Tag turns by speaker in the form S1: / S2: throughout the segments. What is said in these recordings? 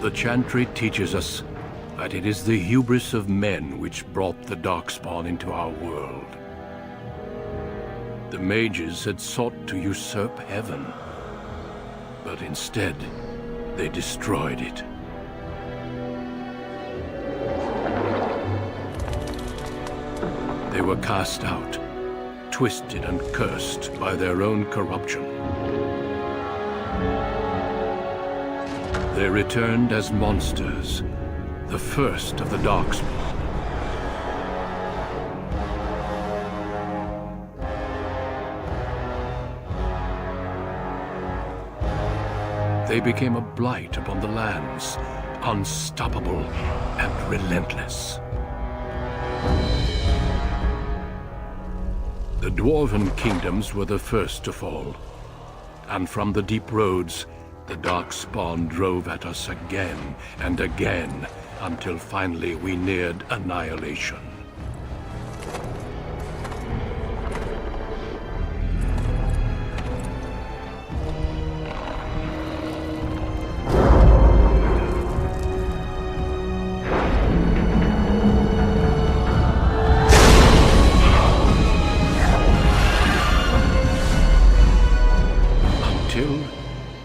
S1: The chantry teaches us that it is the hubris of men which brought the Darkspawn into our world. The mages had sought to usurp heaven, but instead, they destroyed it. They were cast out, twisted and cursed by their own corruption. They returned as monsters, the first of the Darkspawn. They became a blight upon the lands, unstoppable and relentless. The Dwarven kingdoms were the first to fall, and from the deep roads, the Darkspawn drove at us again and again, until finally we neared annihilation.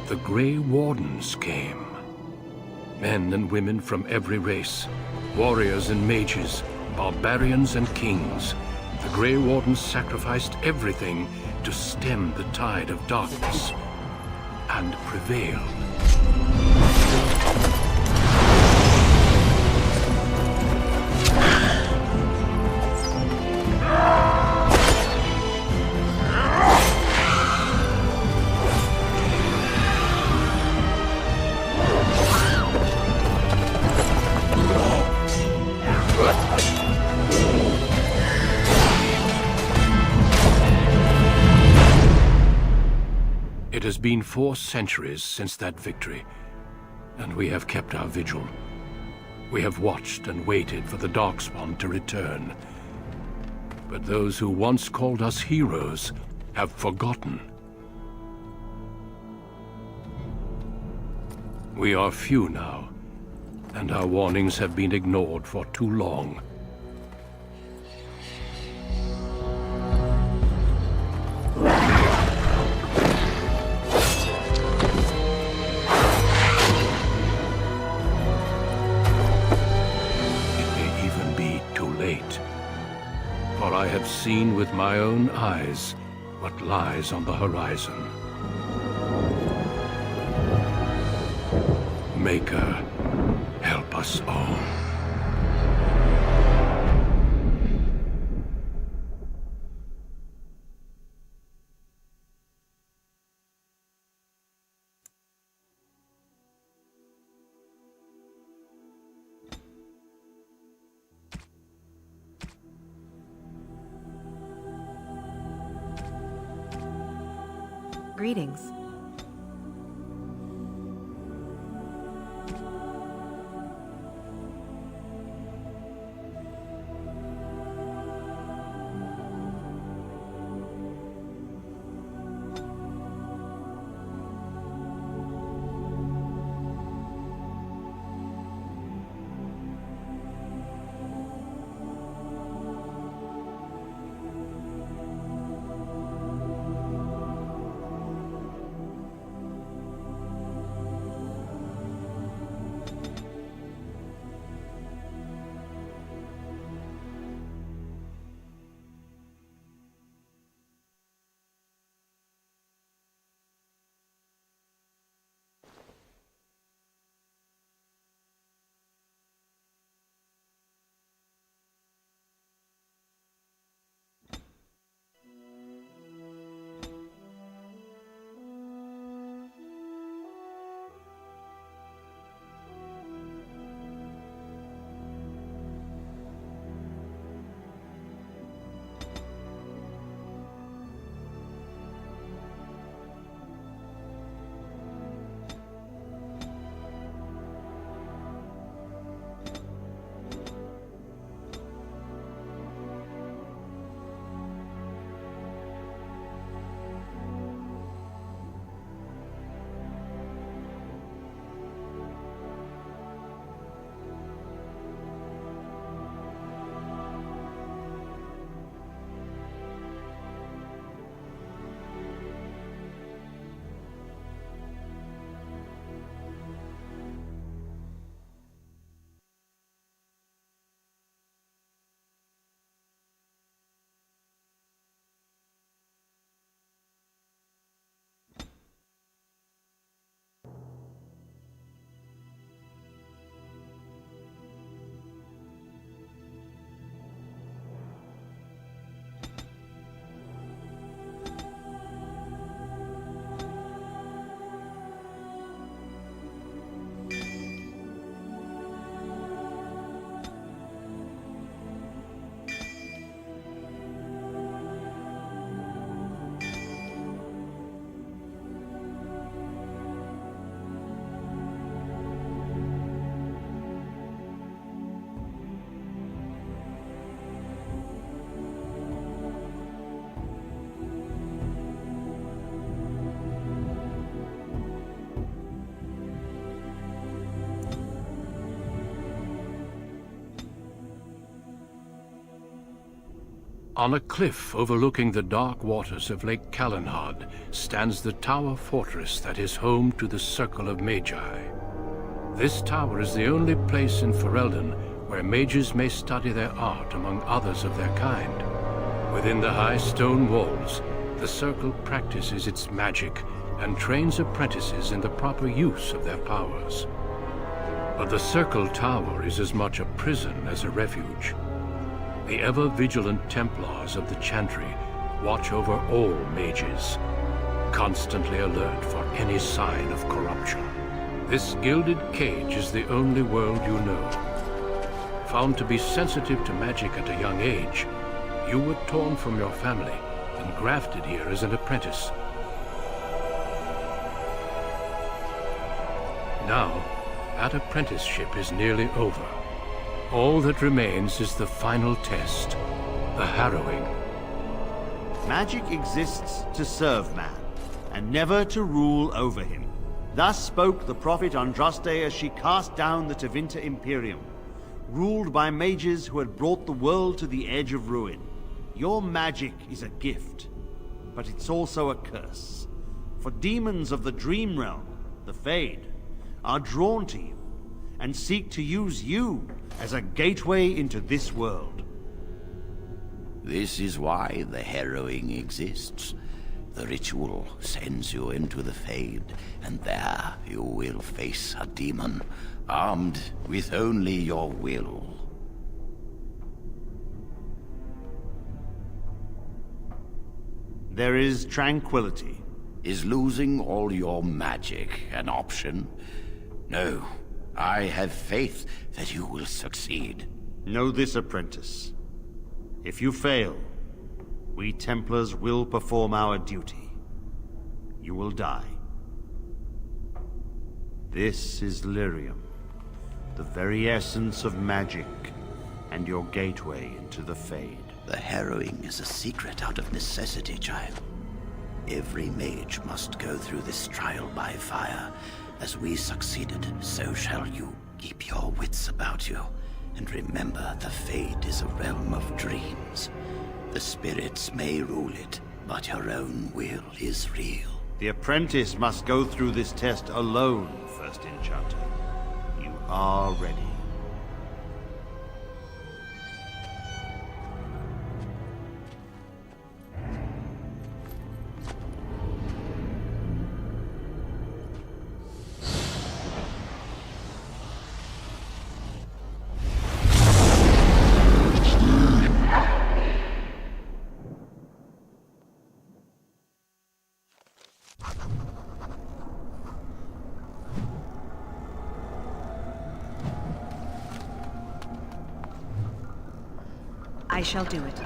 S1: The Grey Wardens came. Men and women from every race, warriors and mages, barbarians and kings. The Grey Wardens sacrificed everything to stem the tide of darkness, and prevailed. It has been 4 centuries since that victory, and we have kept our vigil. We have watched and waited for the Darkspawn to return. But those who once called us heroes have forgotten. We are few now, and our warnings have been ignored for too long. For I have seen with my own eyes what lies on the horizon. Maker, help us all.
S2: Greetings.
S1: On a cliff overlooking the dark waters of Lake Calenhad stands the tower fortress that is home to the Circle of Magi. This tower is the only place in Ferelden where mages may study their art among others of their kind. Within the high stone walls, the Circle practices its magic and trains apprentices in the proper use of their powers. But the Circle Tower is as much a prison as a refuge. The ever-vigilant Templars of the Chantry watch over all mages, constantly alert for any sign of corruption. This gilded cage is the only world you know. Found to be sensitive to magic at a young age, you were torn from your family and grafted here as an apprentice. Now, that apprenticeship is nearly over. All that remains is the final test, the harrowing.
S3: Magic exists to serve man, and never to rule over him. Thus spoke the prophet Andraste as she cast down the Tevinter Imperium, ruled by mages who had brought the world to the edge of ruin. Your magic is a gift, but it's also a curse. For demons of the Dream Realm, the Fade, are drawn to you, and seek to use you as a gateway into this world.
S4: This is why the harrowing exists. The ritual sends you into the Fade, and there you will face a demon, armed with only your will.
S3: There is tranquility.
S4: Is losing all your magic an option? No. I have faith that you will succeed.
S3: Know this, apprentice. If you fail, we Templars will perform our duty. You will die. This is Lyrium, the very essence of magic, and your gateway into the Fade.
S4: The harrowing is a secret out of necessity, child. Every mage must go through this trial by fire. As we succeeded, so shall you. Keep your wits about you, and remember the Fade is a realm of dreams. The spirits may rule it, but your own will is real.
S3: The apprentice must go through this test alone, First Enchanter. You are ready.
S2: I shall do it.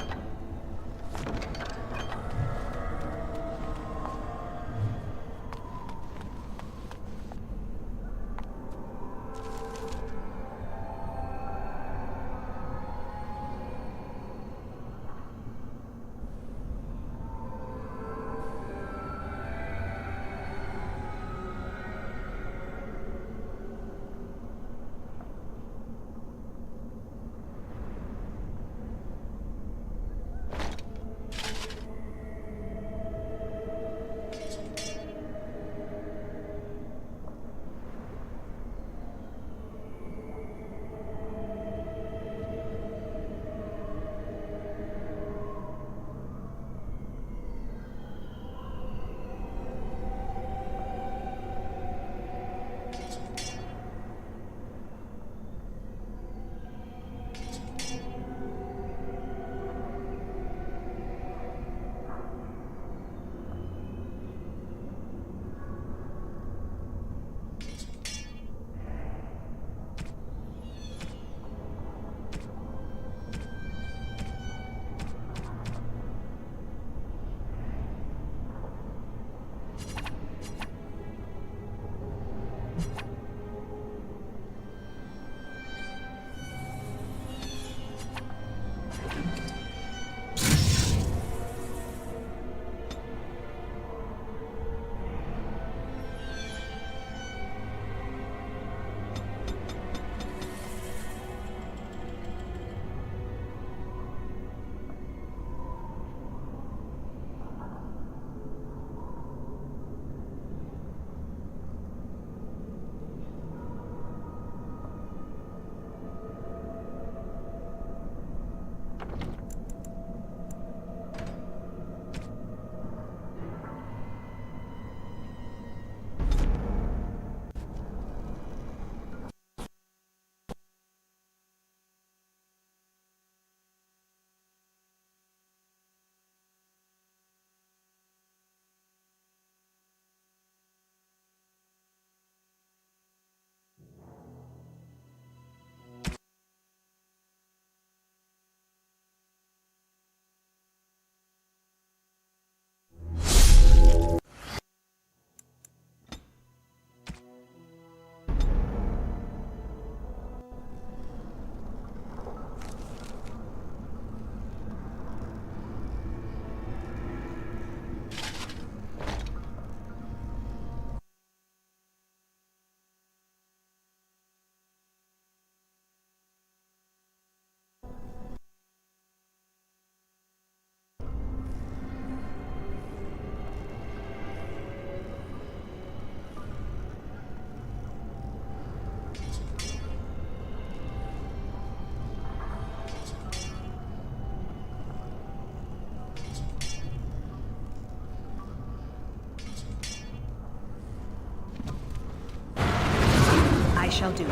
S2: shall do it.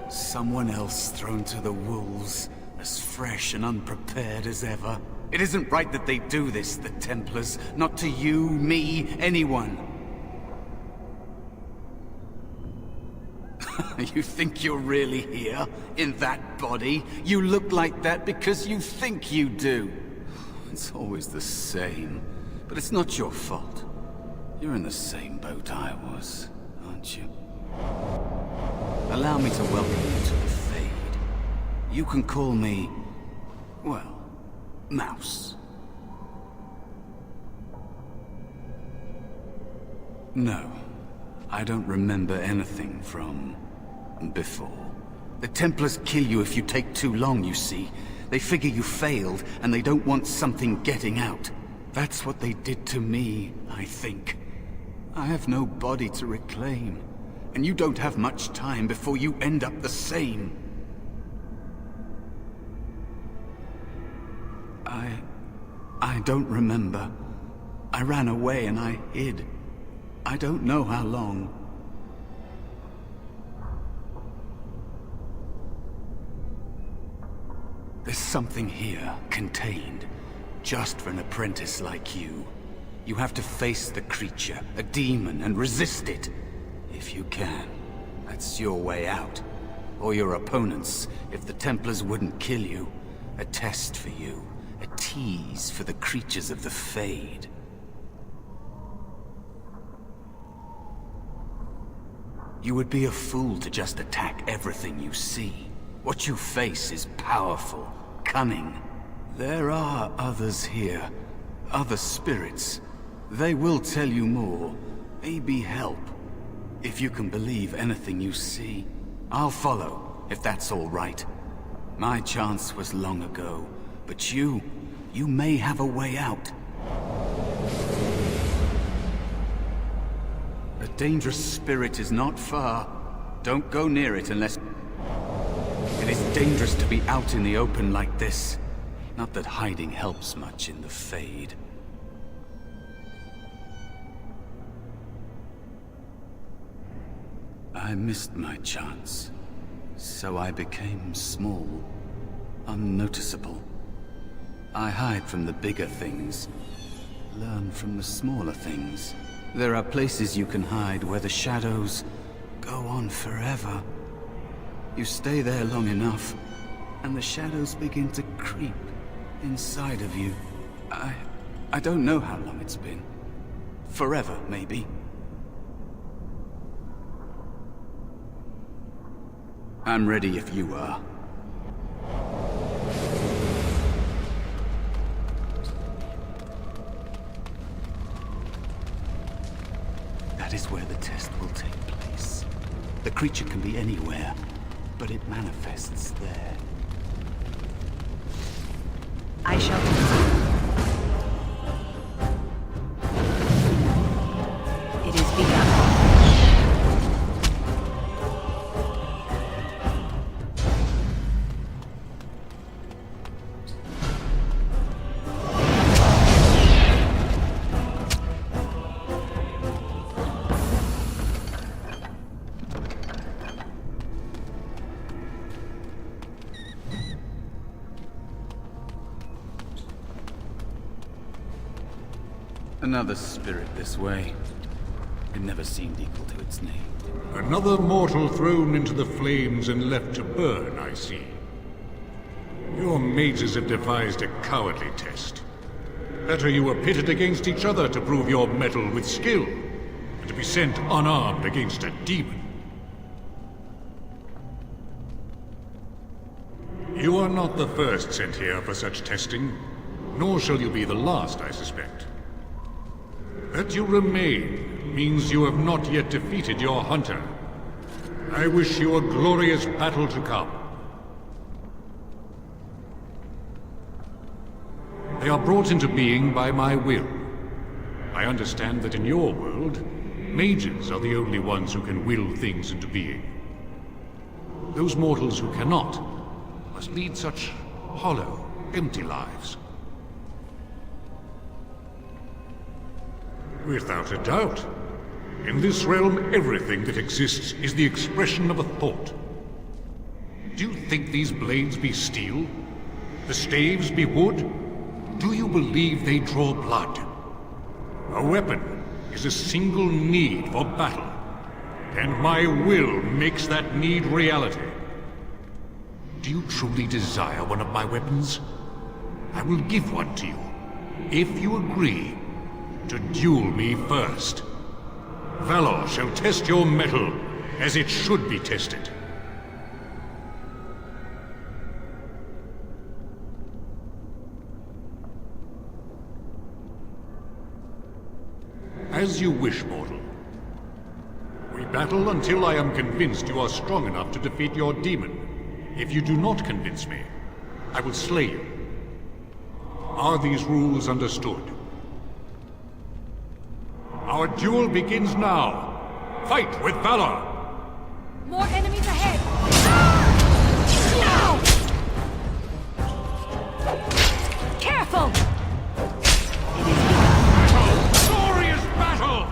S5: Someone else thrown to the wolves, as fresh and unprepared as ever. It isn't right that they do this, the Templars. Not to you, me, anyone. You think you're really here? In that body? You look like that because you think you do. It's always the same. But it's not your fault. You're in the same boat I was, aren't you? Allow me to welcome you to the Fade. You can call me, well, Mouse. No, I don't remember anything from before. The Templars kill you if you take too long, you see. They figure you failed, and they don't want something getting out. That's what they did to me, I think. I have no body to reclaim. And you don't have much time before you end up the same. I don't remember. I ran away and I hid. I don't know how long. There's something here, contained, just for an apprentice like you. You have to face the creature, a demon, and resist it. If you can. That's your way out. Or your opponents, if the Templars wouldn't kill you. A test for you. A tease for the creatures of the Fade. You would be a fool to just attack everything you see. What you face is powerful, cunning. There are others here. Other spirits. They will tell you more. Maybe help. If you can believe anything you see, I'll follow, if that's all right. My chance was long ago, but you may have a way out. A dangerous spirit is not far. Don't go near it unless... It is dangerous to be out in the open like this. Not that hiding helps much in the Fade. I missed my chance, so I became small, unnoticeable. I hide from the bigger things, learn from the smaller things. There are places you can hide where the shadows go on forever. You stay there long enough, and the shadows begin to creep inside of you. I don't know how long it's been. Forever, maybe. I'm ready if you are. That is where the test will take place. The creature can be anywhere, but it manifests there.
S2: I shall do it. It is begun.
S5: Another spirit this way. It never seemed equal to its name.
S6: Another mortal thrown into the flames and left to burn, I see. Your mages have devised a cowardly test. Better you were pitted against each other to prove your mettle with skill. to be sent unarmed against a demon. You are not the first sent here for such testing, nor shall you be the last, I suspect. That you remain means you have not yet defeated your hunter. I wish you a glorious battle to come. They are brought into being by my will. I understand that in your world, mages are the only ones who can will things into being. Those mortals who cannot must lead such hollow, empty lives. Without a doubt. In this realm, everything that exists is the expression of a thought. Do you think these blades be steel? The staves be wood? Do you believe they draw blood? A weapon is a single need for battle, and my will makes that need reality. Do you truly desire one of my weapons? I will give one to you, if you agree to duel me first. Valor shall test your mettle as it should be tested. As you wish, mortal. We battle until I am convinced you are strong enough to defeat your demon. If you do not convince me, I will slay you. Are these rules understood? Our duel begins now. Fight with valor!
S2: More enemies ahead! No! Careful! It is begun.
S6: Glorious battle!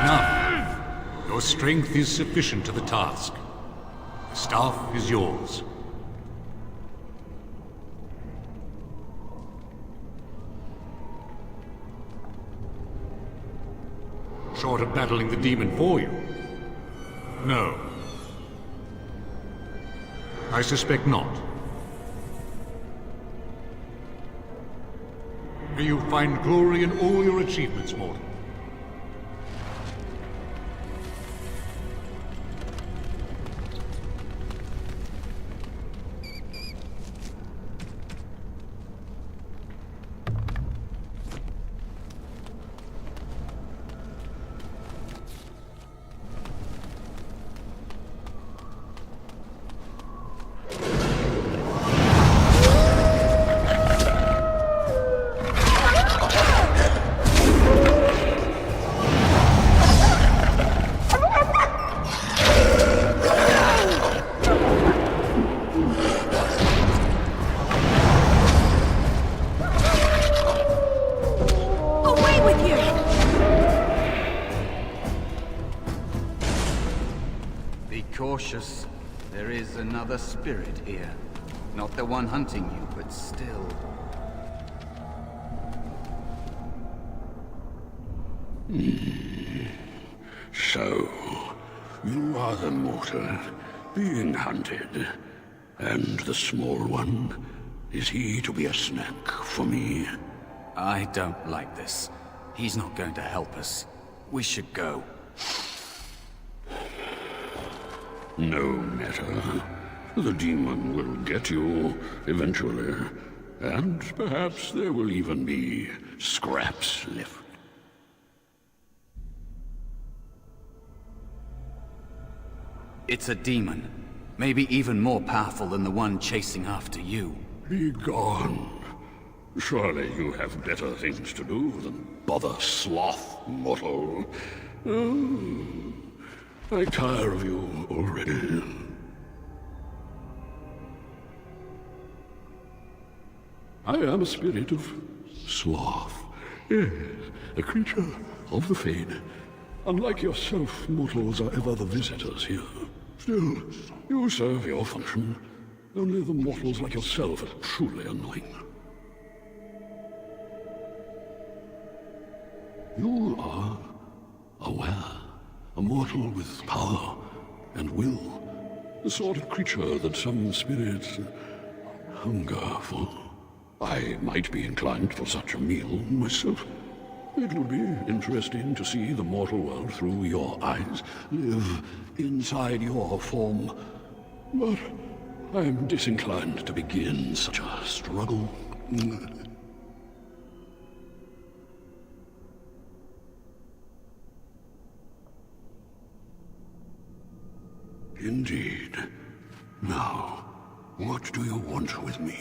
S6: Enough! Your strength is sufficient to the task. The staff is yours. Short of battling the demon for you? No. I suspect not. May you find glory in all your achievements, mortal.
S5: Cautious. There is another spirit here. Not the one hunting you, but still.
S7: So, you are the mortal being hunted. And the small one, is he to be a snack for me?
S5: I don't like this. He's not going to help us. We should go.
S7: No matter. The demon will get you, eventually. And perhaps there will even be scraps left.
S5: It's a demon. Maybe even more powerful than the one chasing after you.
S7: Be gone. Surely you have better things to do than bother sloth, mortal. Oh, I tire of you already. I am a spirit of sloth. Yes, a creature of the Fade. Unlike yourself, mortals are ever the visitors here. Still, you serve your function. Only the mortals like yourself are truly annoying. You are aware. A mortal with power and will. The sort of creature that some spirits hunger for. I might be inclined for such a meal myself. It would be interesting to see the mortal world through your eyes, live inside your form. But I am disinclined to begin such a struggle. Indeed. Now, what do you want with me?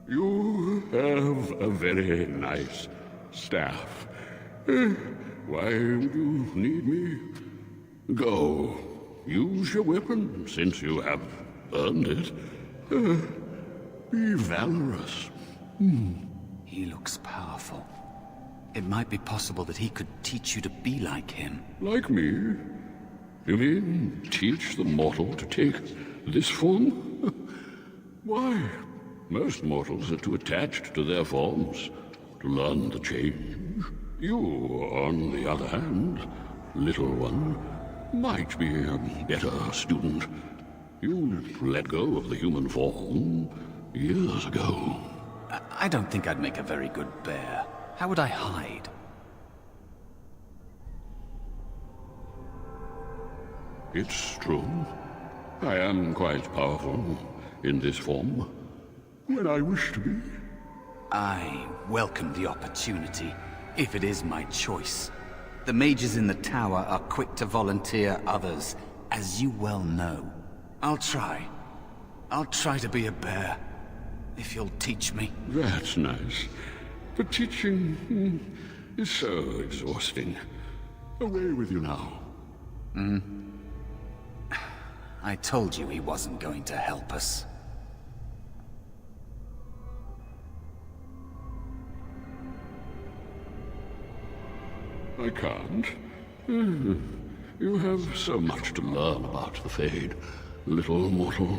S7: You have a very nice staff. Why would you need me? Go. Use your weapon, since you have earned it. Be valorous.
S5: He looks powerful. It might be possible that he could teach you to be like him.
S7: Like me? You mean teach the mortal to take this form? Why, most mortals are too attached to their forms to learn the change. You, on the other hand, little one, might be a better student. You let go of the human form years ago.
S5: I don't think I'd make a very good bear. How would I hide?
S7: It's true. I am quite powerful in this form, when I wish to be.
S5: I welcome the opportunity, if it is my choice. The mages in the tower are quick to volunteer others, as you well know. I'll try. I'll try to be a bear, if you'll teach me.
S7: That's nice. But teaching is so exhausting. Away with you now.
S5: I told you he wasn't going to help us.
S7: I can't. You have so much to learn about the Fade, little mortal.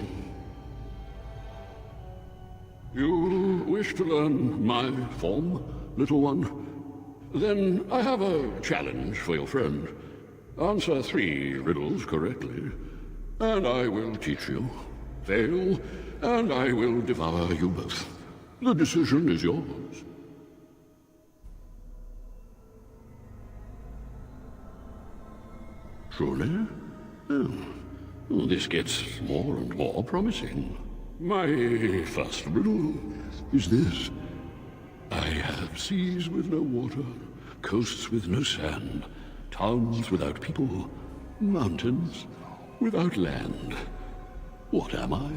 S7: You wish to learn my form, little one? Then I have a challenge for your friend. Answer 3 riddles correctly, and I will teach you. Fail, and I will devour you both. The decision is yours. Truly? Oh, this gets more and more promising. My first riddle is this. I have seas with no water, coasts with no sand, towns without people, mountains without land. What am I?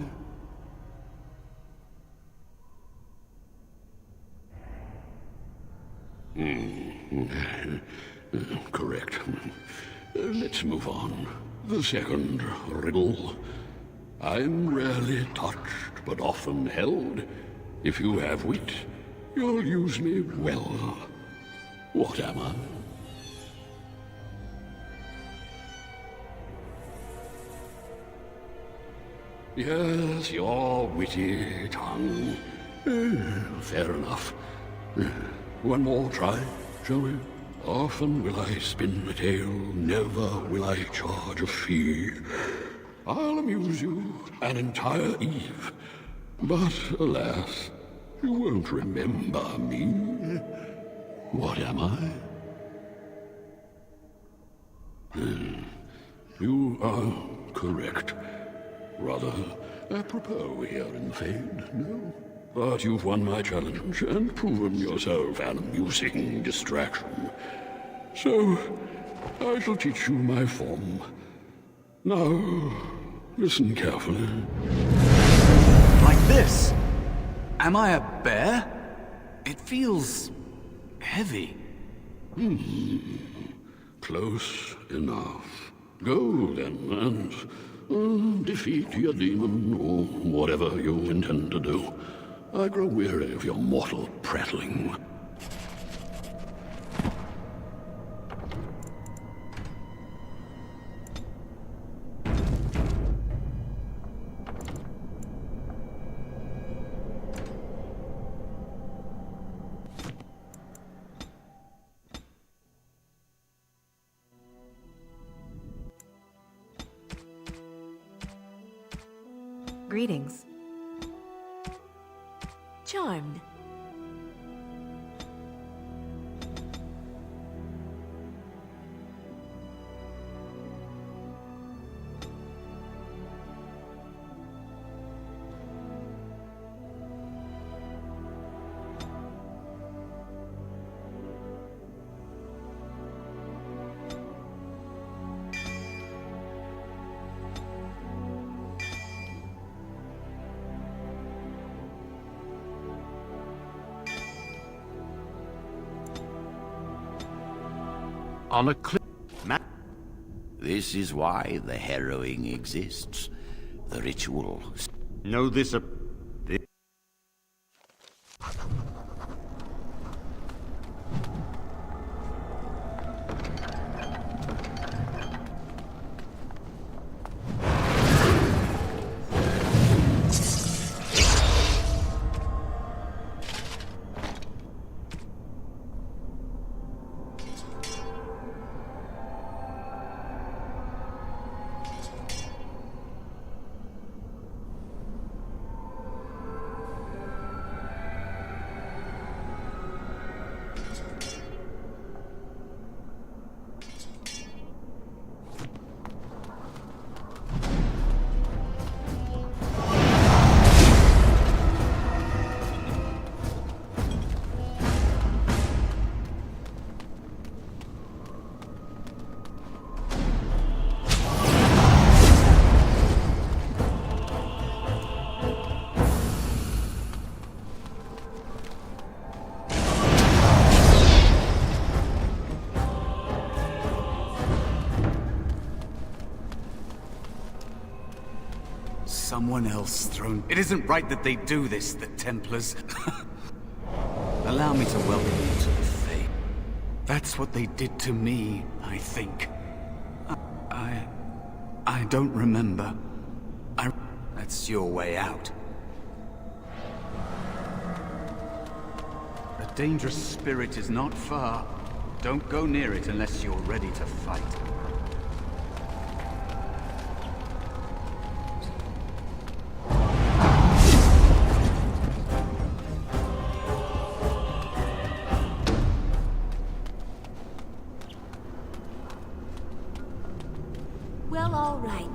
S7: Correct. Let's move on. The second riddle. I'm rarely touched, but often held. If you have wit, you'll use me well. What am I? Yes, your witty tongue. Fair enough. One more try, shall we? Often will I spin the tale, never will I charge a fee. I'll amuse you an entire eve, but alas, you won't remember me. What am I? You are correct. Rather apropos here in the Fade, no? But you've won my challenge and proven yourself an amusing distraction. So, I shall teach you my form. Now, listen carefully.
S5: Like this? Am I a bear? It feels heavy.
S7: Close enough. Go then, and defeat your demon, or whatever you intend to do. I grow weary of your mortal prattling.
S8: Greetings.
S2: Charmed.
S1: On a cliff.
S4: This is why the harrowing exists. The ritual.
S3: Know this.
S5: Someone else thrown... It isn't right that they do this, the Templars. Allow me to welcome you to the Faith. That's what they did to me, I think. I don't remember. That's your way out. A dangerous spirit is not far. Don't go near it unless you're ready to fight.
S2: Well, all right.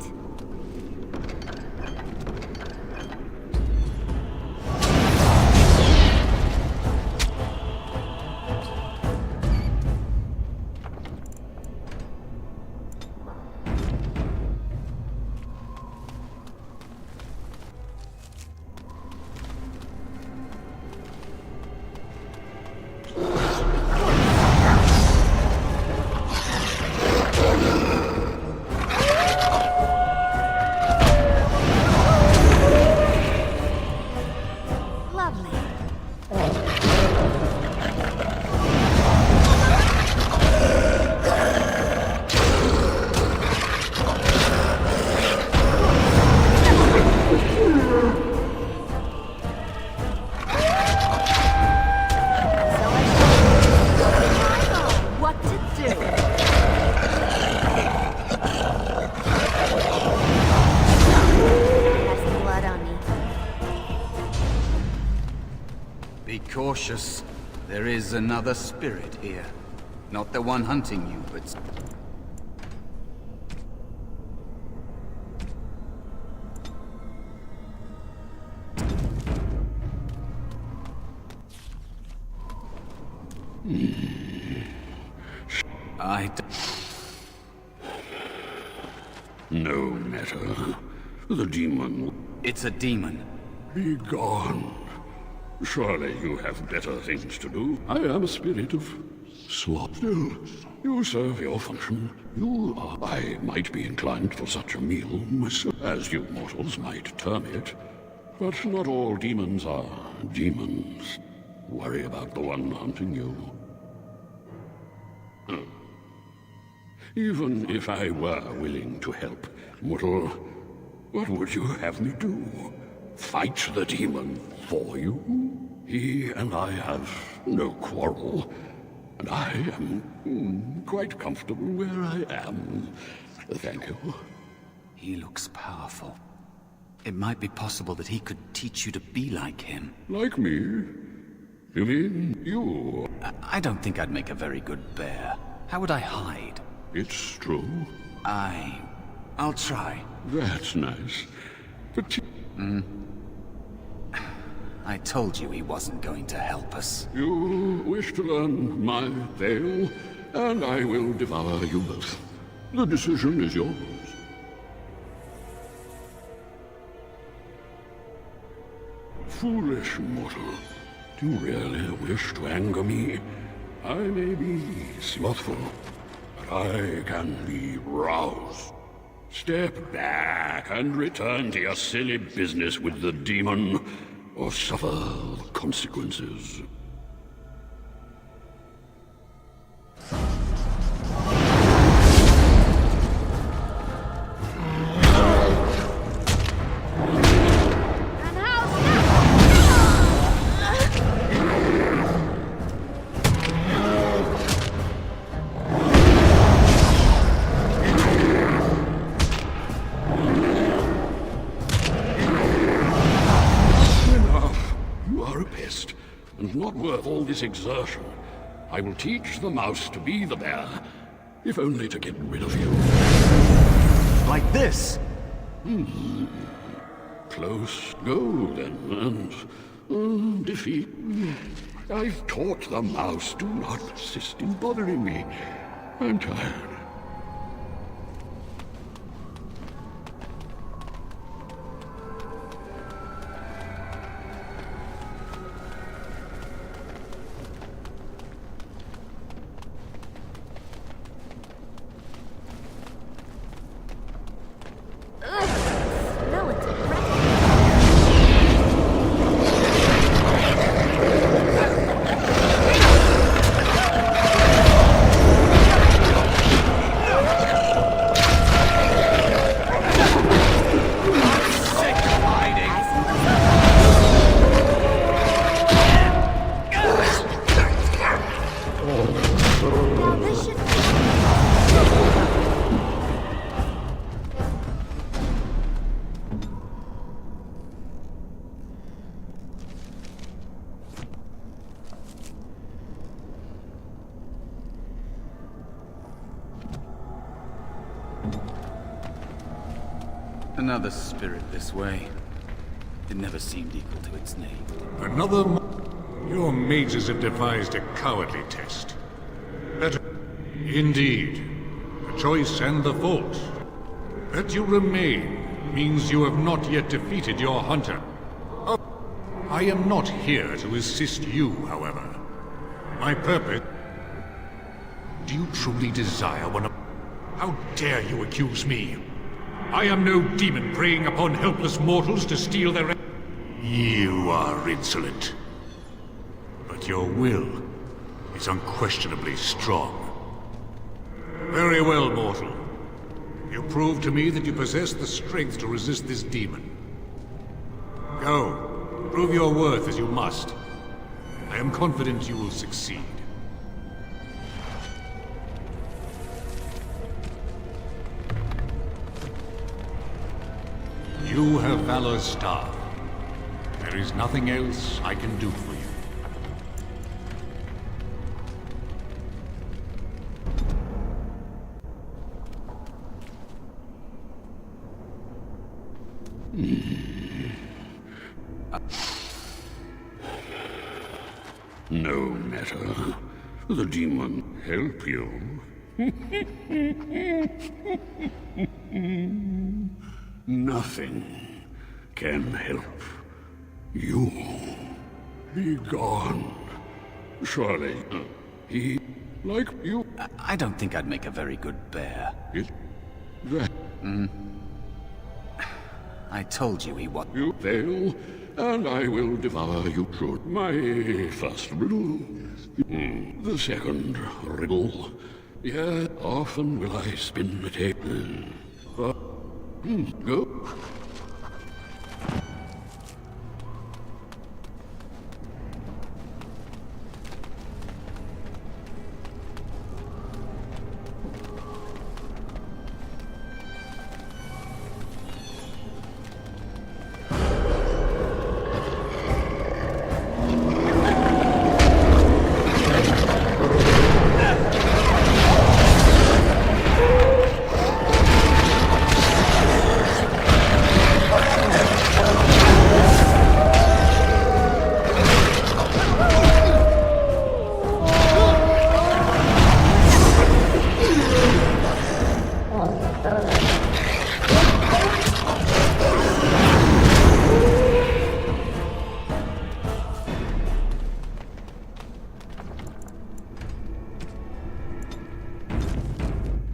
S5: Be cautious. There is another spirit here. Not the one hunting you, but...
S7: No matter. The demon...
S5: It's a demon.
S7: Be gone. Surely you have better things to do. I am a spirit of sloth. Still, you serve your function. I might be inclined for such a meal myself, as you mortals might term it. But not all demons are demons. Worry about the one hunting you. Even if I were willing to help, mortal, what would you have me do? Fight the demon for you? He and I have no quarrel, and I am quite comfortable where I am. Thank you.
S5: He looks powerful. It might be possible that he could teach you to be like him.
S7: Like me? You mean you?
S5: I don't think I'd make a very good bear. How would I hide?
S7: It's true.
S5: I'll try.
S7: That's nice. But
S5: I told you he wasn't going to help us.
S7: you wish to learn my tale, and I will devour you both. The decision is yours. Foolish mortal. Do you really wish to anger me? I may be slothful, but I can be roused. Step back and return to your silly business with the demon, or suffer the consequences.
S2: And how's that?
S7: Enough. You are a pest, and not worth all this exertion. I will teach the mouse to be the bear, if only to get rid of you.
S3: Like this?
S7: Close. Go, then, and defeat me. I've taught the mouse, do not persist in bothering me. I'm tired.
S2: No, it's breath. Now this should
S5: Another spirit this way. It never seemed equal to its name.
S6: Another Your mages have devised a cowardly test. Better. Indeed. The choice and the fault. That you remain means you have not yet defeated your hunter. I am not here to assist you, however. My purpose... Do you truly desire one of... How dare you accuse me? I am no demon preying upon helpless mortals to steal their... You are insolent. But your will is unquestionably strong. Very well, mortal. You prove to me that you possess the strength to resist this demon. Go, prove your worth as you must. I am confident you will succeed. You have Valor's staff. There is nothing else I can do for you.
S7: No matter. The demon help you. Nothing can help you. Be gone. Surely, he, like you,
S5: I don't think I'd make a very good bear.
S7: it, that
S5: I told you he was.
S7: you fail, and I will devour you through my first riddle. The second riddle. Yeah, often will I spin the table. Go.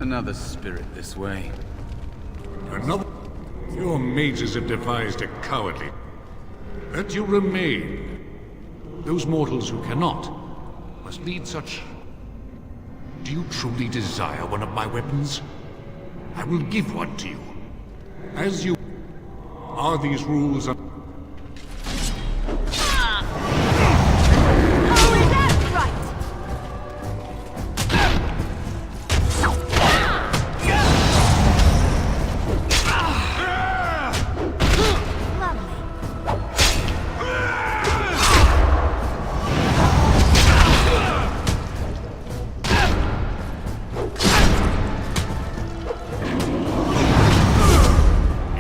S5: Another spirit this way.
S6: Another? Your mages have devised a cowardly... That you remain. Those mortals who cannot must lead such... Do you truly desire one of my weapons? I will give one to you. As you... Are these rules...
S2: Oh, is that right?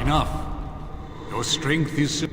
S6: Enough. Your strength is...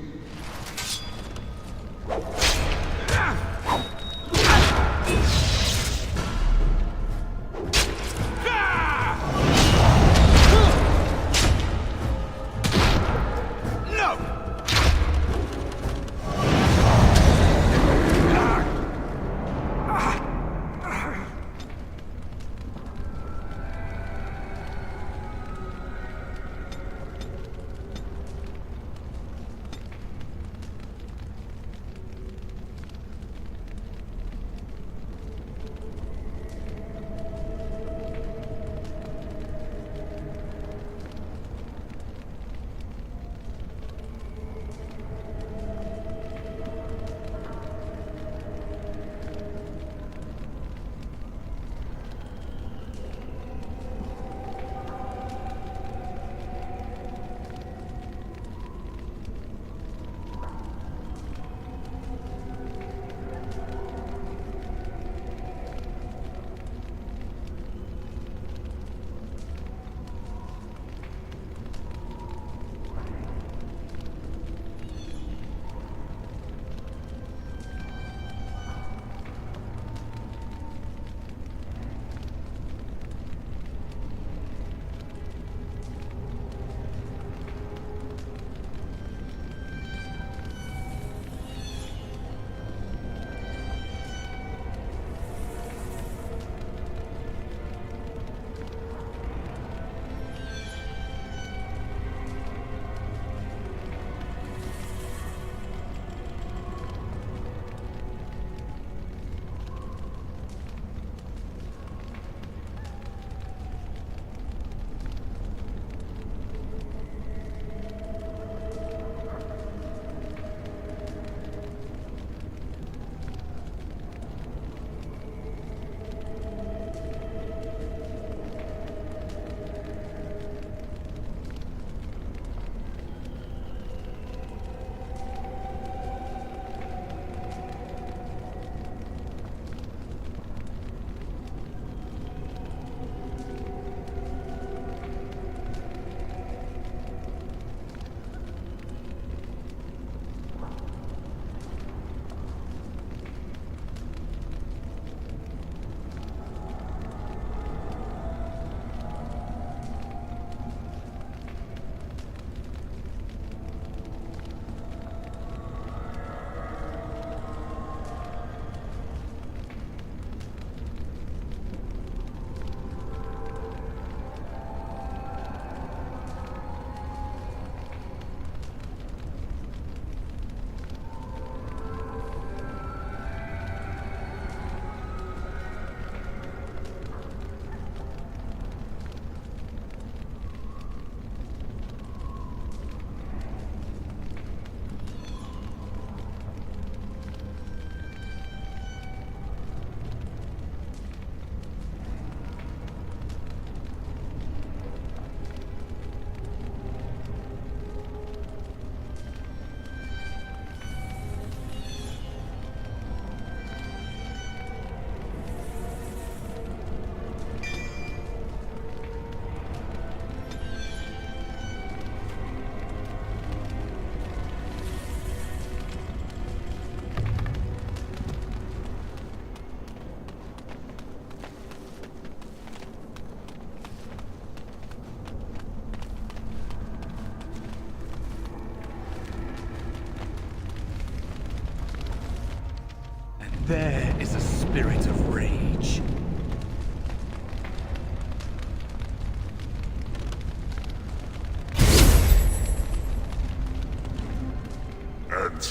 S5: There is a spirit of rage.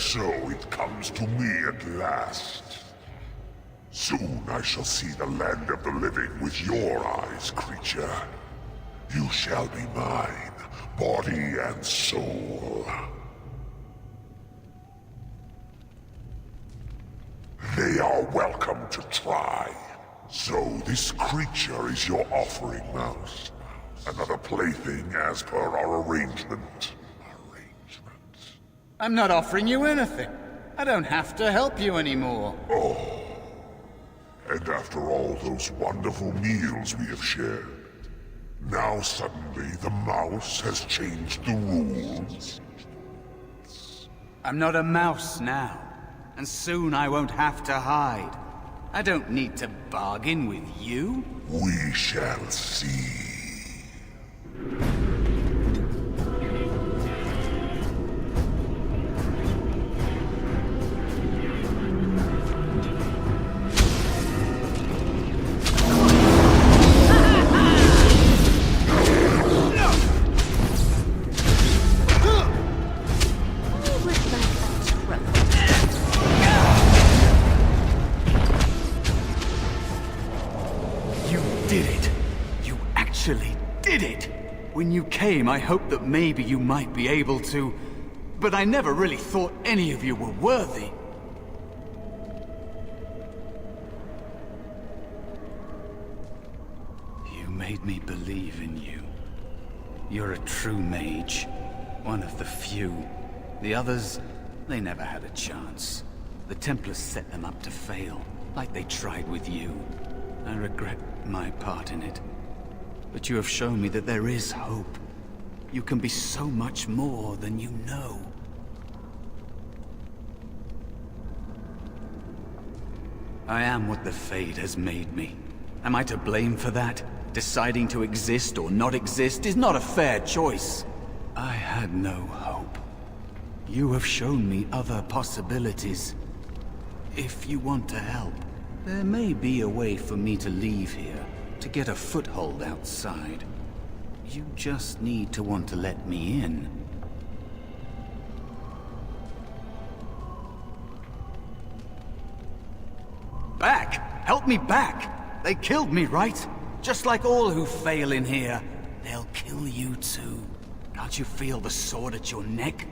S8: So it comes to me at last. Soon I shall see the land of the living with your eyes, creature. You shall be mine, body and soul. They are welcome to try. So this creature is your offering, Mouse. Another plaything as per our arrangement.
S5: I'm not offering you anything. I don't have to help you anymore.
S8: Oh. And after all those wonderful meals we have shared, now suddenly the mouse has changed the rules?
S5: I'm not a mouse now, and soon I won't have to hide. I don't need to bargain with you.
S8: We shall see.
S5: When you came, I hoped that maybe you might be able to, but I never really thought any of you were worthy. You made me believe in you. You're a true mage. One of the few. The others, they never had a chance. The Templars set them up to fail, like they tried with you. I regret my part in it. But you have shown me that there is hope. You can be so much more than you know. I am what the Fade has made me. Am I to blame for that? Deciding to exist or not exist is not a fair choice. I had no hope. You have shown me other possibilities. If you want to help, there may be a way for me to leave here. To get a foothold outside. You just need to want to let me in. Back! Help me back! They killed me, right? Just like all who fail in here. They'll kill you too. Can't you feel the sword at your neck?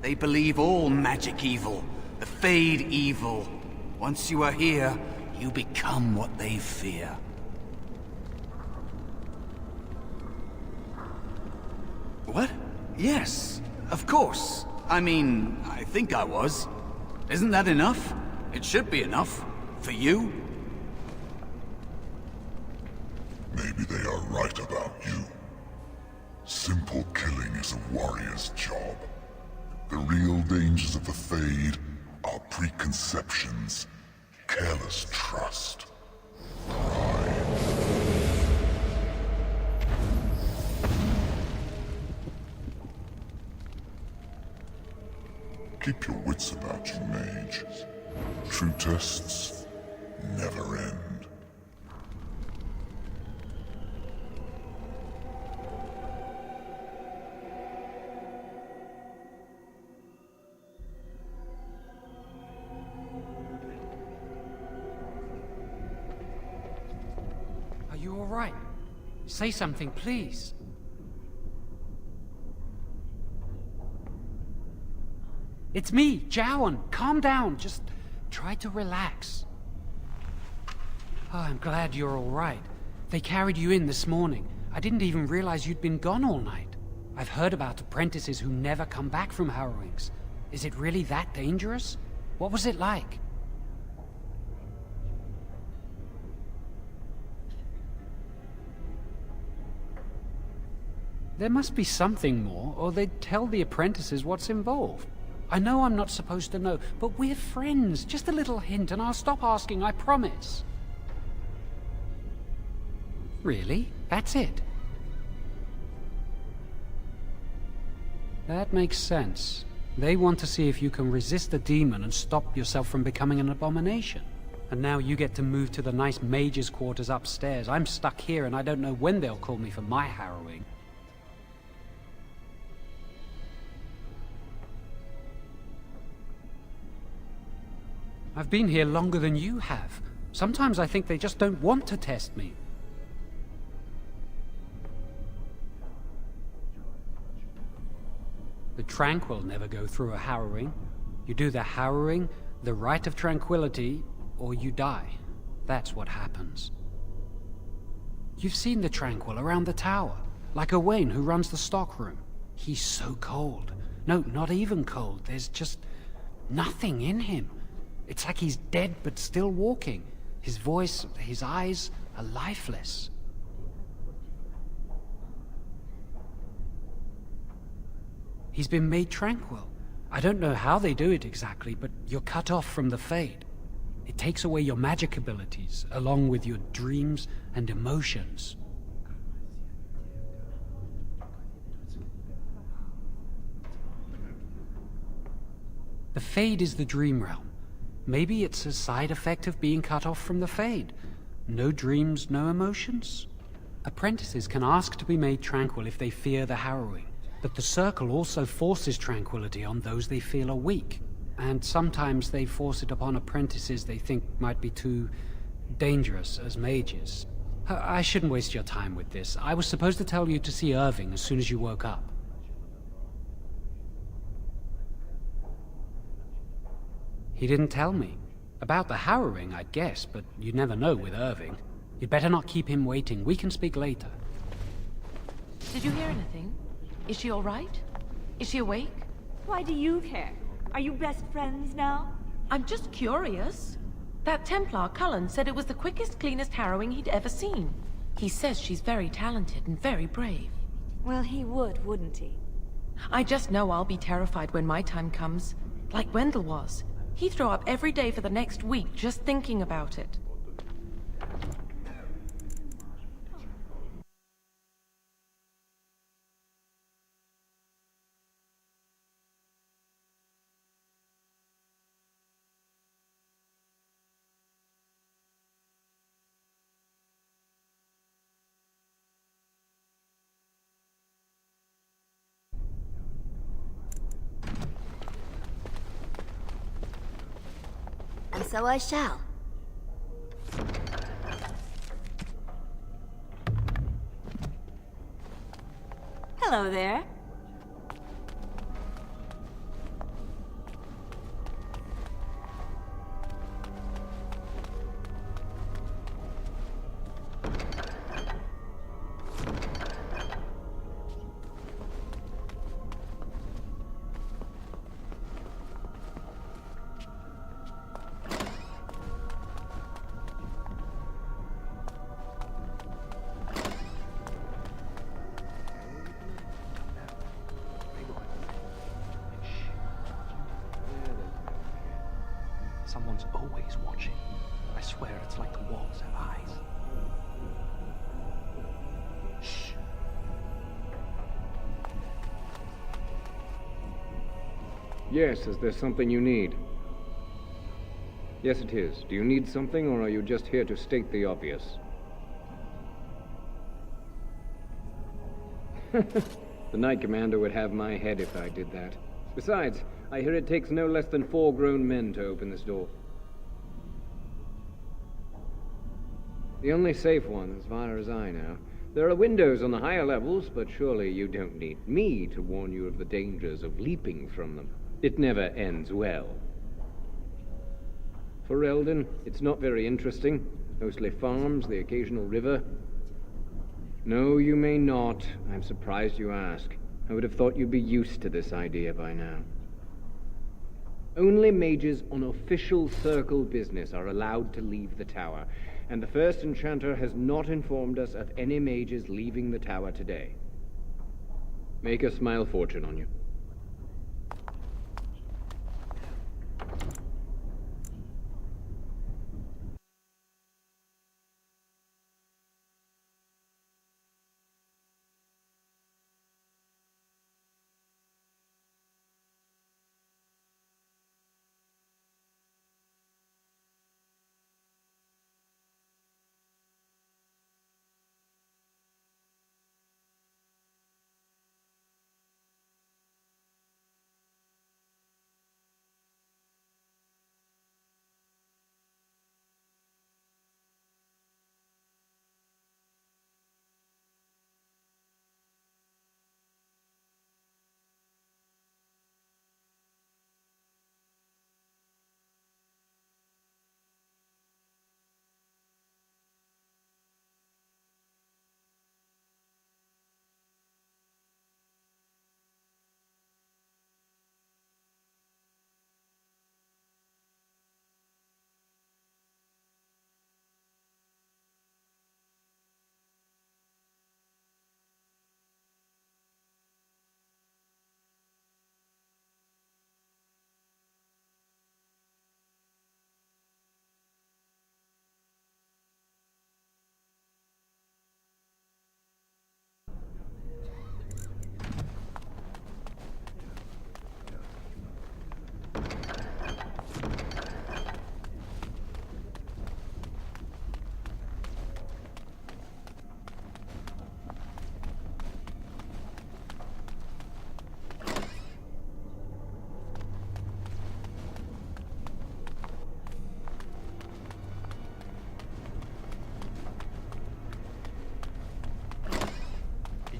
S5: They believe all magic evil, the Fade evil. Once you are here, you become what they fear. What? Yes, of course. I mean, I think I was. Isn't that enough? It should be enough. For you?
S8: Maybe they are right about you. Simple killing is a warrior's job. The real dangers of the Fade are preconceptions, careless trust, pride. Keep your wits about you, Mage. True tests never end.
S9: Are you all right? Say something, please. It's me, Jowan. Calm down. Just try to relax. Oh, I'm glad you're all right. They carried you in this morning. I didn't even realize you'd been gone all night. I've heard about apprentices who never come back from harrowings. Is it really that dangerous? What was it like? There must be something more, or they'd tell the apprentices what's involved. I know I'm not supposed to know, but we're friends. Just a little hint and I'll stop asking, I promise. Really? That's it? That makes sense. They want to see if you can resist a demon and stop yourself from becoming an abomination. And now you get to move to the nice mage's quarters upstairs. I'm stuck here and I don't know when they'll call me for my harrowing. I've been here longer than you have. Sometimes I think they just don't want to test me. The tranquil never go through a harrowing. You do the harrowing, the rite of tranquility, or you die. That's what happens. You've seen the tranquil around the tower, like Owain who runs the stockroom. He's so cold. No, not even cold. There's just nothing in him. It's like he's dead but still walking. His voice, his eyes are lifeless. He's been made tranquil. I don't know how they do it exactly, but you're cut off from the Fade. It takes away your magic abilities, along with your dreams and emotions. The Fade is the dream realm. Maybe it's a side effect of being cut off from the Fade. No dreams, no emotions? Apprentices can ask to be made tranquil if they fear the harrowing, but the Circle also forces tranquility on those they feel are weak. And sometimes they force it upon apprentices they think might be too dangerous as mages. I shouldn't waste your time with this. I was supposed to tell you to see Irving as soon as you woke up. He didn't tell me. About the harrowing, I'd guess, but you'd never know with Irving. You'd better not keep him waiting. We can speak later.
S10: Did you hear anything? Is she all right? Is she awake?
S2: Why do you care? Are you best friends now?
S10: I'm just curious. That Templar, Cullen, said it was the quickest, cleanest harrowing he'd ever seen. He says she's very talented and very brave.
S2: Well, he would, wouldn't he?
S10: I just know I'll be terrified when my time comes. Like Wendell was. He'd throw up every day for the next week just thinking about it.
S2: And so I shall. Hello there.
S11: Someone's always watching. I swear it's like the walls have eyes. Shh.
S12: Yes, is there something you need? Yes, it is. Do you need something, or are you just here to state the obvious? The Knight Commander would have my head if I did that. Besides, I hear it takes no less than 4 grown men to open this door. The only safe one, as far as I know. There are windows on the higher levels, but surely you don't need me to warn you of the dangers of leaping from them. It never ends well. For Eldon, it's not very interesting. Mostly farms, the occasional river. No, you may not. I'm surprised you ask. I would have thought you'd be used to this idea by now. Only mages on official Circle business are allowed to leave the tower, and the First Enchanter has not informed us of any mages leaving the tower today. Make a smile fortune on you.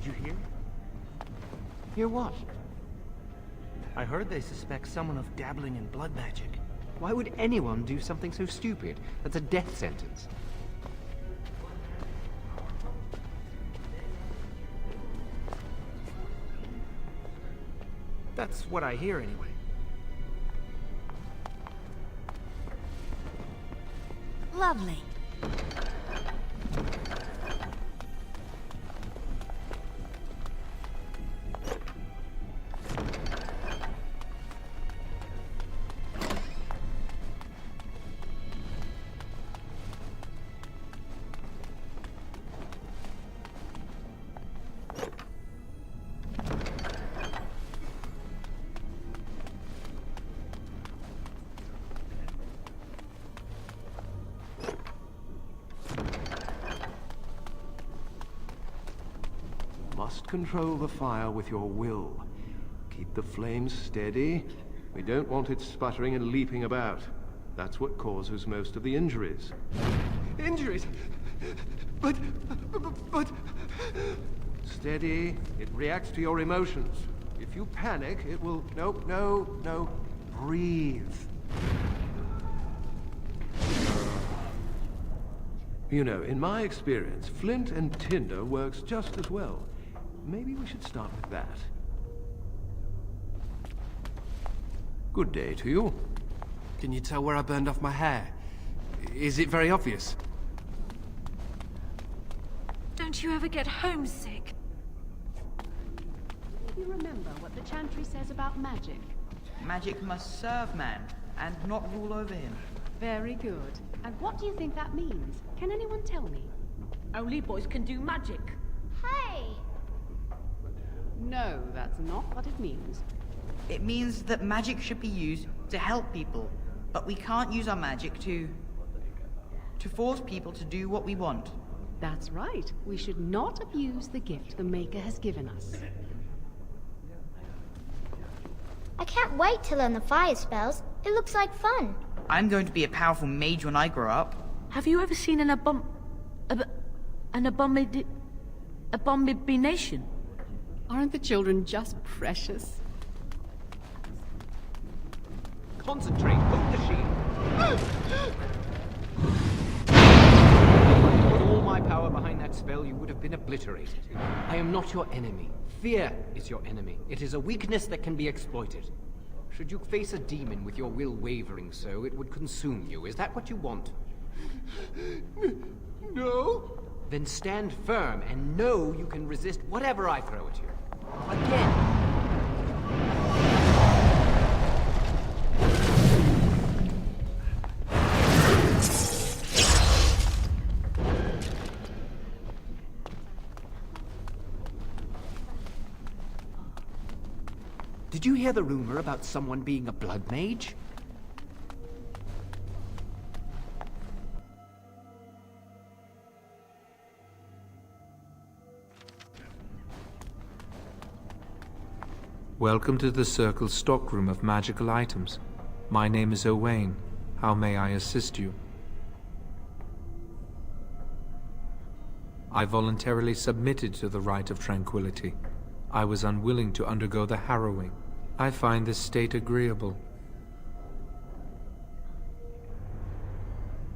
S13: you hear?
S11: Hear what?
S13: I heard they suspect someone of dabbling in blood magic.
S11: Why would anyone do something so stupid? That's a death sentence.
S13: That's what I hear anyway.
S2: Lovely.
S14: Must control the fire with your will. Keep the flames steady. We don't want it sputtering and leaping about. That's what causes most of the injuries.
S11: Injuries? But...
S14: Steady. It reacts to your emotions. If you panic, it will... No. Breathe. You know, in my experience, flint and tinder works just as well. Maybe we should start with that. Good day to you.
S11: Can you tell where I burned off my hair? Is it very obvious?
S2: Don't you ever get homesick?
S15: You remember what the chantry says about magic?
S16: Magic must serve man, and not rule over him.
S15: Very good. And what do you think that means? Can anyone tell me?
S10: Only boys can do magic.
S15: Hey! No, that's not what it means.
S16: It means that magic should be used to help people, but we can't use our magic to force people to do what we want.
S15: That's right. We should not abuse the gift the Maker has given us.
S17: I can't wait to learn the fire spells. It looks like fun.
S16: I'm going to be a powerful mage when I grow up.
S10: Have you ever seen an abomination?
S15: Aren't the children just precious?
S11: Concentrate, hold the shield. Put all my power behind that spell, you would have been obliterated. I am not your enemy. Fear is your enemy. It is a weakness that can be exploited. Should you face a demon with your will wavering so, it would consume you. Is that what you want?
S14: No?
S11: Then stand firm and know you can resist whatever I throw at you. Again! Did you hear the rumor about someone being a blood mage?
S18: Welcome to the Circle's stockroom of magical items. My name is Owain. How may I assist you? I voluntarily submitted to the rite of tranquility. I was unwilling to undergo the harrowing. I find this state agreeable.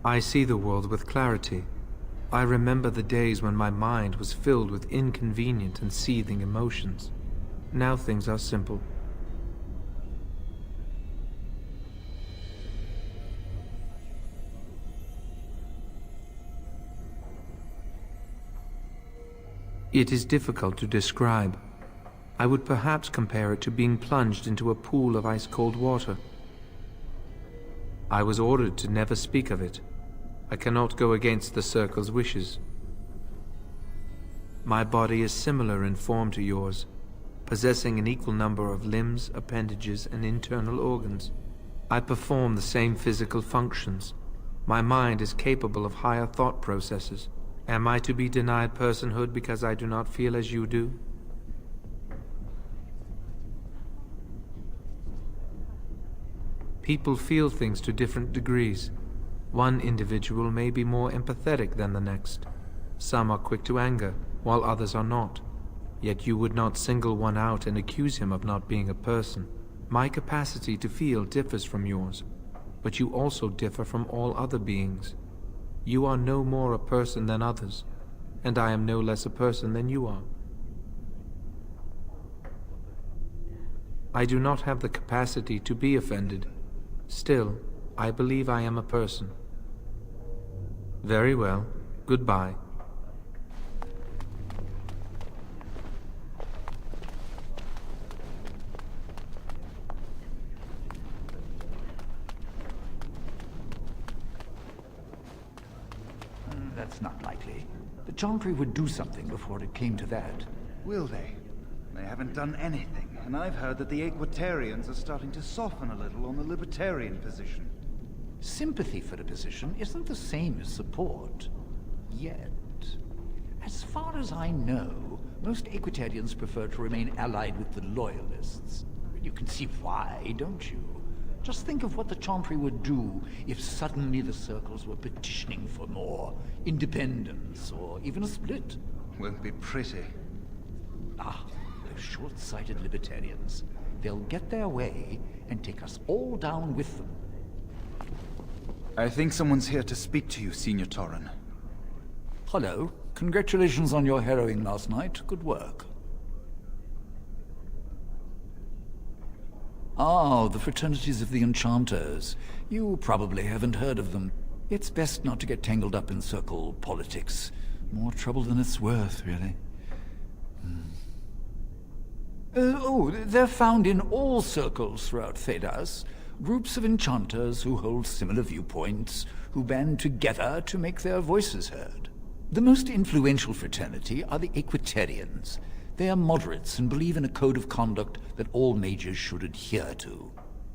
S18: I see the world with clarity. I remember the days when my mind was filled with inconvenient and seething emotions. Now things are simple. It is difficult to describe. I would perhaps compare it to being plunged into a pool of ice-cold water. I was ordered to never speak of it. I cannot go against the Circle's wishes. My body is similar in form to yours, possessing an equal number of limbs, appendages, and internal organs. I perform the same physical functions. My mind is capable of higher thought processes. Am I to be denied personhood because I do not feel as you do? People feel things to different degrees. One individual may be more empathetic than the next. Some are quick to anger, while others are not. Yet you would not single one out and accuse him of not being a person. My capacity to feel differs from yours, but you also differ from all other beings. You are no more a person than others, and I am no less a person than you are. I do not have the capacity to be offended. Still, I believe I am a person. Very well. Goodbye.
S19: That's not likely. The Chantry would do something before it came to that.
S20: Will they? They haven't done anything, and I've heard that the Equitarians are starting to soften a little on the Libertarian position.
S19: Sympathy for the position isn't the same as support. Yet. As far as I know, most Equitarians prefer to remain allied with the Loyalists. You can see why, don't you? Just think of what the Chantry would do if suddenly the Circles were petitioning for more independence, or even a split.
S20: Won't be pretty.
S19: Ah, those short-sighted Libertarians. They'll get their way and take us all down with them.
S20: I think someone's here to speak to you, Senior Torren.
S19: Hello. Congratulations on your harrowing last night. Good work. Ah, the fraternities of the Enchanters. You probably haven't heard of them. It's best not to get tangled up in circle politics. More trouble than it's worth, really. They're found in all circles throughout Thedas. Groups of enchanters who hold similar viewpoints, who band together to make their voices heard. The most influential fraternity are the Equitarians. They are moderates and believe in a code of conduct that all mages should adhere to.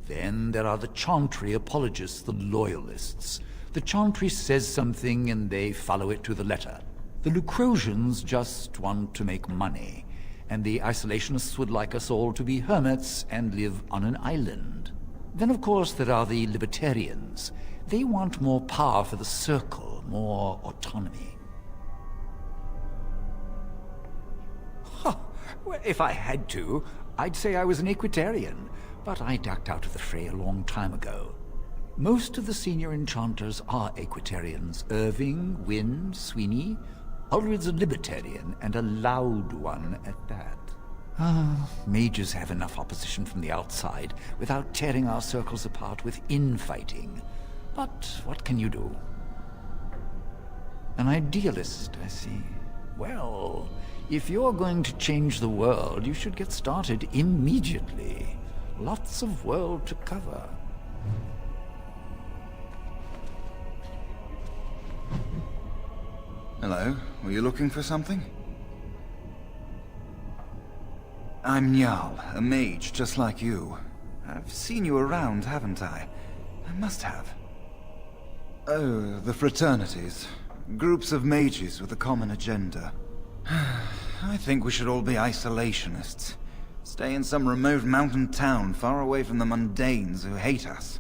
S19: Then there are the Chantry apologists, the Loyalists. The Chantry says something and they follow it to the letter. The Lucrosians just want to make money, and the Isolationists would like us all to be hermits and live on an island. Then, of course, there are the Libertarians. They want more power for the Circle, more autonomy. Well, if I had to, I'd say I was an Equitarian, but I ducked out of the fray a long time ago. Most of the senior enchanters are Equitarians. Irving, Wynne, Sweeney. Ulrid's a Libertarian, and a loud one at that. Mages have enough opposition from the outside without tearing our circles apart with infighting. But what can you do? An idealist, I see. Well, if you're going to change the world, you should get started immediately. Lots of world to cover.
S20: Hello, were you looking for something? I'm Njal, a mage just like you. I've seen you around, haven't I? I must have. Oh, the fraternities. Groups of mages with a common agenda. I think we should all be isolationists. Stay in some remote mountain town far away from the mundanes who hate us.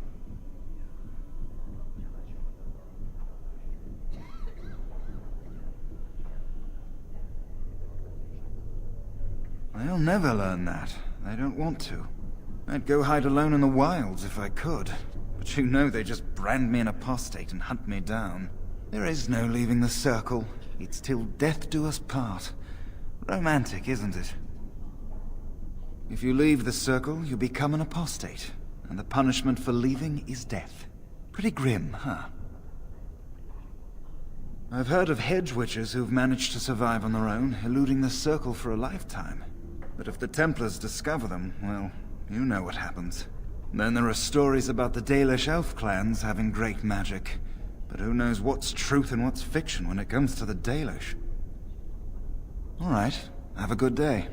S20: They'll never learn that. They don't want to. I'd go hide alone in the wilds if I could. But you know they just brand me an apostate and hunt me down. There is no leaving the Circle. It's till death do us part. Romantic, isn't it? If you leave the Circle, you become an apostate. And the punishment for leaving is death. Pretty grim, huh? I've heard of hedge witches who've managed to survive on their own, eluding the Circle for a lifetime. But if the Templars discover them, well, you know what happens. Then there are stories about the Dalish elf clans having great magic. But who knows what's truth and what's fiction when it comes to the Dalish? All right, have a good day.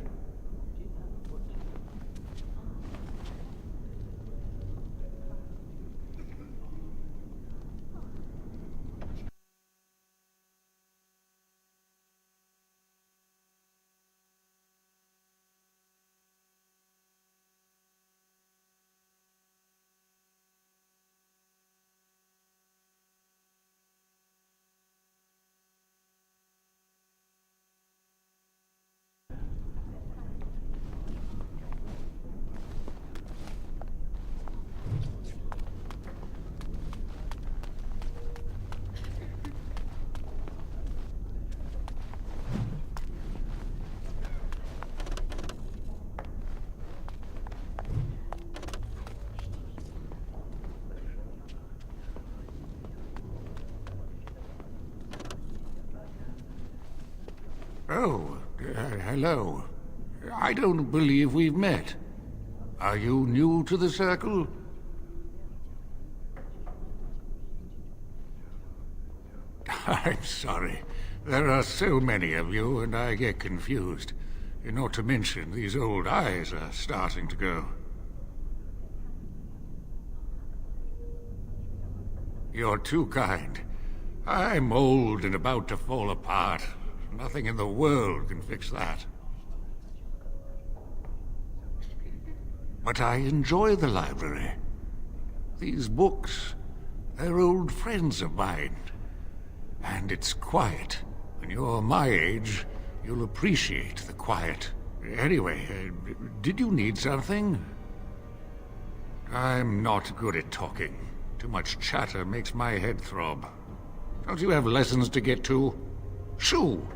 S6: Oh, hello. I don't believe we've met. Are you new to the Circle? I'm sorry. There are so many of you, and I get confused. Not to mention, these old eyes are starting to go. You're too kind. I'm old and about to fall apart. Nothing in the world can fix that. But I enjoy the library. These books, they're old friends of mine. And it's quiet. When you're my age, you'll appreciate the quiet. Anyway, did you need something? I'm not good at talking. Too much chatter makes my head throb. Don't you have lessons to get to? Shoo!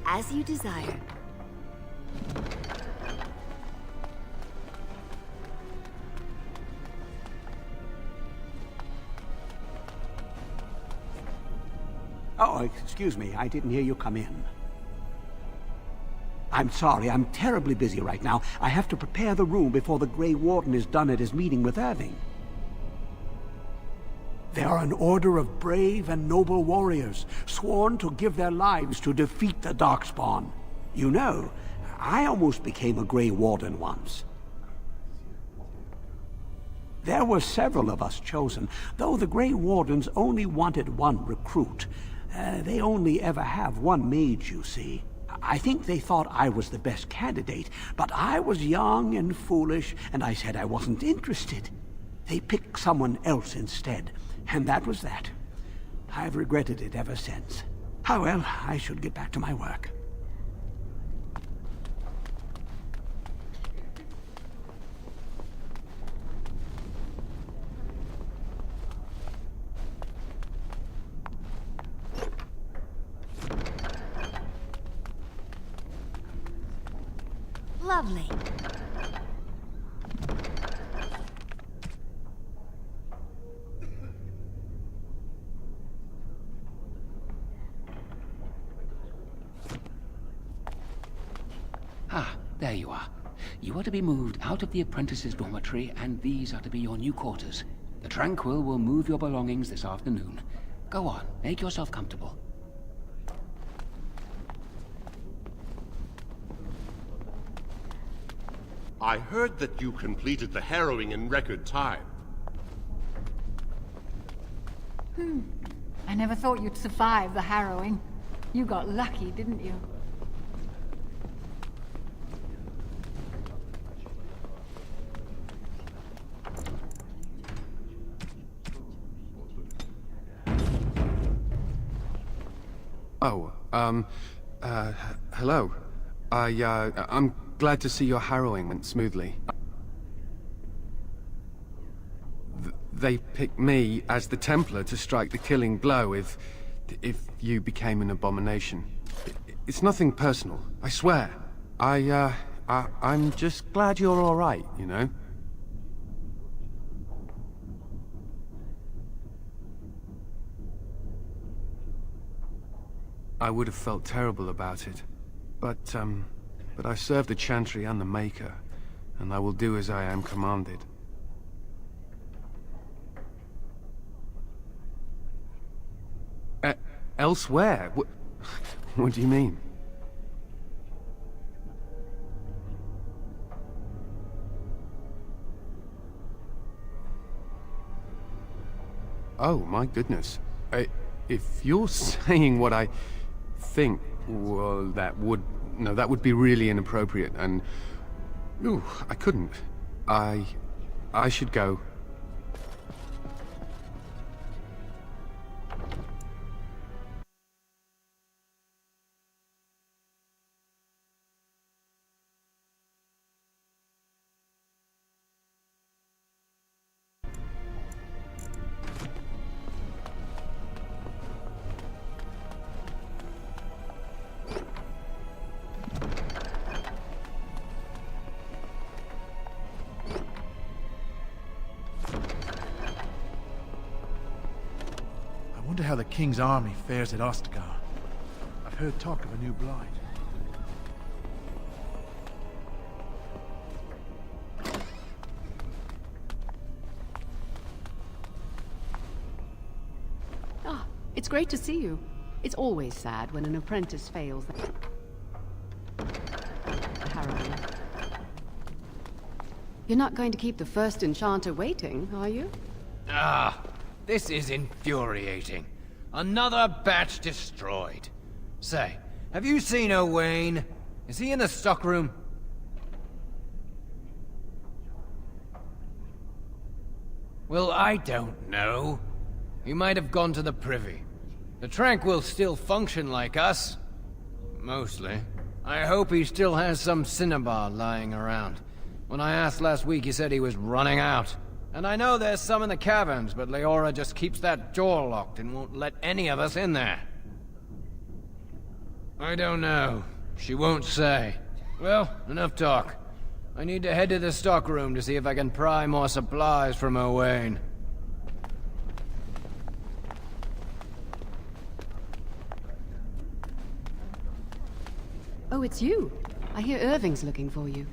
S2: As you desire.
S21: Oh, excuse me. I didn't hear you come in. I'm sorry. I'm terribly busy right now. I have to prepare the room before the Grey Warden is done at his meeting with Irving. They are an order of brave and noble warriors, sworn to give their lives to defeat the Darkspawn. You know, I almost became a Grey Warden once. There were several of us chosen, though the Grey Wardens only wanted one recruit. They only ever have one mage, you see. I think they thought I was the best candidate, but I was young and foolish, and I said I wasn't interested. They picked someone else instead, and that was that. I've regretted it ever since. Ah, well, I should get back to my work.
S2: Lovely.
S22: Ah, there you are. You are to be moved out of the apprentices' dormitory, and these are to be your new quarters. The Tranquil will move your belongings this afternoon. Go on, make yourself comfortable.
S23: I heard that you completed the harrowing in record time.
S24: I never thought you'd survive the harrowing. You got lucky, didn't you?
S25: Oh, hello. I'm glad to see your harrowing went smoothly. They picked me as the Templar to strike the killing blow if you became an abomination. It's nothing personal, I swear. I'm just glad you're all right, you know? I would have felt terrible about it, but I serve the Chantry and the Maker, and I will do as I am commanded. Elsewhere? What do you mean? Oh, my goodness. If you're saying what I think, well, that would be really inappropriate, and ooh, I couldn't. I should go.
S13: how the King's army fares at Ostkar. I've heard talk of a new blight.
S15: Ah, it's great to see you. It's always sad when an apprentice fails. Harrowing. You're not going to keep the first enchanter waiting, are you?
S11: Ah, this is infuriating. Another batch destroyed. Say, have you seen Owain? Is he in the stockroom? Well, I don't know. He might have gone to the privy. The Tranquil still function like us. Mostly. I hope he still has some cinnabar lying around. When I asked last week, he said he was running out. And I know there's some in the caverns, but Leora just keeps that door locked and won't let any of us in there. I don't know. She won't say. Well, enough talk. I need to head to the stockroom to see if I can pry more supplies from Owain.
S15: Oh, it's you. I hear Irving's looking for you.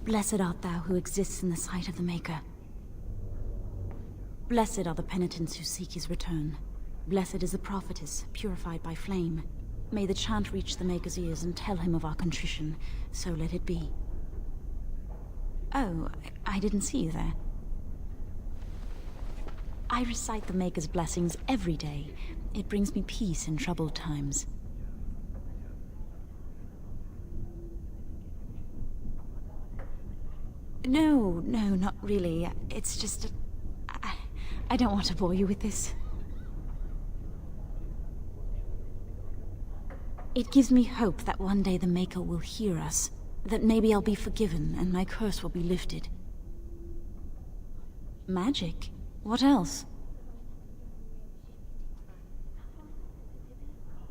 S1: Blessed art thou who exists in the sight of the Maker. Blessed are the penitents who seek his return. Blessed is the prophetess, purified by flame. May the chant reach the Maker's ears and tell him of our contrition, so let it be. Oh, I didn't see you there. I recite the Maker's blessings every day. It brings me peace in troubled times. No, not really. It's just... I don't want to bore you with this. It gives me hope that one day the Maker will hear us. That maybe I'll be forgiven and my curse will be lifted. Magic? What else?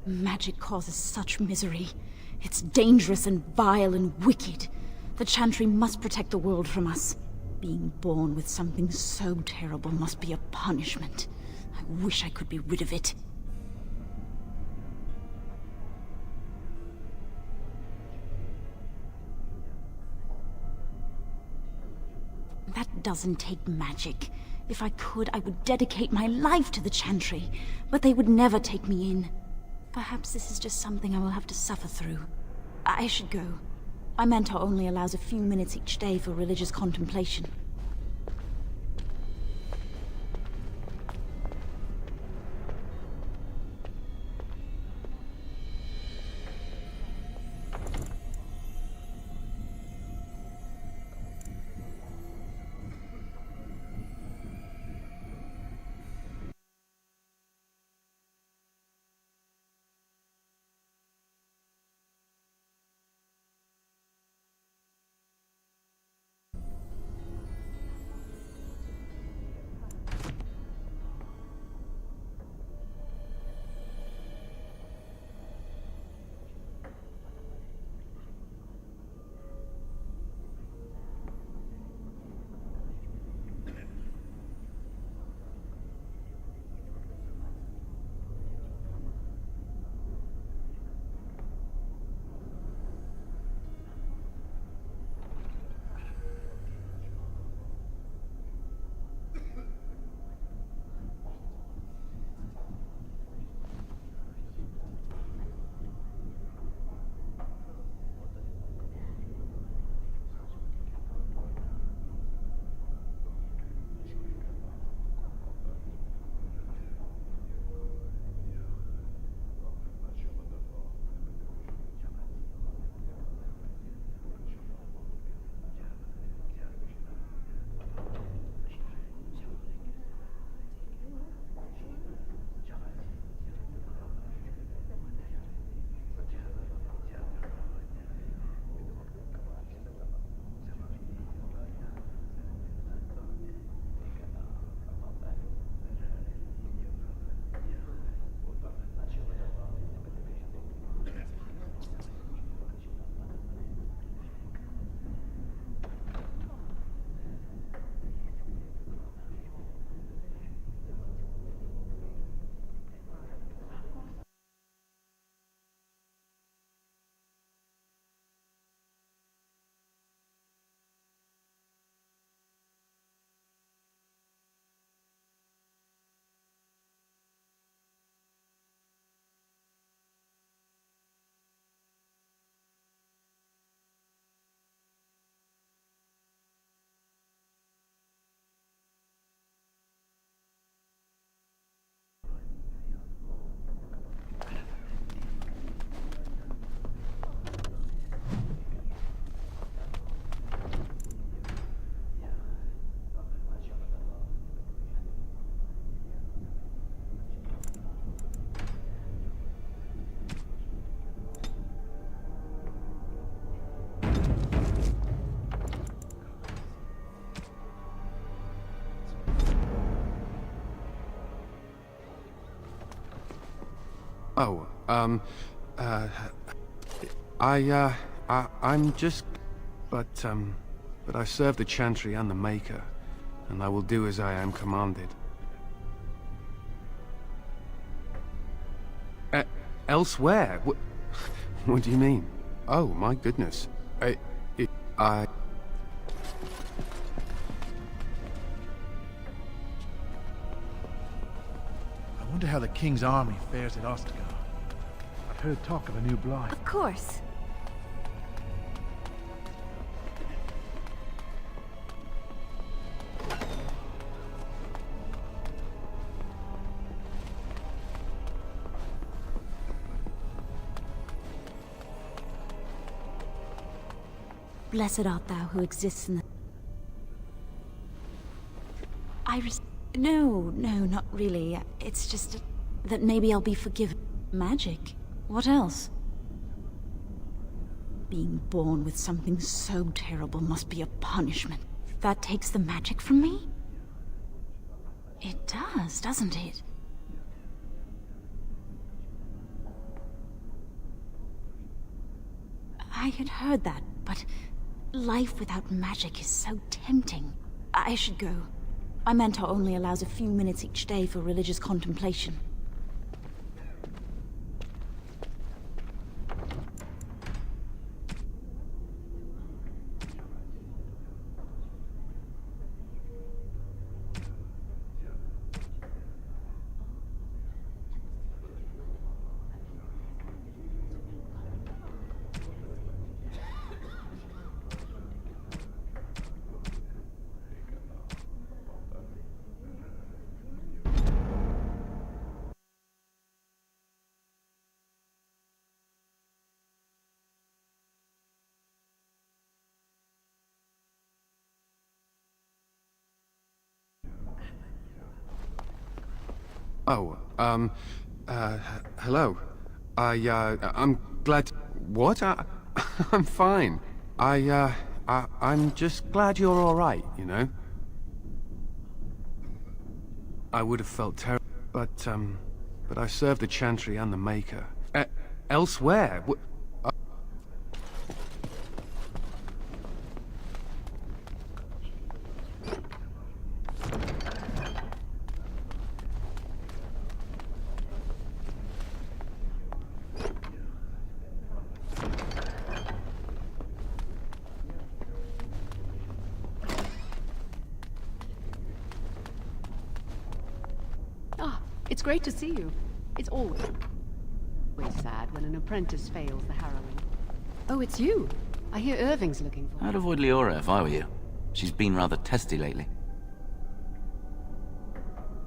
S1: Magic causes such misery. It's dangerous and vile and wicked. The Chantry must protect the world from us. Being born with something so terrible must be a punishment. I wish I could be rid of it. That doesn't take magic. If I could, I would dedicate my life to the Chantry, but they would never take me in. Perhaps this is just something I will have to suffer through. I should go. My mentor only allows a few minutes each day for religious contemplation.
S25: Oh, I'm just... But I serve the Chantry and the Maker, and I will do as I am commanded. Elsewhere? What do you mean? Oh, my goodness. I
S13: wonder how the King's army fares at Ostgar. I've heard talk of a new blight.
S1: Of course. Blessed art thou who exists in the... No, not really. It's just that maybe I'll be forgiven. Magic? What else? Being born with something so terrible must be a punishment. That takes the magic from me? It does, doesn't it? I had heard that, but life without magic is so tempting. I should go. My mentor only allows a few minutes each day for religious contemplation.
S25: Oh, hello. I'm glad... What? I'm fine. I'm just glad you're all right, you know? I would have felt terrible, but I serve the Chantry and the Maker. Elsewhere?
S15: It's great to see you. It's always sad when an apprentice fails the harrowing. Oh, it's you. I hear Irving's looking for you.
S3: I'd avoid Leora if I were you. She's been rather testy lately.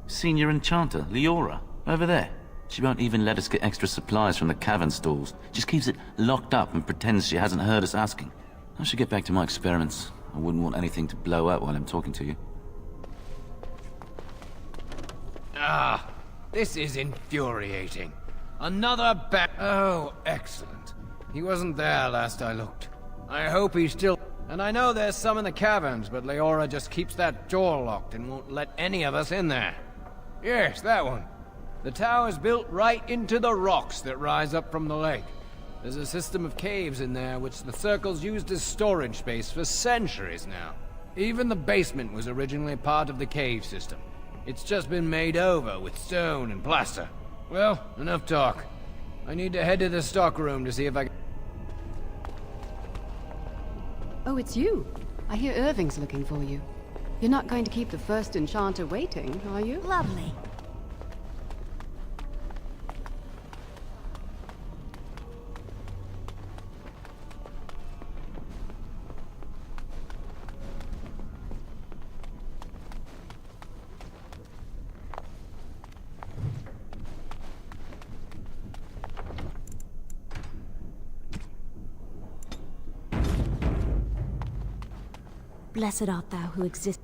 S3: Senior Enchanter, Leora, over there. She won't even let us get extra supplies from the cavern stalls. Just keeps it locked up and pretends she hasn't heard us asking. I should get back to my experiments. I wouldn't want anything to blow up while I'm talking to you.
S11: Ah, this is infuriating. Another Oh, excellent. He wasn't there last I looked. I hope he's still... And I know there's some in the caverns, but Leora just keeps that door locked and won't let any of us in there. Yes, that one. The tower's built right into the rocks that rise up from the lake. There's a system of caves in there which the Circle's used as storage space for centuries now. Even the basement was originally part of the cave system. It's just been made over with stone and plaster. Well, enough talk. I need to head to the stockroom to see if I can...
S15: Oh, it's you. I hear Irving's looking for you. You're not going to keep the first enchanter waiting, are you?
S1: Lovely. Blessed art thou who exists.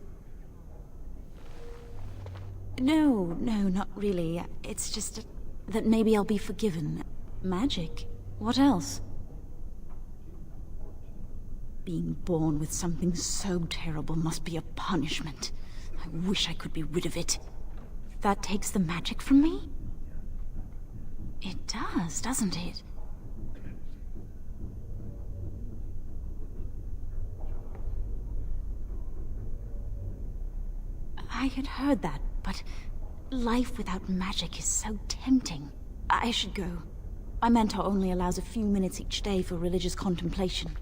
S1: No, not really. It's just that maybe I'll be forgiven. Magic? What else? Being born with something so terrible must be a punishment. I wish I could be rid of it. That takes the magic from me? It does, doesn't it? I had heard that, but life without magic is so tempting. I should go. My mentor only allows a few minutes each day for religious contemplation.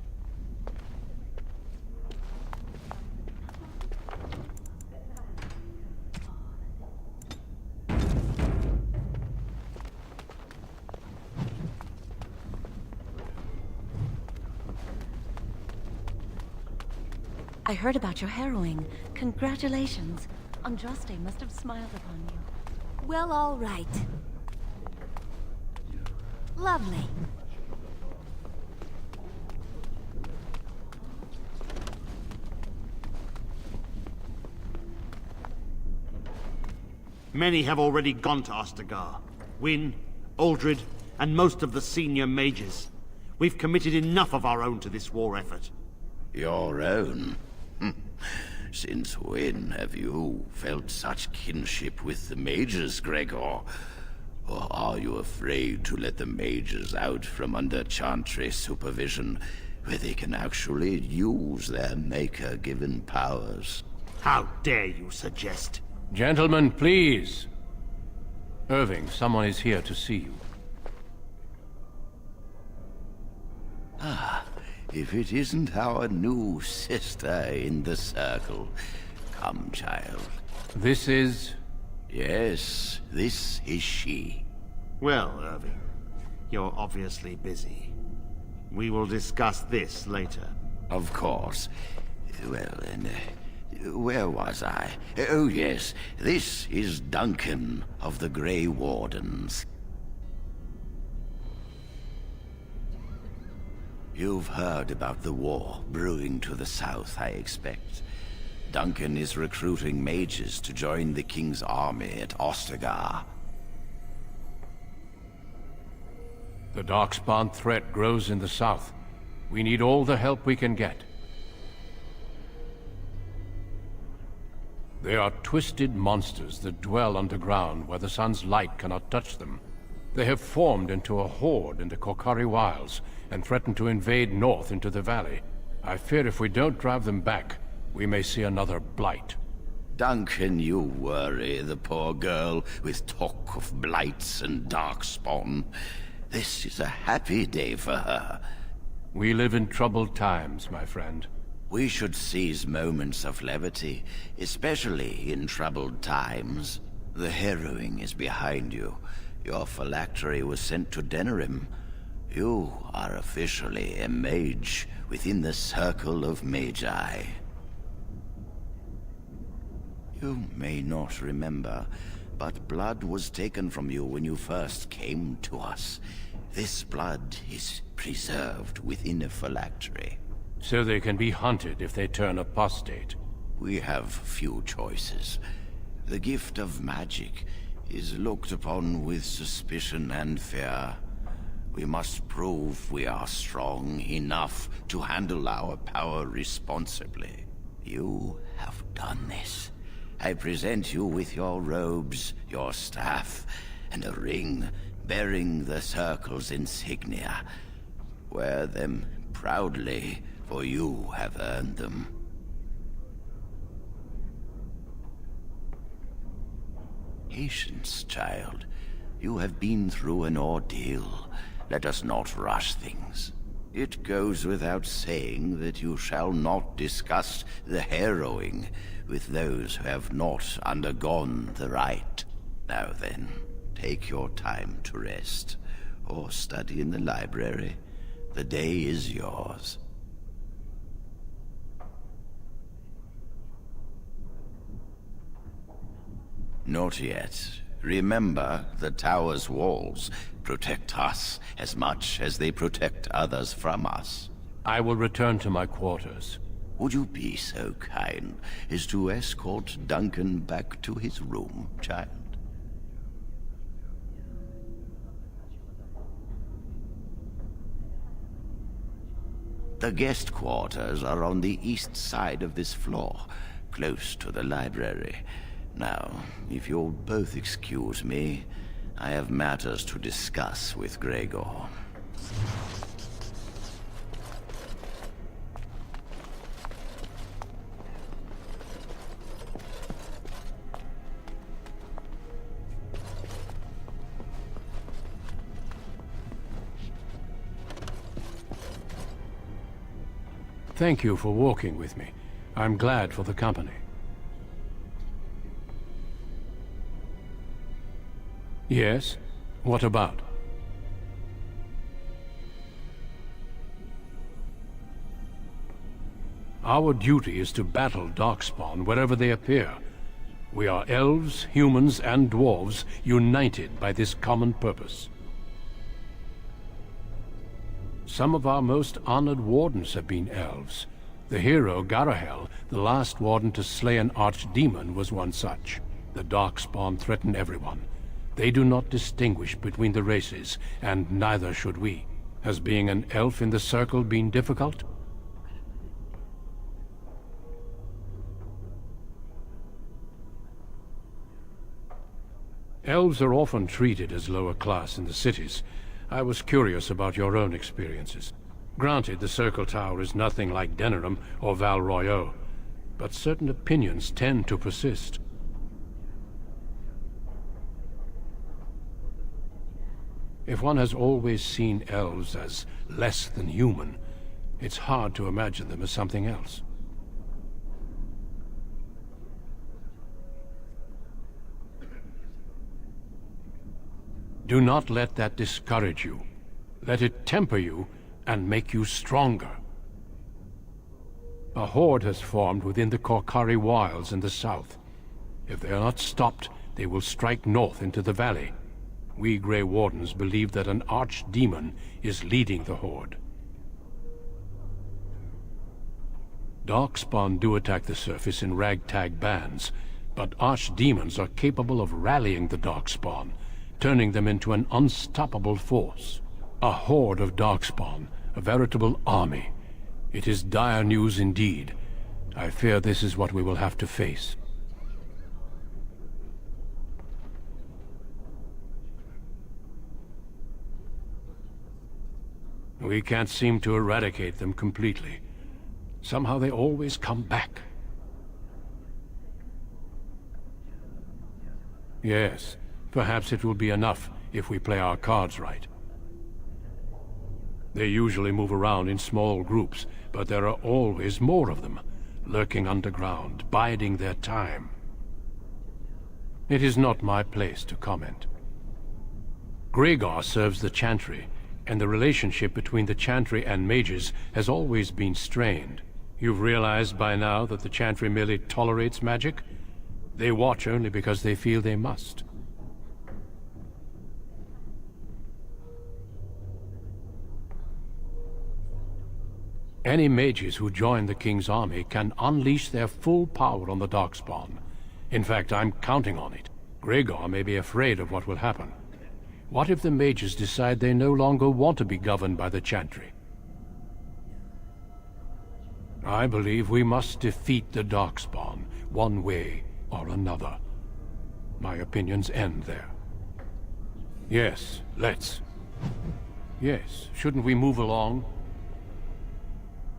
S4: I heard about your harrowing. Congratulations. Andraste must have smiled upon you.
S1: Well, all right. Lovely.
S5: Many have already gone to Ostagar. Wynne, Aldred, and most of the senior mages. We've committed enough of our own to this war effort.
S7: Your own? Since when have you felt such kinship with the mages, Gregor? Or are you afraid to let the mages out from under Chantry supervision, where they can actually use their Maker-given powers?
S5: How dare you suggest?
S25: Gentlemen, please. Irving, someone is here to see you.
S7: Ah, if it isn't our new sister in the circle. Come, child.
S25: This is...
S7: Yes, this is she.
S5: Well, Irving, you're obviously busy. We will discuss this later.
S7: Of course. Well, and where was I? Oh, yes, this is Duncan of the Grey Wardens. You've heard about the war brewing to the south, I expect. Duncan is recruiting mages to join the King's army at Ostagar.
S25: The Darkspawn threat grows in the south. We need all the help we can get. They are twisted monsters that dwell underground where the sun's light cannot touch them. They have formed into a horde in the Korkari Wilds and threaten to invade north into the valley. I fear if we don't drive them back, we may see another blight.
S7: Duncan, you worry the poor girl with talk of blights and darkspawn. This is a happy day for her.
S25: We live in troubled times, my friend.
S7: We should seize moments of levity, especially in troubled times. The harrowing is behind you. Your phylactery was sent to Denerim. You are officially a mage within the circle of Magi. You may not remember, but blood was taken from you when you first came to us. This blood is preserved within a phylactery.
S25: So they can be hunted if they turn apostate.
S7: We have few choices. The gift of magic is looked upon with suspicion and fear. We must prove we are strong enough to handle our power responsibly. You have done this. I present you with your robes, your staff, and a ring bearing the Circle's insignia. Wear them proudly, for you have earned them. Patience, child. You have been through an ordeal. Let us not rush things. It goes without saying that you shall not discuss the harrowing with those who have not undergone the rite. Now then, take your time to rest, or study in the library. The day is yours. Not yet. Remember, the tower's walls protect us as much as they protect others from us.
S25: I will return to my quarters.
S7: Would you be so kind as to escort Duncan back to his room, child? The guest quarters are on the east side of this floor, close to the library. Now, if you'll both excuse me, I have matters to discuss with Gregor.
S8: Thank you for walking with me. I'm glad for the company. Yes? What about? Our duty is to battle Darkspawn wherever they appear. We are elves, humans, and dwarves united by this common purpose. Some of our most honored wardens have been elves. The hero, Garahel, the last warden to slay an archdemon, was one such. The Darkspawn threaten everyone. They do not distinguish between the races, and neither should we. Has being an elf in the circle been difficult? Elves are often treated as lower class in the cities. I was curious about your own experiences. Granted, the Circle Tower is nothing like Denerim or Val Royeaux, but certain opinions tend to persist. If one has always seen elves as less than human, it's hard to imagine them as something else. Do not let that discourage you. Let it temper you and make you stronger. A horde has formed within the Korkari wilds in the south. If they are not stopped, they will strike north into the valley. We Grey Wardens believe that an archdemon is leading the horde. Darkspawn do attack the surface in ragtag bands, but archdemons are capable of rallying the Darkspawn, turning them into an unstoppable force. A horde of Darkspawn, a veritable army. It is dire news indeed. I fear this is what we will have to face. We can't seem to eradicate them completely. Somehow they always come back. Yes. Perhaps it will be enough if we play our cards right. They usually move around in small groups, but there are always more of them, lurking underground, biding their time. It is not my place to comment. Gregor serves the Chantry, and the relationship between the Chantry and mages has always been strained. You've realized by now that the Chantry merely tolerates magic? They watch only because they feel they must. Any mages who join the King's army can unleash their full power on the Darkspawn. In fact, I'm counting on it. Gregor may be afraid of what will happen. What if the mages decide they no longer want to be governed by the Chantry? I believe we must defeat the Darkspawn, one way or another. My opinions end there. Yes, let's. Yes, shouldn't we move along?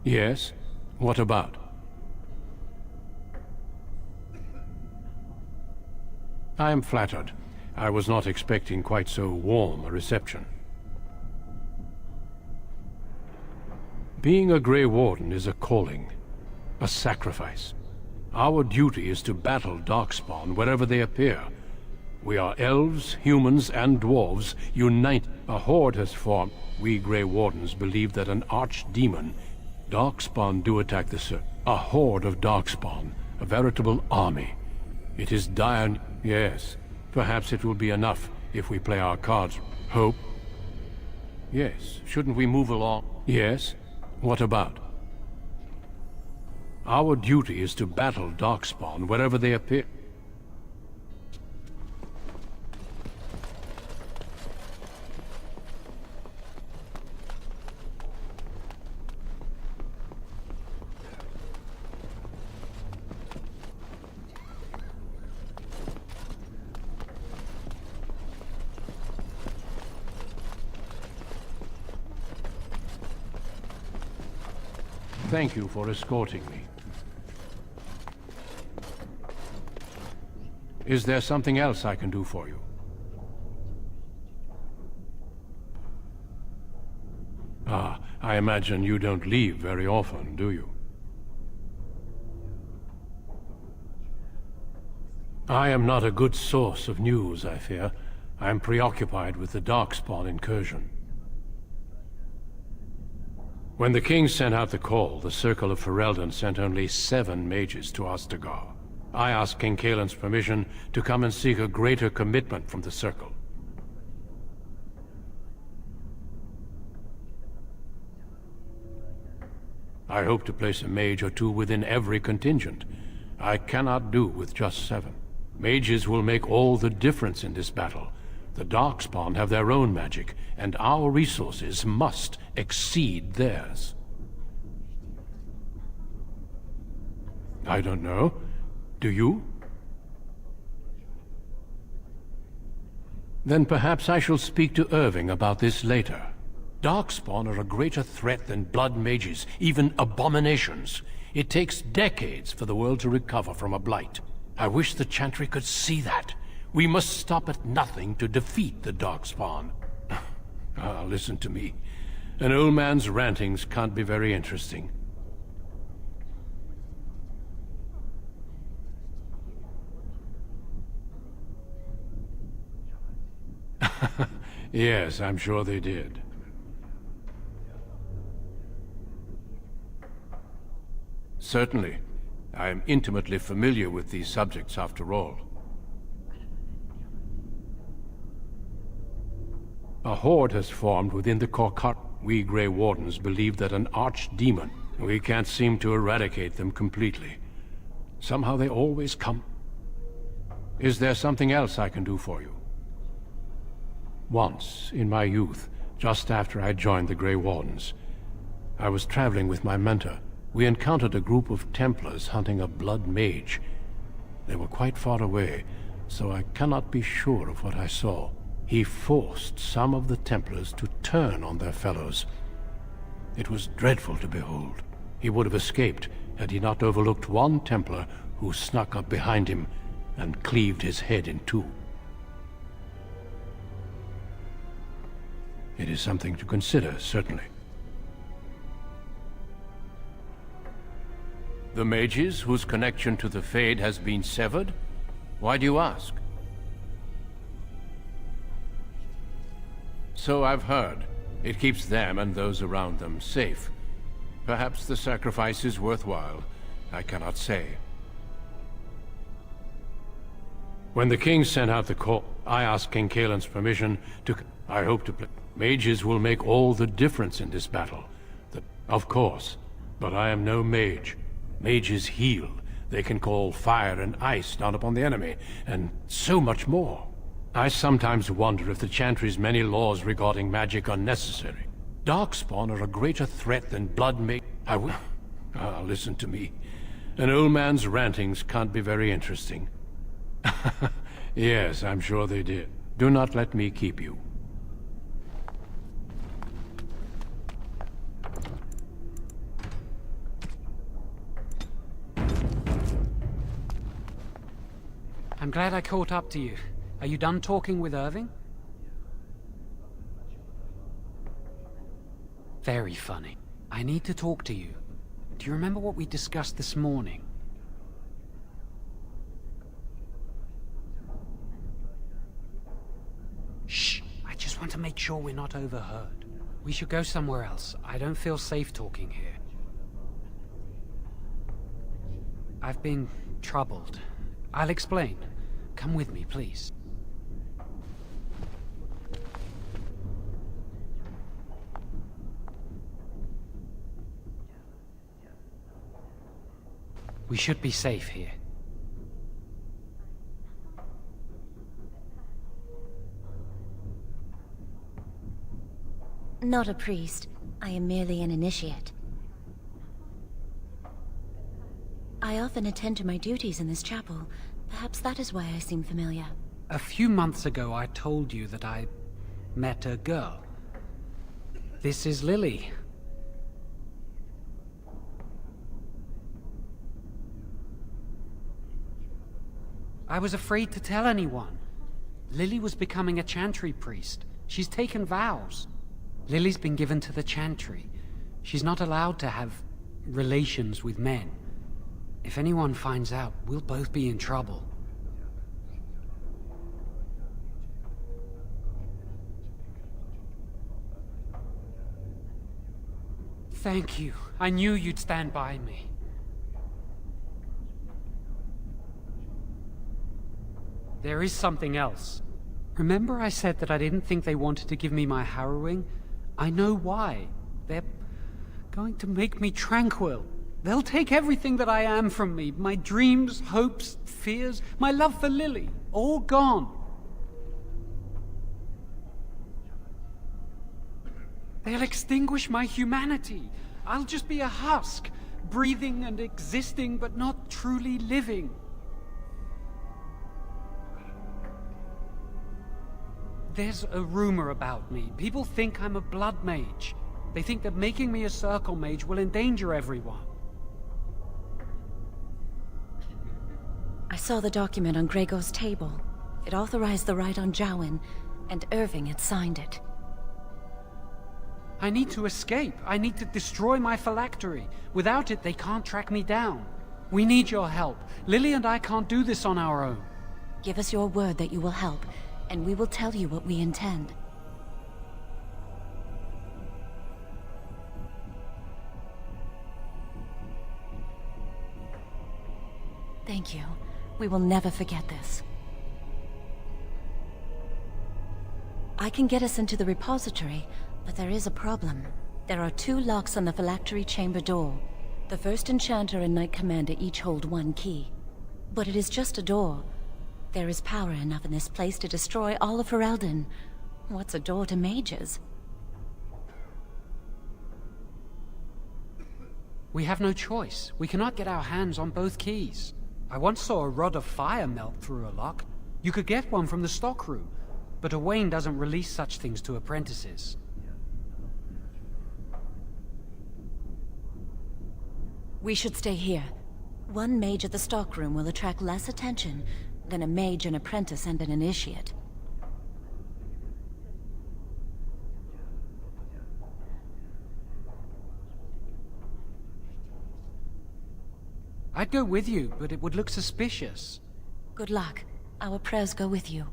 S8: Yes? What about? I am flattered. I was not expecting quite so warm a reception. Being a Grey Warden is a calling, a sacrifice. Our duty is to battle Darkspawn wherever they appear. We are elves, humans, and dwarves unite. A horde has formed. We Grey Wardens believe that an archdemon. Darkspawn do attack the surface. A horde of Darkspawn, a veritable army. It is dire. Yes, perhaps it will be enough if we play our cards. Hope? Yes, shouldn't we move along? Yes? What about? Our duty is to battle Darkspawn wherever they appear. Thank you for escorting me. Is there something else I can do for you? Ah, I imagine you don't leave very often, do you? I am not a good source of news, I fear. I am preoccupied with the Darkspawn incursion. When the king sent out the call, the Circle of Ferelden sent only 7 mages to Ostagar. I asked King Caelan's permission to come and seek a greater commitment from the Circle. I hope to place a mage or 2 within every contingent. I cannot do with just 7. Mages will make all the difference in this battle. The Darkspawn have their own magic, and our resources must exceed theirs. I don't know. Do you? Then perhaps I shall speak to Irving about this later. Darkspawn are a greater threat than blood mages, even abominations. It takes decades for the world to recover from a blight. I wish the Chantry could see that. We must stop at nothing to defeat the Darkspawn. Ah, listen to me. An old man's rantings can't be very interesting. Yes, I'm sure they did. Certainly. I am intimately familiar with these subjects, after all. A horde has formed within the Korkar. We Grey Wardens believe that an archdemon. We can't seem to eradicate them completely. Somehow they always come. Is there something else I can do for you? Once, in my youth, just after I joined the Grey Wardens, I was traveling with my mentor. We encountered a group of Templars hunting a blood mage. They were quite far away, so I cannot be sure of what I saw. He forced some of the Templars to turn on their fellows. It was dreadful to behold. He would have escaped had he not overlooked one Templar who snuck up behind him and cleaved his head in 2. It is something to consider, certainly. The mages whose connection to the Fade has been severed? Why do you ask? So I've heard. It keeps them and those around them safe. Perhaps the sacrifice is worthwhile. I cannot say. When the king sent out the call, I asked King Caelan's permission to... I hope to play. Mages will make all the difference in this battle. Of course, but I am no mage. Mages heal. They can call fire and ice down upon the enemy, and so much more. I sometimes wonder if the Chantry's many laws regarding magic are necessary. Darkspawn are a greater threat than blood mage. Listen to me. An old man's rantings can't be very interesting. Yes, I'm sure they did. Do not let me keep you.
S9: I'm glad I caught up to you. Are you done talking with Irving? Very funny. I need to talk to you. Do you remember what we discussed this morning? Shh! I just want to make sure we're not overheard. We should go somewhere else. I don't feel safe talking here. I've been troubled. I'll explain. Come with me, please. We should be safe here.
S4: Not a priest. I am merely an initiate. I often attend to my duties in this chapel. Perhaps that is why I seem familiar.
S9: A few months ago, I told you that I met a girl. This is Lily. I was afraid to tell anyone. Lily was becoming a chantry priest. She's taken vows. Lily's been given to the chantry. She's not allowed to have relations with men. If anyone finds out, we'll both be in trouble. Thank you. I knew you'd stand by me. There is something else. Remember I said that I didn't think they wanted to give me my harrowing? I know why. They're going to make me tranquil. They'll take everything that I am from me. My dreams, hopes, fears, my love for Lily. All gone. They'll extinguish my humanity. I'll just be a husk, breathing and existing, but not truly living. There's a rumor about me. People think I'm a blood mage. They think that making me a circle mage will endanger everyone.
S4: I saw the document on Grego's table. It authorized the right on Jowen, and Irving had signed it.
S9: I need to escape. I need to destroy my phylactery. Without it, they can't track me down. We need your help. Lily and I can't do this on our own.
S4: Give us your word that you will help, and we will tell you what we intend. Thank you. We will never forget this. I can get us into the repository, but there is a problem. There are 2 locks on the phylactery chamber door. The first enchanter and knight commander each hold 1 key. But it is just a door. There is power enough in this place to destroy all of Ferelden. What's a door to mages?
S9: We have no choice. We cannot get our hands on both keys. I once saw a rod of fire melt through a lock. You could get one from the stockroom, but Owain doesn't release such things to apprentices.
S4: We should stay here. 1 mage at the stockroom will attract less attention than a mage, an apprentice, and an initiate.
S9: I'd go with you, but it would look suspicious.
S4: Good luck. Our prayers go with you.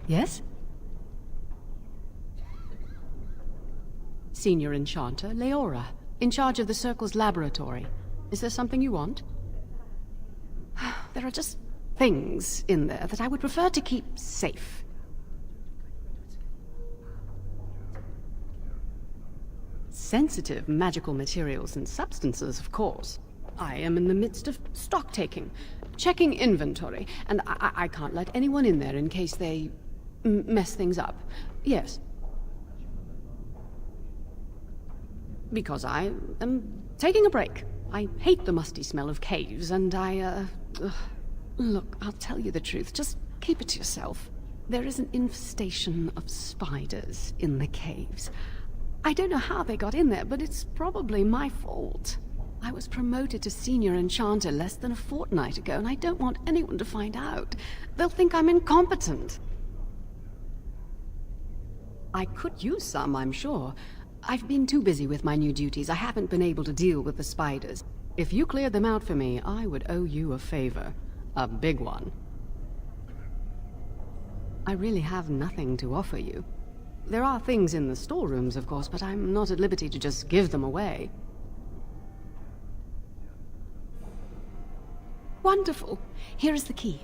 S15: Yes? Senior Enchanter, Leora, in charge of the Circle's laboratory. Is there something you want? There are just things in there that I would prefer to keep safe. Sensitive magical materials and substances, of course. I am in the midst of stock-taking, checking inventory, and I can't let anyone in there in case they mess things up. Yes. Because I am taking a break. I hate the musty smell of caves, and Look, I'll tell you the truth. Just keep it to yourself. There is an infestation of spiders in the caves. I don't know how they got in there, but it's probably my fault. I was promoted to Senior Enchanter less than a fortnight ago, and I don't want anyone to find out. They'll think I'm incompetent. I could use some, I'm sure. I've been too busy with my new duties. I haven't been able to deal with the spiders. If you cleared them out for me, I would owe you a favor. A big one. I really have nothing to offer you. There are things in the storerooms, of course, but I'm not at liberty to just give them away. Wonderful. Here is the key.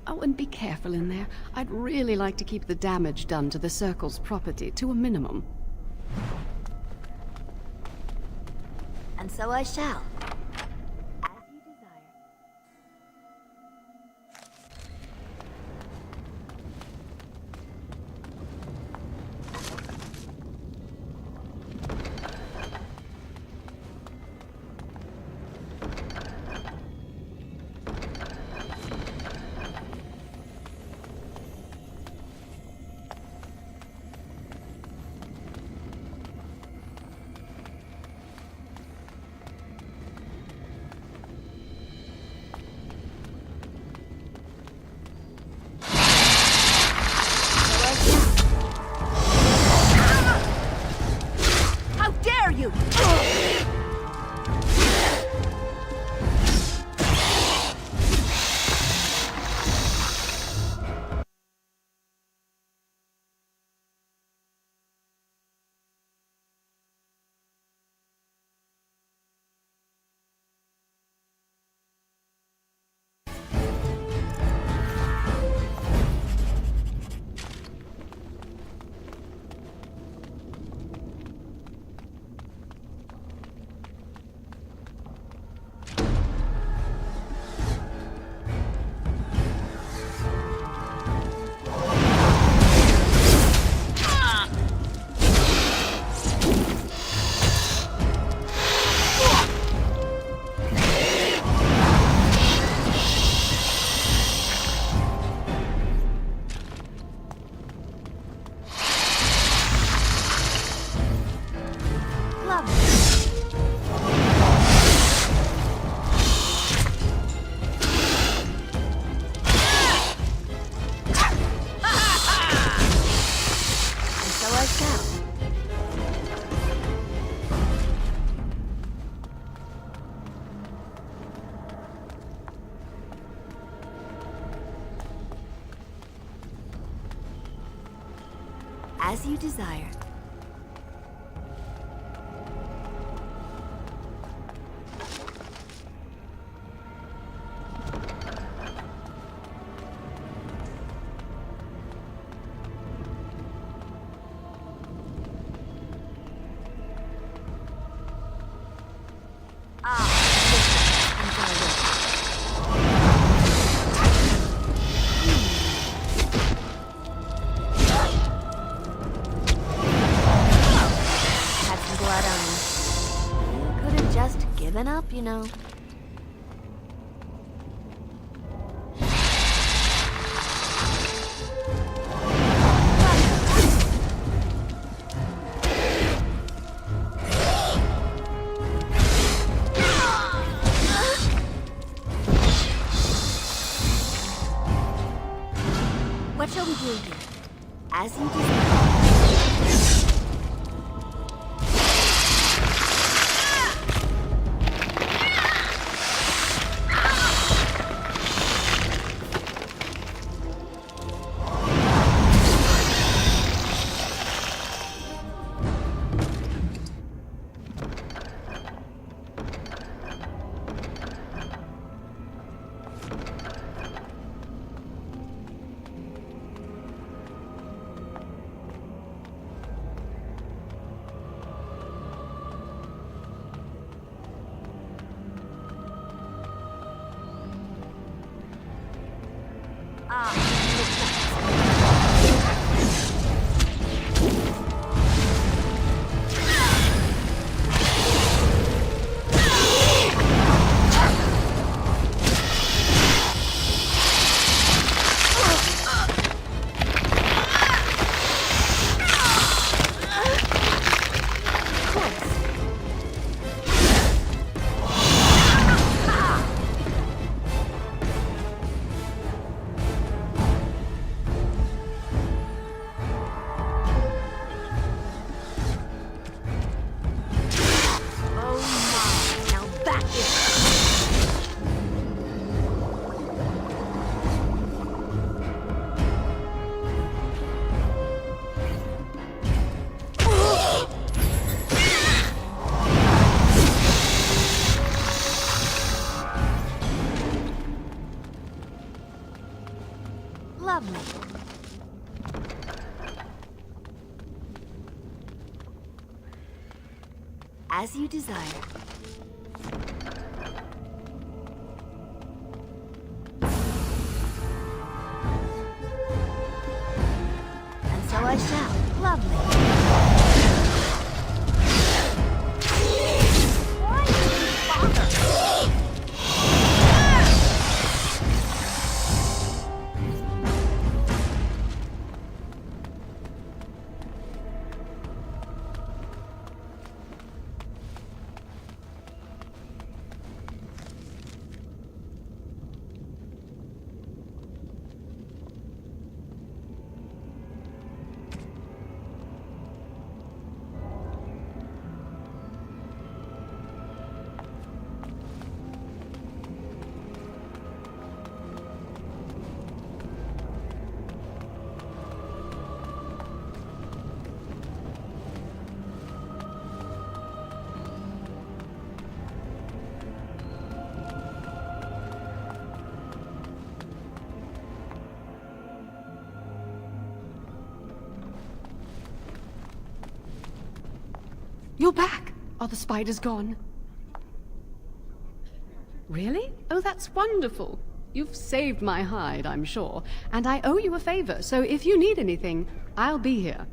S15: Oh, and be careful in there. I'd really like to keep the damage done to the Circle's property to a minimum.
S4: And so I shall.
S10: As you desire. Up, you know. What shall we do here? As you desire. Lovely. As you desire. And so I shall. Lovely.
S15: You're back! Are the spiders gone? Really? Oh, that's wonderful. You've saved my hide, I'm sure. And I owe you a favor, so if you need anything, I'll be here.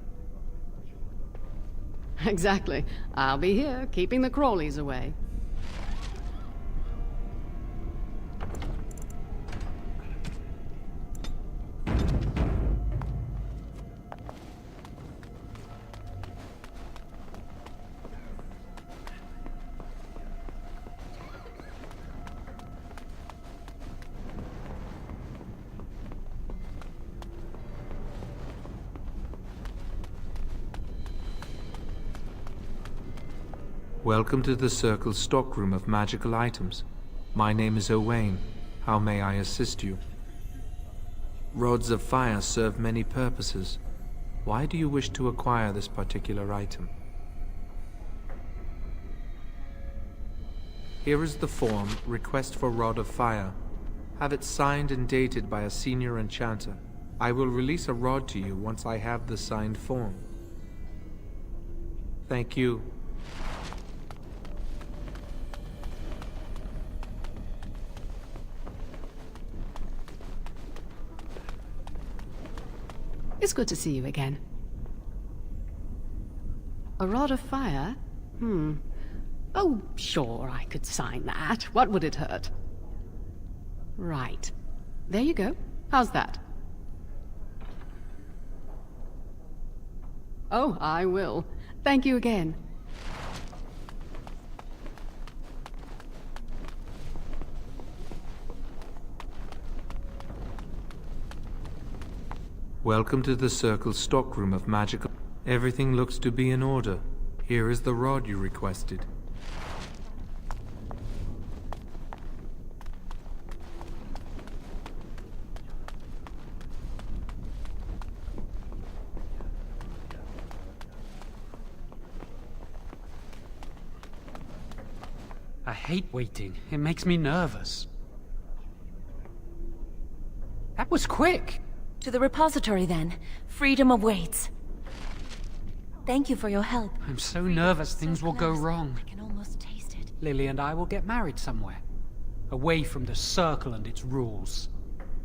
S15: Exactly. I'll be here, keeping the crawlies away.
S18: Welcome to the Circle's stockroom of magical items. My name is Owain. How may I assist you? Rods of fire serve many purposes. Why do you wish to acquire this particular item? Here is the form, Request for Rod of Fire. Have it signed and dated by a senior enchanter. I will release a rod to you once I have the signed form. Thank you.
S15: It's good to see you again. A rod of fire? Oh, sure, I could sign that. What would it hurt? Right. There you go. How's that? Oh, I will. Thank you again.
S18: Welcome to the Circle's stockroom of magical... Everything looks to be in order. Here is the rod you requested.
S9: I hate waiting. It makes me nervous. That was quick!
S4: To the repository, then. Freedom awaits. Thank you for your help.
S9: I'm so nervous things will go wrong.
S4: I can almost taste it.
S9: Lily and I will get married somewhere. Away from the Circle and its rules.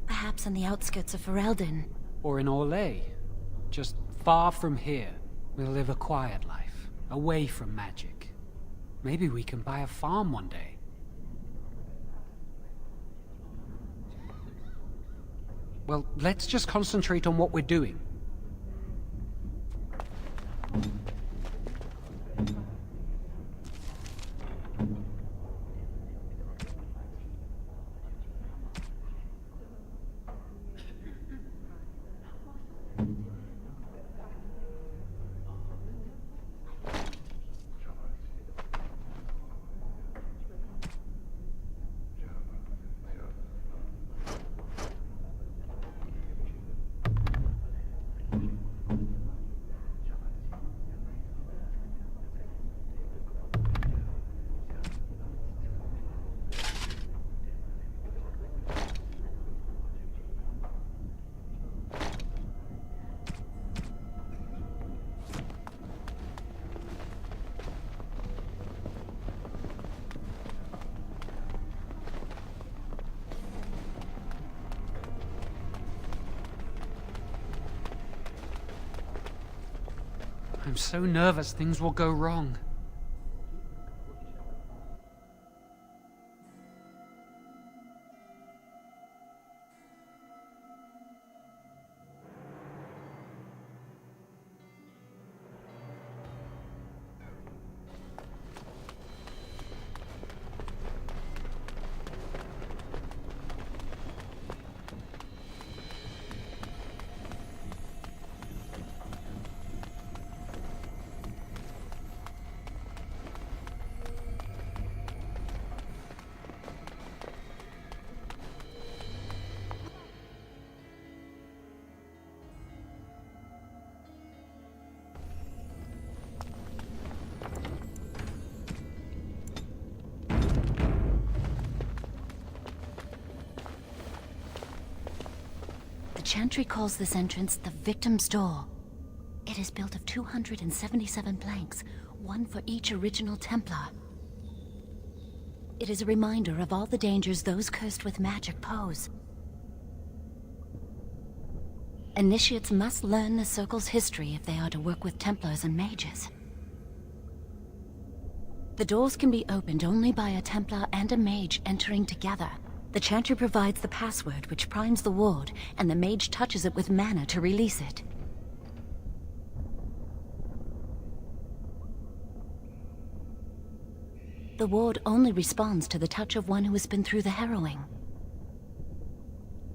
S4: Perhaps on the outskirts of Ferelden.
S9: Or in Orlais. Just far from here. We'll live a quiet life. Away from magic. Maybe we can buy a farm one day. Well, let's just concentrate on what we're doing. I'm so nervous things will go wrong.
S4: The Chantry calls this entrance the Victim's Door. It is built of 277 planks, one for each original Templar. It is a reminder of all the dangers those cursed with magic pose. Initiates must learn the Circle's history if they are to work with Templars and Mages. The doors can be opened only by a Templar and a Mage entering together. The Chantry provides the password, which primes the ward, and the Mage touches it with mana to release it. The ward only responds to the touch of one who has been through the harrowing.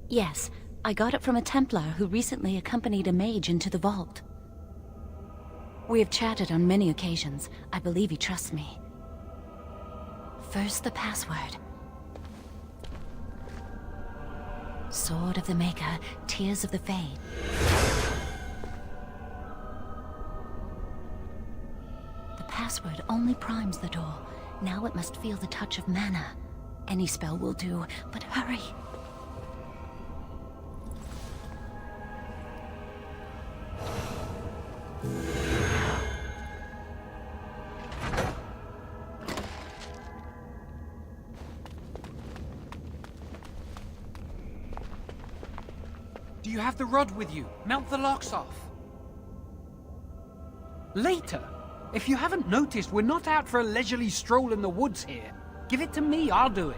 S4: Yes, I got it from a Templar who recently accompanied a Mage into the vault. We have chatted on many occasions. I believe he trusts me. First, the password. Sword of the Maker, Tears of the Fade. password only primes the door. Now it must feel the touch of mana. Any spell will do, but hurry.
S9: Do you have the rod with you? Melt the locks off. Later. If you haven't noticed, we're not out for a leisurely stroll in the woods here. Give it to me, I'll do it.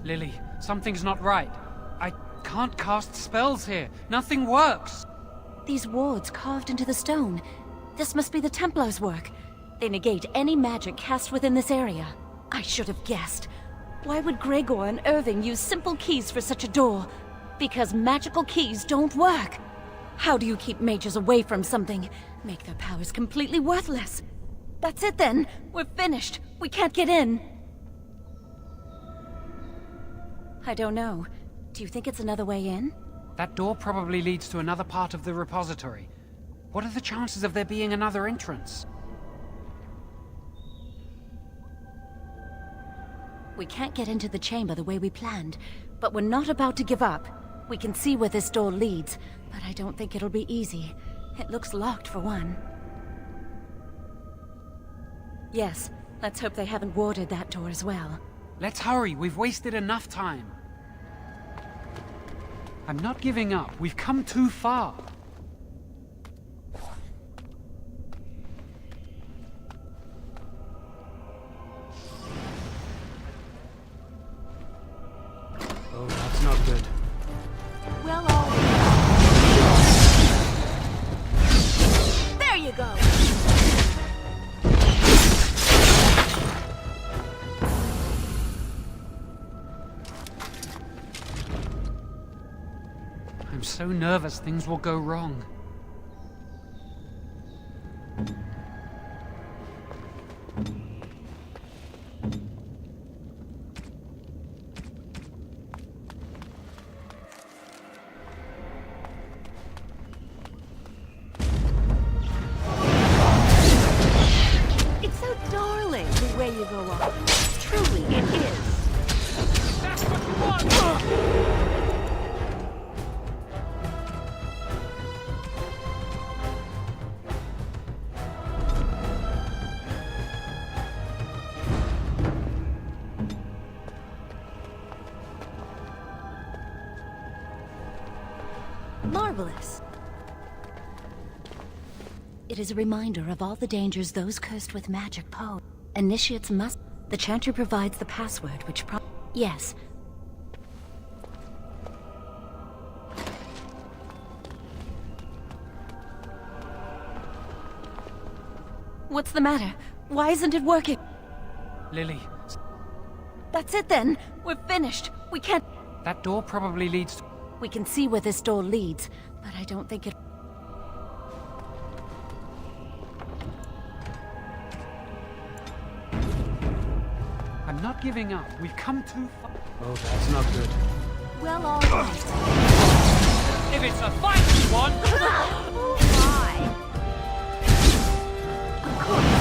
S9: Lily, something's not right. I can't cast spells here. Nothing works.
S4: These wards carved into the stone. This must be the Templars' work. They negate any magic cast within this area. I should have guessed. Why would Gregor and Irving use simple keys for such a door? Because magical keys don't work. How do you keep mages away from something? Make their powers completely worthless. That's it then. We're finished. We can't get in. I don't know. Do you think it's another way in?
S9: That door probably leads to another part of the repository. What are the chances of there being another entrance?
S4: We can't get into the chamber the way we planned, but we're not about to give up. We can see where this door leads, but I don't think it'll be easy. It looks locked for one. Yes, let's hope they haven't warded that door as well.
S9: Let's hurry, we've wasted enough time. I'm not giving up, we've come too far. Oh, that's not good.
S10: Well, there you go.
S9: I'm so nervous things will go wrong.
S10: It's so darling the way you go off. Truly, it is. That's what you want!
S4: Marvelous. It is a reminder of all the dangers those cursed with magic pose. Initiates must... The chantry provides the password, which Yes. What's the matter? Why isn't it working?
S9: Lily.
S4: That's it then. We're finished. We can't...
S9: That door probably leads to...
S4: We can see where this door leads, but I don't think it...
S9: I'm not giving up. We've come too far. Oh, that's not good.
S10: Well, all right.
S9: If it's a fight you want...
S10: Oh, my. Of course.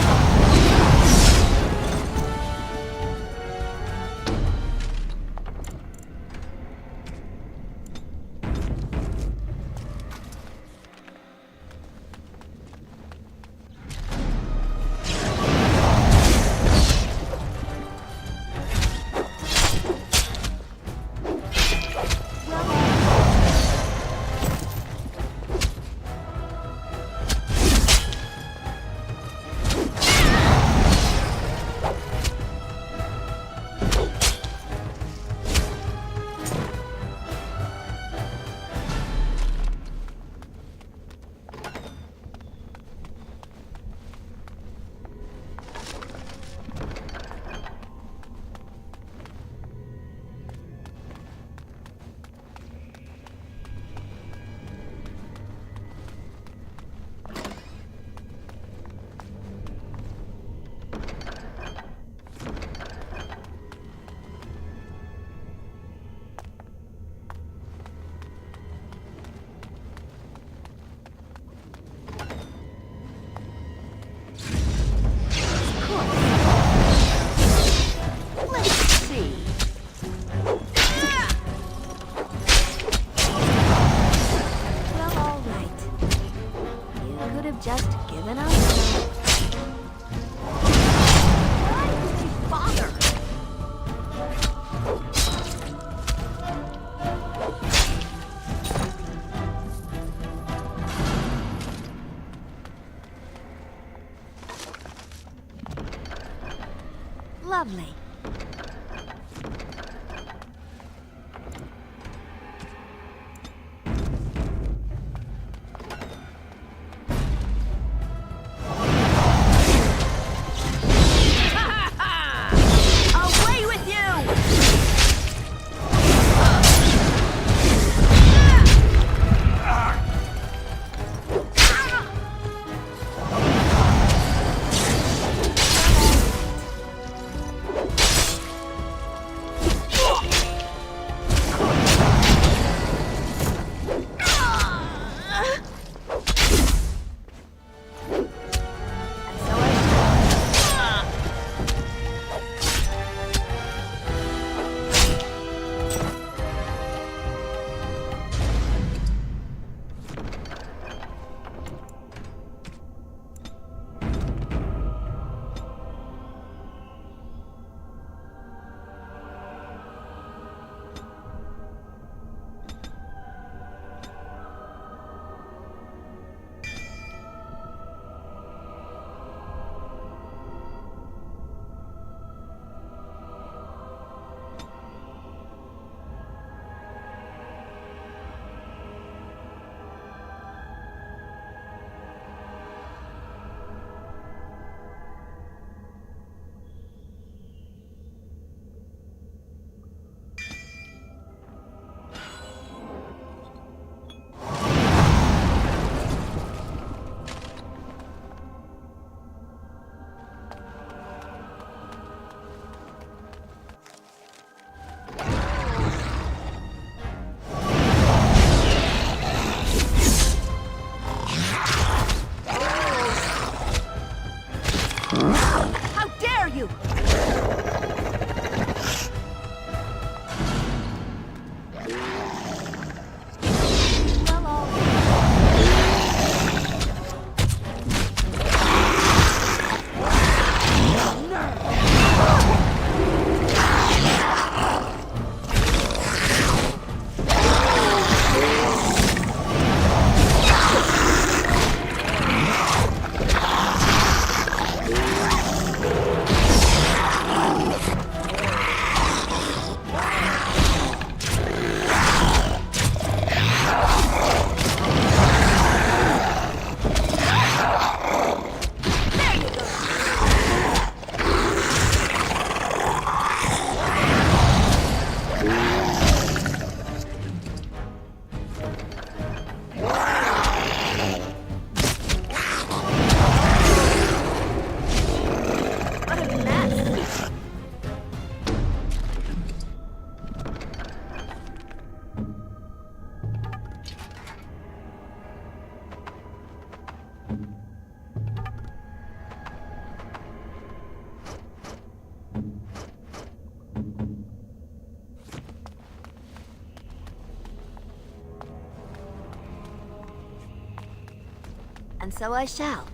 S12: And so I shall.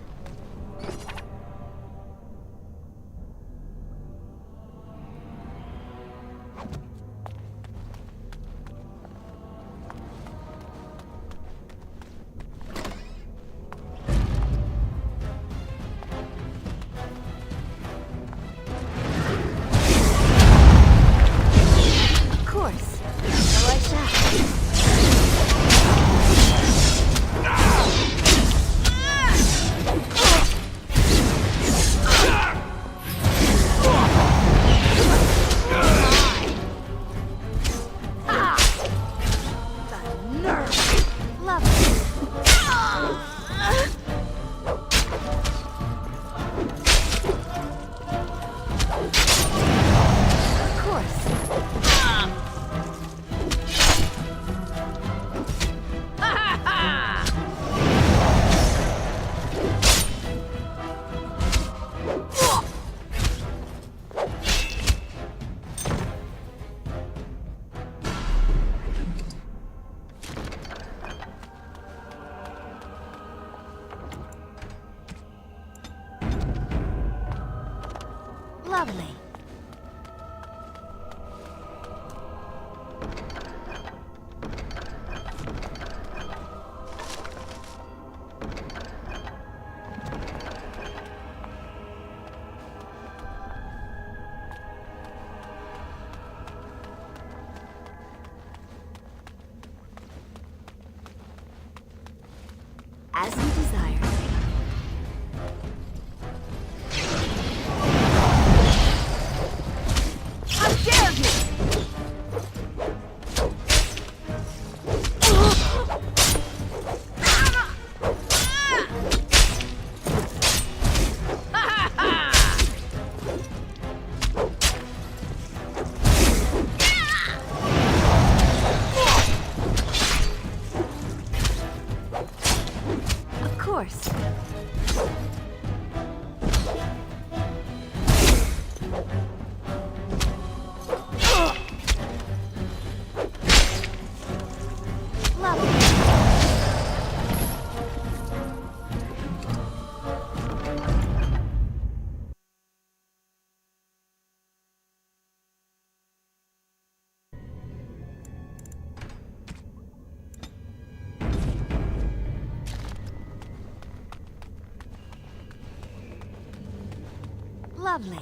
S12: Lovely. As you desire. How dare you! Of course. Lovely.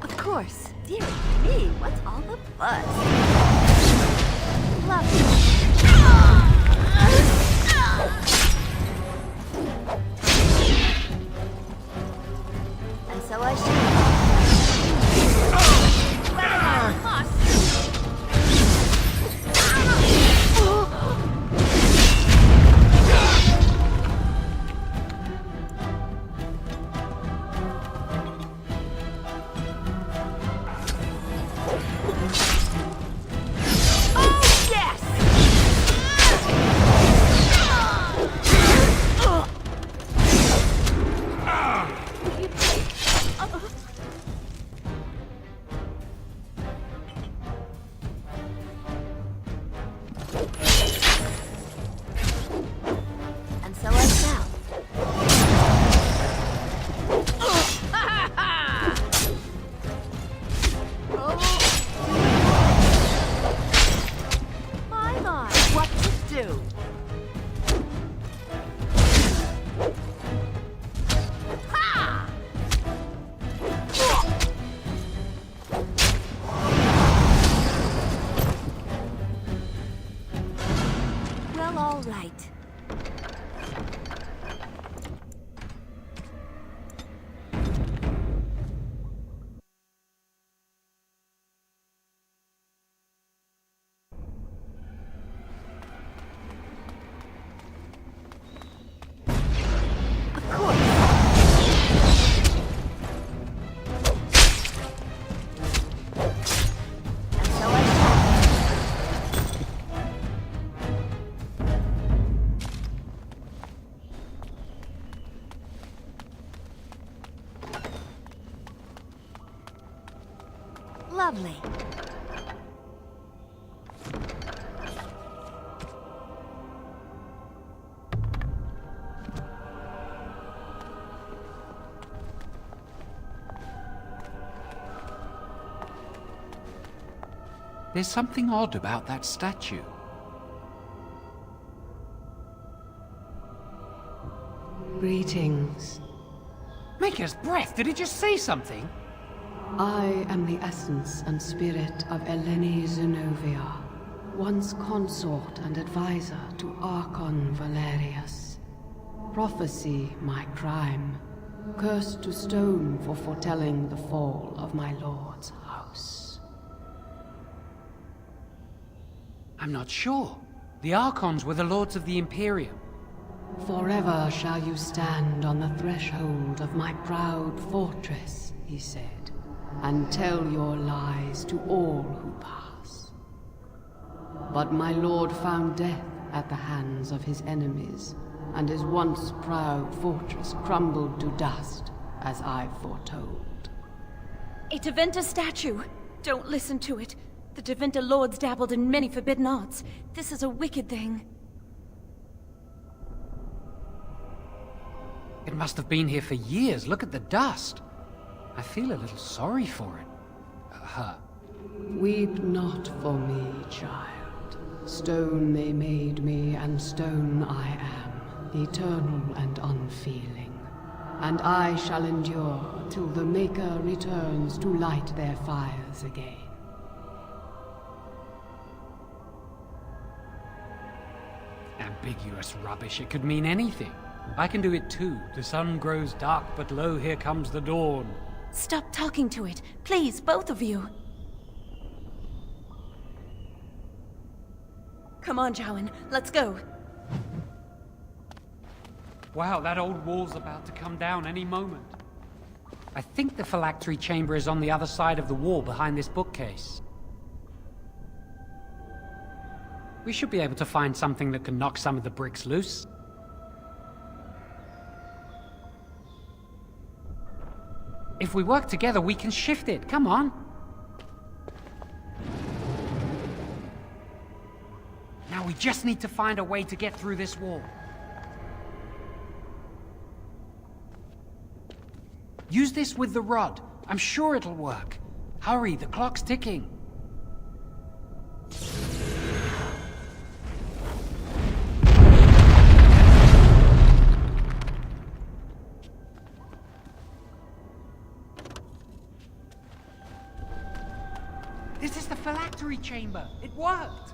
S12: Of course. Dear me, what's all the buzz? Lovely. And so I shall. And so I shall. My, what to do? Ha! Well, all right. Of course. And so I shall. Lovely.
S9: There's something odd about that statue.
S15: Greetings.
S9: Maker's breath, did it just say something?
S15: I am the essence and spirit of Eleni Zenovia, once consort and advisor to Archon Valerius. Prophecy my crime, cursed to stone for foretelling the fall of my lord's house.
S9: I'm not sure. The Archons were the lords of the Imperium.
S15: Forever shall you stand on the threshold of my proud fortress, he said, and tell your lies to all who pass. But my lord found death at the hands of his enemies, and his once proud fortress crumbled to dust, as I foretold.
S4: A Tevinter statue! Don't listen to it. The Tevinter lords dabbled in many forbidden arts. This is a wicked thing.
S9: It must have been here for years. Look at the dust. I feel a little sorry for it. Her.
S15: Weep not for me, child. Stone they made me, and stone I am, eternal and unfeeling. And I shall endure till the Maker returns to light their fires again.
S9: Ambiguous rubbish. It could mean anything. I can do it too. The sun grows dark, but lo, here comes the dawn.
S4: Stop talking to it. Please, both of you. Come on, Jowan. Let's go.
S9: Wow, that old wall's about to come down any moment. I think the phylactery chamber is on the other side of the wall behind this bookcase. We should be able to find something that can knock some of the bricks loose. If we work together, we can shift it. Come on. Now we just need to find a way to get through this wall. Use this with the rod. I'm sure it'll work. Hurry, the clock's ticking. This is the phylactery chamber. It worked.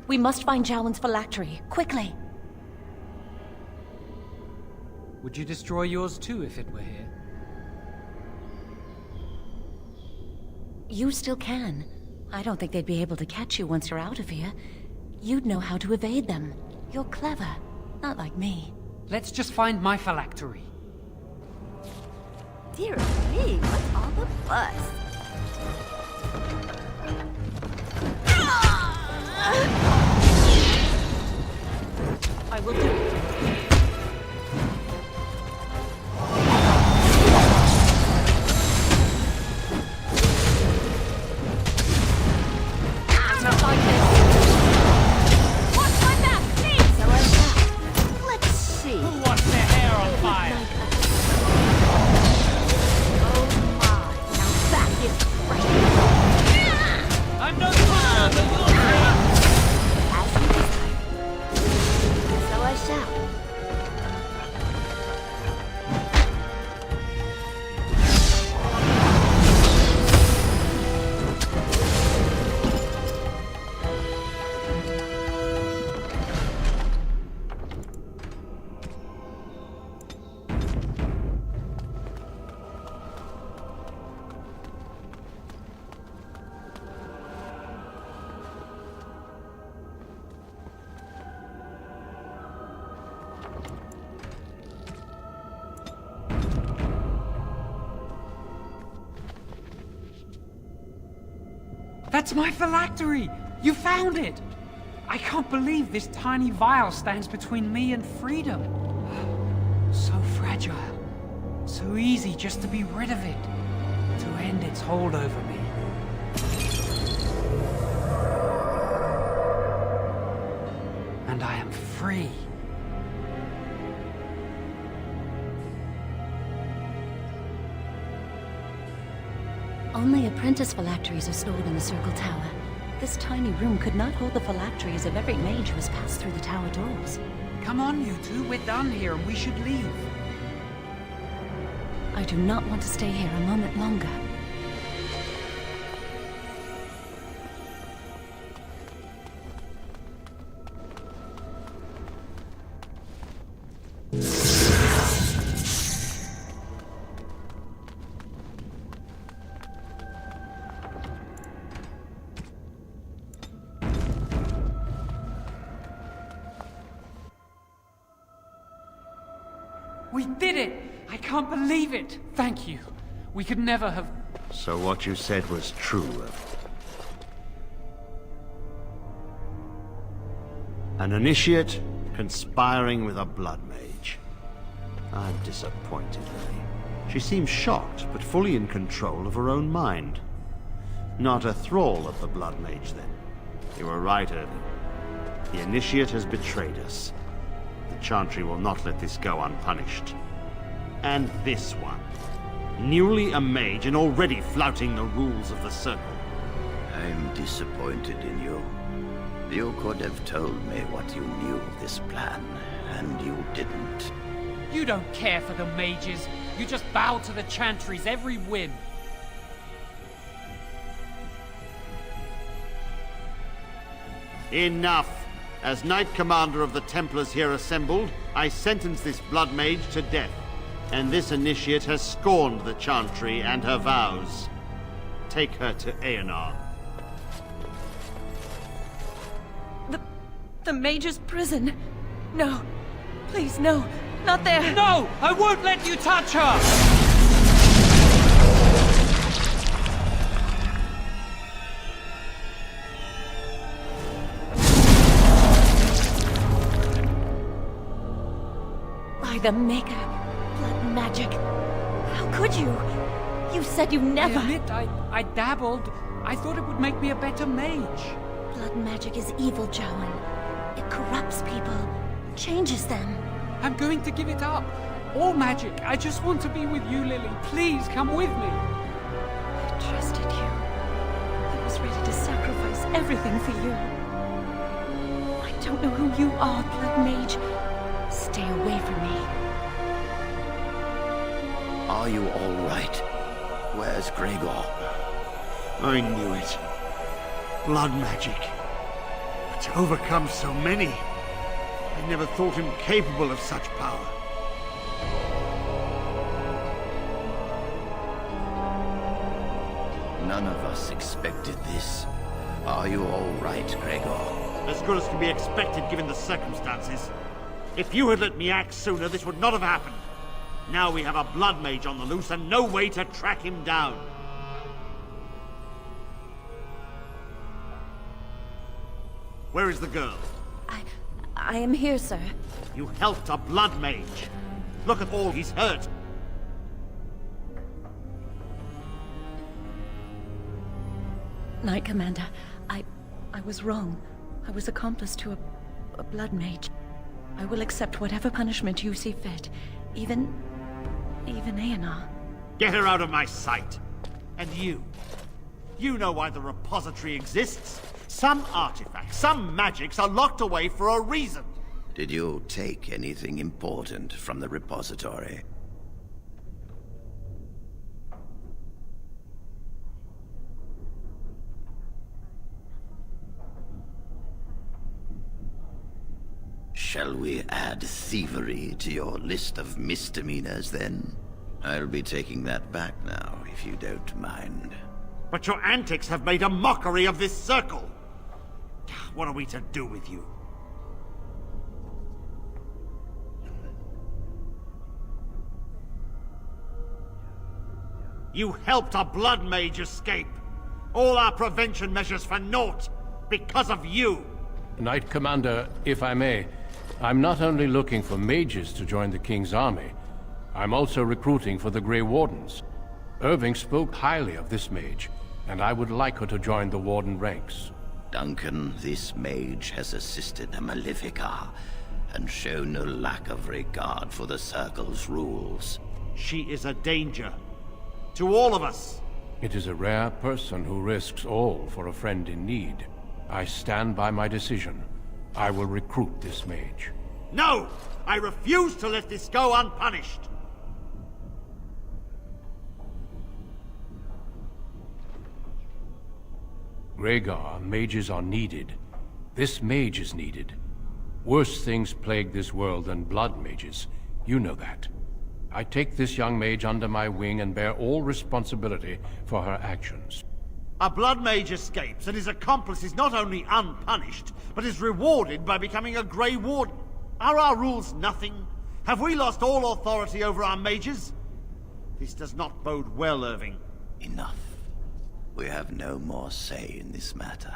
S4: We must find Jowan's phylactery, quickly.
S9: Would you destroy yours too if it were here?
S4: You still can. I don't think they'd be able to catch you once you're out of here. You'd know how to evade them. You're clever, not like me.
S9: Let's just find my phylactery.
S12: Dear me, what's all the fuss?
S4: I will do it. Not like this.
S12: Watch my back, please! So I shall. Let's see.
S9: Who wants their hair on fire?
S12: Oh my, now that is fresh.
S9: I'm no good, but you'll see.
S12: As you desire. So I shall.
S9: That's my phylactery! You found it! I can't believe this tiny vial stands between me and freedom. So fragile. So easy just to be rid of it. To end its hold over me. And I am free.
S4: Only apprentice phylacteries are stored in the Circle Tower. This tiny room could not hold the phylacteries of every mage who has passed through the tower doors.
S9: Come on, you two. We're done here and we should leave.
S4: I do not want to stay here a moment longer.
S9: We did it! I can't believe it! Thank you. We could never have...
S5: So what you said was true. An initiate conspiring with a blood mage. I'm disappointed, Lily. She seems shocked, but fully in control of her own mind. Not a thrall of the blood mage, then. You were right, Erling. The initiate has betrayed us. The Chantry will not let this go unpunished. And this one. Newly a mage and already flouting the rules of the Circle.
S7: I'm disappointed in you. You could have told me what you knew of this plan, and you didn't.
S9: You don't care for the mages. You just bow to the Chantry's every whim.
S5: Enough! As Knight Commander of the Templars here assembled, I sentence this blood mage to death. And this initiate has scorned the Chantry and her vows. Take her to Aenar.
S4: The Mage's prison. No. Please, no. Not there.
S9: No! I won't let you touch her!
S4: By the Maker. Blood magic. How could you? You said you never...
S9: I admit, I dabbled. I thought it would make me a better mage.
S4: Blood magic is evil, Jowan. It corrupts people, changes them.
S9: I'm going to give it up. All magic. I just want to be with you, Lily. Please, come with me.
S4: I trusted you. I was ready to sacrifice everything for you. I don't know who you are, Blood Mage. Stay away from me.
S7: Are you all right? Where's Gregor?
S5: I knew it. Blood magic. But to overcome so many, I never thought him capable of such power.
S7: None of us expected this. Are you all right, Gregor?
S5: As good as can be expected given the circumstances. If you had let me act sooner, this would not have happened. Now we have a blood mage on the loose and no way to track him down. Where is the girl?
S4: I am here, sir.
S5: You helped a blood mage. Look at all he's hurt.
S4: Knight Commander, I was wrong. I was accomplice to a blood mage. I will accept whatever punishment you see fit. Even Aenar.
S5: Get her out of my sight. And you know why the repository exists? Some artifacts, some magics are locked away for a reason.
S7: Did you take anything important from the repository? Shall we add thievery to your list of misdemeanors, then? I'll be taking that back now, if you don't mind.
S5: But your antics have made a mockery of this circle. What are we to do with you? You helped a blood mage escape. All our prevention measures for naught because of you.
S8: Knight Commander, if I may, I'm not only looking for mages to join the King's army, I'm also recruiting for the Grey Wardens. Irving spoke highly of this mage, and I would like her to join the Warden ranks.
S7: Duncan, this mage has assisted the Malefica, and shown no lack of regard for the Circle's rules.
S5: She is a danger. To all of us.
S8: It is a rare person who risks all for a friend in need. I stand by my decision. I will recruit this mage.
S5: No! I refuse to let this go unpunished!
S8: Rhaegar, mages are needed. This mage is needed. Worse things plague this world than blood mages. You know that. I take this young mage under my wing and bear all responsibility for her actions.
S5: A blood mage escapes, and his accomplice is not only unpunished, but is rewarded by becoming a Grey Warden. Are our rules nothing? Have we lost all authority over our mages? This does not bode well, Irving.
S7: Enough. We have no more say in this matter.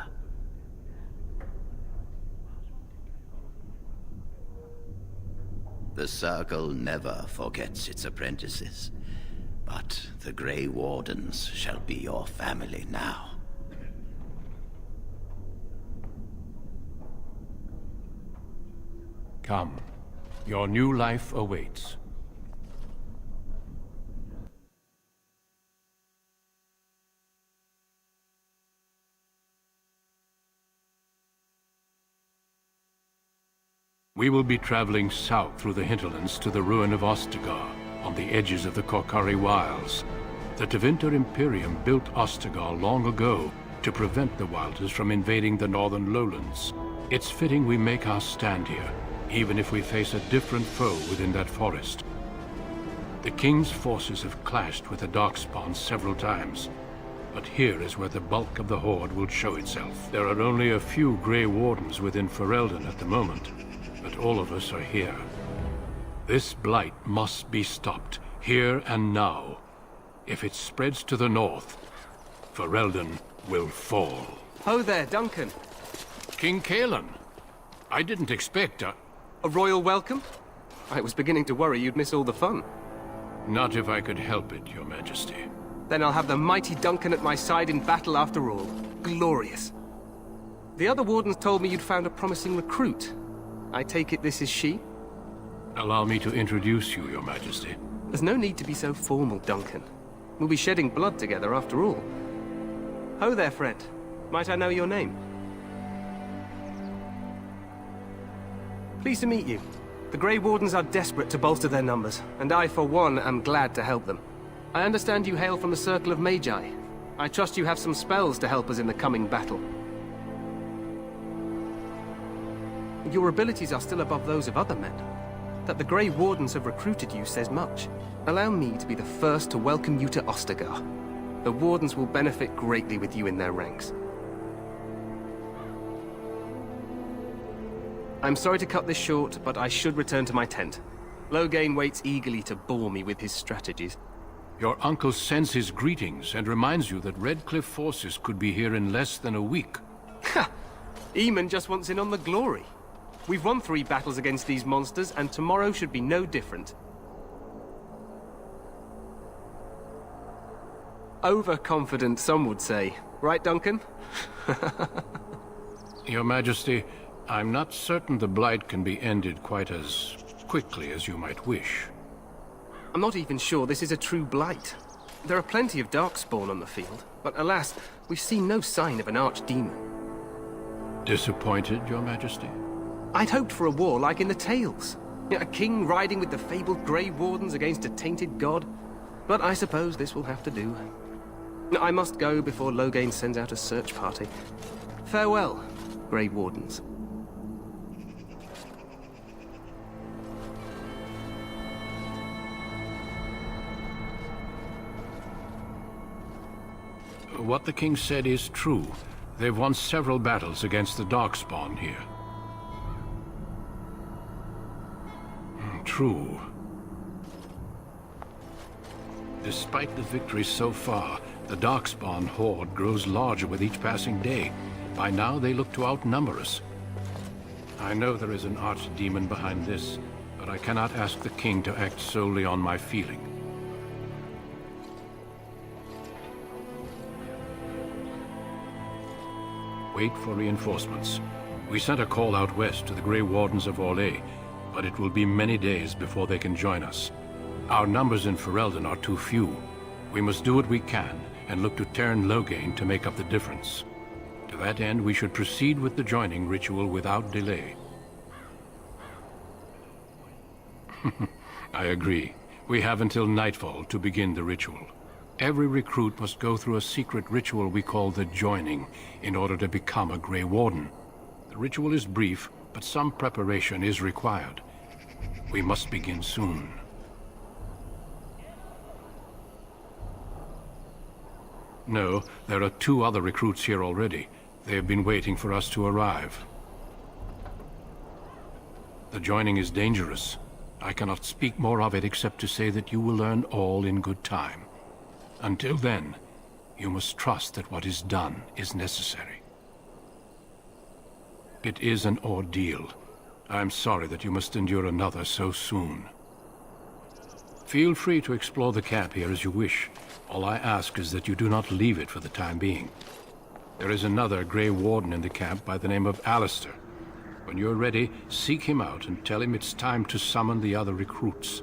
S7: The Circle never forgets its apprentices, but the Grey Wardens shall be your family now.
S8: Come. Your new life awaits. We will be traveling south through the hinterlands to the ruin of Ostagar, on the edges of the Korkari Wilds. The Tevinter Imperium built Ostagar long ago to prevent the Wilders from invading the northern lowlands. It's fitting we make our stand here, even if we face a different foe within that forest. The King's forces have clashed with the Darkspawn several times, but here is where the bulk of the Horde will show itself. There are only a few Grey Wardens within Ferelden at the moment, but all of us are here. This blight must be stopped, here and now. If it spreads to the north, Ferelden will fall.
S11: Ho there, Duncan.
S8: King Kaelan. I didn't expect a
S11: royal welcome? I was beginning to worry you'd miss all the fun.
S8: Not if I could help it, Your Majesty.
S11: Then I'll have the mighty Duncan at my side in battle after all. Glorious. The other wardens told me you'd found a promising recruit. I take it this is she?
S8: Allow me to introduce you, Your Majesty.
S11: There's no need to be so formal, Duncan. We'll be shedding blood together after all. Ho there, friend. Might I know your name? Pleased to meet you. The Grey Wardens are desperate to bolster their numbers, and I, for one, am glad to help them. I understand you hail from the Circle of Magi. I trust you have some spells to help us in the coming battle. Your abilities are still above those of other men. That the Grey Wardens have recruited you says much. Allow me to be the first to welcome you to Ostagar. The Wardens will benefit greatly with you in their ranks. I'm sorry to cut this short, but I should return to my tent. Loghain waits eagerly to bore me with his strategies.
S8: Your uncle sends his greetings and reminds you that Redcliffe forces could be here in less than a week.
S11: Ha! Eamon just wants in on the glory. We've won 3 battles against these monsters, and tomorrow should be no different. Overconfident, some would say. Right, Duncan?
S8: Your Majesty, I'm not certain the Blight can be ended quite as quickly as you might wish.
S11: I'm not even sure this is a true Blight. There are plenty of Darkspawn on the field, but alas, we've seen no sign of an archdemon.
S8: Disappointed, Your Majesty?
S11: I'd hoped for a war like in the tales. A king riding with the fabled Grey Wardens against a tainted god. But I suppose this will have to do. I must go before Loghain sends out a search party. Farewell, Grey Wardens.
S8: What the king said is true. They've won several battles against the Darkspawn here. True. Despite the victories so far, the Darkspawn horde grows larger with each passing day. By now, they look to outnumber us. I know there is an archdemon behind this, but I cannot ask the king to act solely on my feeling. Wait for reinforcements. We sent a call out west to the Grey Wardens of Orlais, but it will be many days before they can join us. Our numbers in Ferelden are too few. We must do what we can, and look to Teyrn Loghain to make up the difference. To that end, we should proceed with the joining ritual without delay. I agree. We have until nightfall to begin the ritual. Every recruit must go through a secret ritual we call the joining in order to become a Grey Warden. The ritual is brief, but some preparation is required. We must begin soon. No, there are 2 other recruits here already. They have been waiting for us to arrive. The joining is dangerous. I cannot speak more of it except to say that you will learn all in good time. Until then, you must trust that what is done is necessary. It is an ordeal. I am sorry that you must endure another so soon. Feel free to explore the camp here as you wish. All I ask is that you do not leave it for the time being. There is another Grey Warden in the camp by the name of Alistair. When you're ready, seek him out and tell him it's time to summon the other recruits.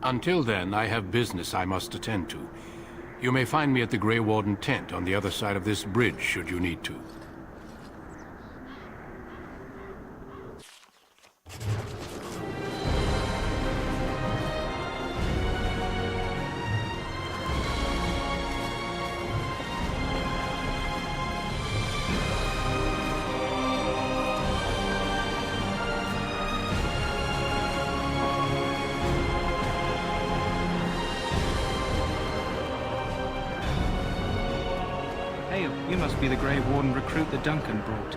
S8: Until then, I have business I must attend to. You may find me at the Grey Warden tent on the other side of this bridge, should you need to.
S14: You must be the Grey Warden recruit that Duncan brought.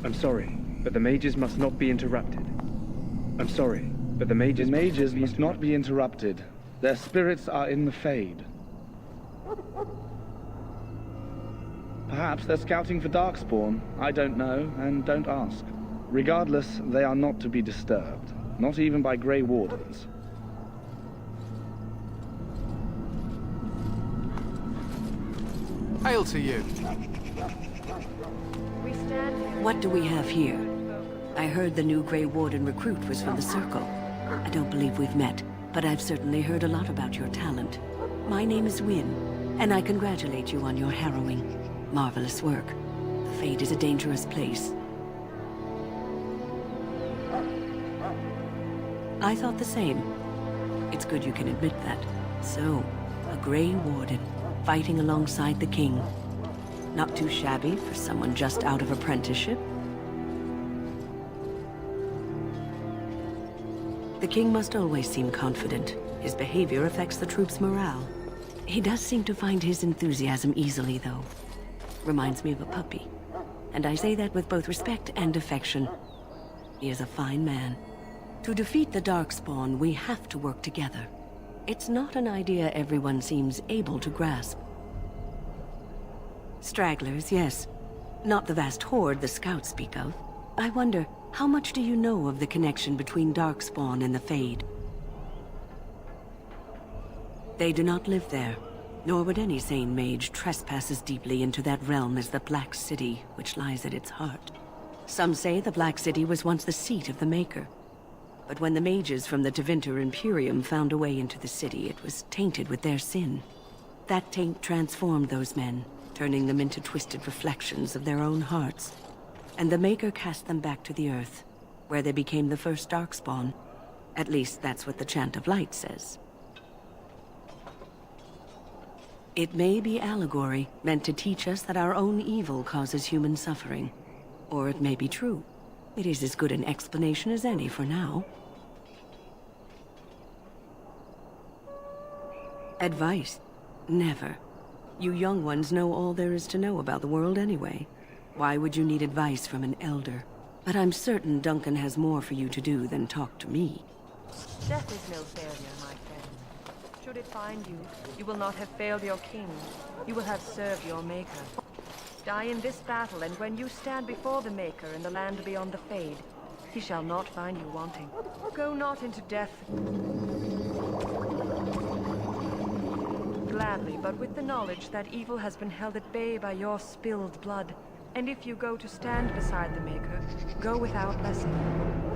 S16: I'm sorry, but the mages must not be interrupted. I'm sorry, but the mages must not be interrupted. Their spirits are in the Fade. Perhaps they're scouting for Darkspawn. I don't know, and don't ask. Regardless, they are not to be disturbed. Not even by Grey Wardens.
S18: Hail to you!
S4: What do we have here? I heard the new Grey Warden recruit was from the Circle. I don't believe we've met, but I've certainly heard a lot about your talent. My name is Wynne, and I congratulate you on your harrowing, marvelous work. The Fade is a dangerous place. I thought the same. It's good you can admit that. So, a Grey Warden, fighting alongside the King. Not too shabby for someone just out of apprenticeship. The King must always seem confident. His behavior affects the troops' morale. He does seem to find his enthusiasm easily, though. Reminds me of a puppy. And I say that with both respect and affection. He is a fine man. To defeat the Darkspawn, we have to work together. It's not an idea everyone seems able to grasp. Stragglers, yes. Not the vast horde the scouts speak of. I wonder, how much do you know of the connection between Darkspawn and the Fade? They do not live there, nor would any sane mage trespass as deeply into that realm as the Black City, which lies at its heart. Some say the Black City was once the seat of the Maker. But when the mages from the Tevinter Imperium found a way into the city, it was tainted with their sin. That taint transformed those men, turning them into twisted reflections of their own hearts. And the Maker cast them back to the Earth, where they became the first Darkspawn. At least that's what the Chant of Light says. It may be allegory, meant to teach us that our own evil causes human suffering. Or it may be true. It is as good an explanation as any for now. Advice? Never. You young ones know all there is to know about the world anyway. Why would you need advice from an elder?
S6: But I'm certain Duncan has more for you to do than talk to me.
S17: Death is no failure, my friend. Should it find you, you will not have failed your king. You will have served your maker. Die in this battle, and when you stand before the Maker in the land beyond the Fade, he shall not find you wanting. Go not into death gladly, but with the knowledge that evil has been held at bay by your spilled blood. And if you go to stand beside the Maker, go without blessing,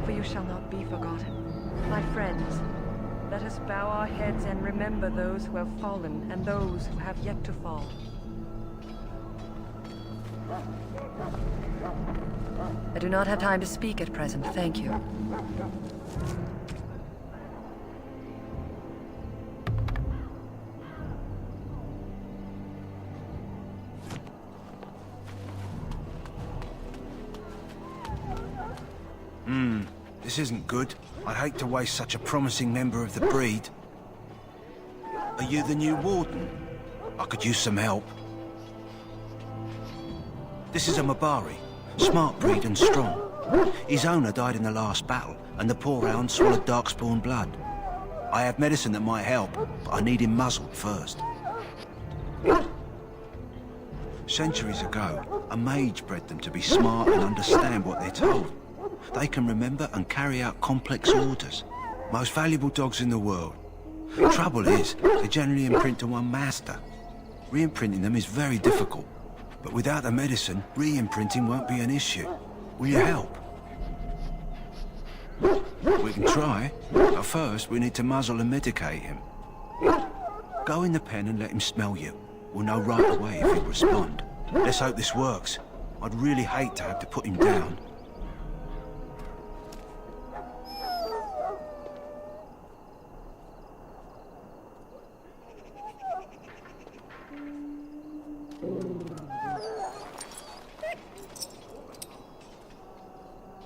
S17: for you shall not be forgotten. My friends, let us bow our heads and remember those who have fallen and those who have yet to fall. I do not have time to speak at present, thank you.
S19: This isn't good. I'd hate to waste such a promising member of the breed. Are you the new warden? I could use some help. This is a Mabari. Smart breed and strong. His owner died in the last battle, and the poor hound swallowed darkspawn blood. I have medicine that might help, but I need him muzzled first. Centuries ago, a mage bred them to be smart and understand what they're told. They can remember and carry out complex orders. Most valuable dogs in the world. Trouble is, they generally imprint to one master. Re-imprinting them is very difficult. But without the medicine, re-imprinting won't be an issue. Will you help? We can try, but first we need to muzzle and medicate him. Go in the pen and let him smell you. We'll know right away if he'll respond. Let's hope this works. I'd really hate to have to put him down.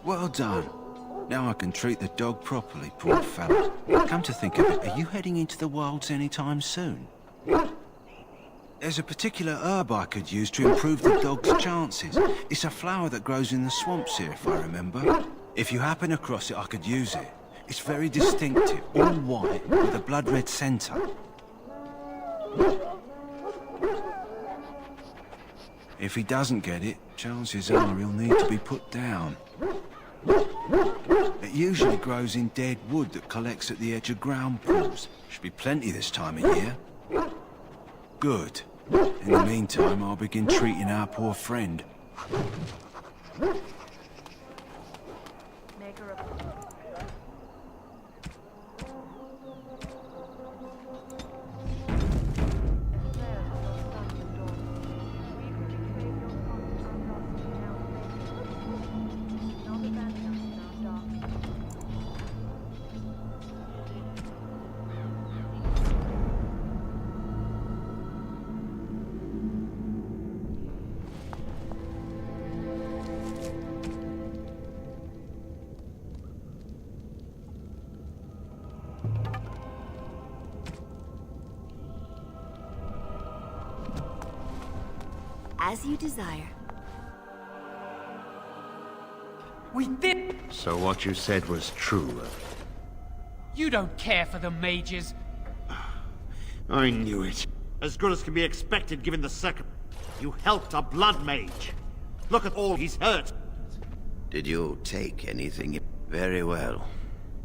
S19: Well done. Now I can treat the dog properly, poor fella. Come to think of it, are you heading into the wilds anytime soon? There's a particular herb I could use to improve the dog's chances. It's a flower that grows in the swamps here, if I remember. If you happen across it, I could use it. It's very distinctive, all white, with a blood-red centre. If he doesn't get it, chances are he'll need to be put down. It usually grows in dead wood that collects at the edge of ground pools. Should be plenty this time of year. Good. In the meantime, I'll begin treating our poor friend.
S12: As you desire.
S9: We did!
S5: So what you said was true.
S9: You don't care for the mages.
S5: I knew it. As good as can be expected given the second. You helped a blood mage. Look at all he's hurt.
S7: Did you take anything? Very well.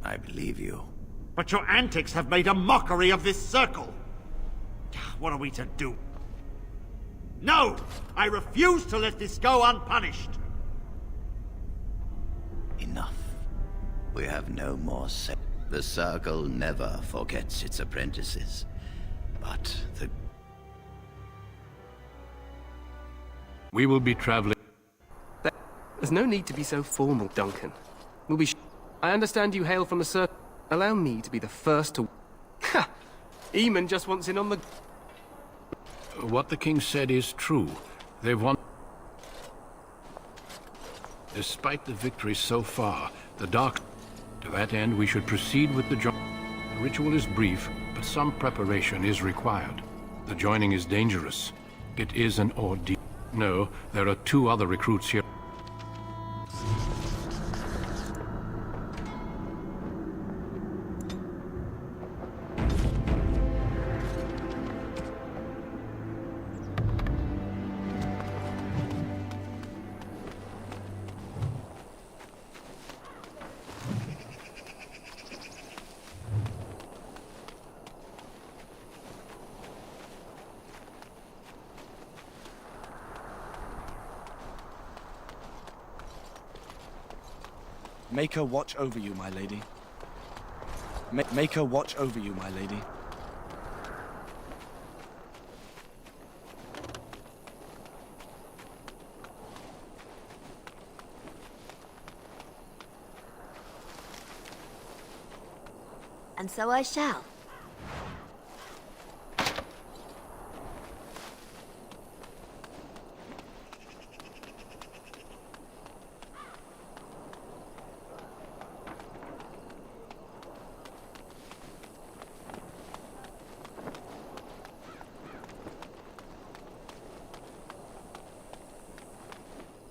S7: I believe you.
S5: But your antics have made a mockery of this circle. What are we to do? No! I refuse to let this go unpunished!
S7: Enough. We have no more say. The Circle never forgets its apprentices. But the...
S8: We will be traveling...
S13: There's no need to be so formal, Duncan. We'll be I understand you hail from the Circle. Allow me to be the first to... Ha! Eamon just wants in on the...
S8: What the king said is true. They've won. Despite the victory so far, the dark... To that end, we should proceed with the job. The ritual is brief, but some preparation is required. The joining is dangerous. It is an ordeal. No, there are 2 other recruits here.
S2: Make her watch over you, my lady. Make her watch over you, my lady.
S12: And so I shall.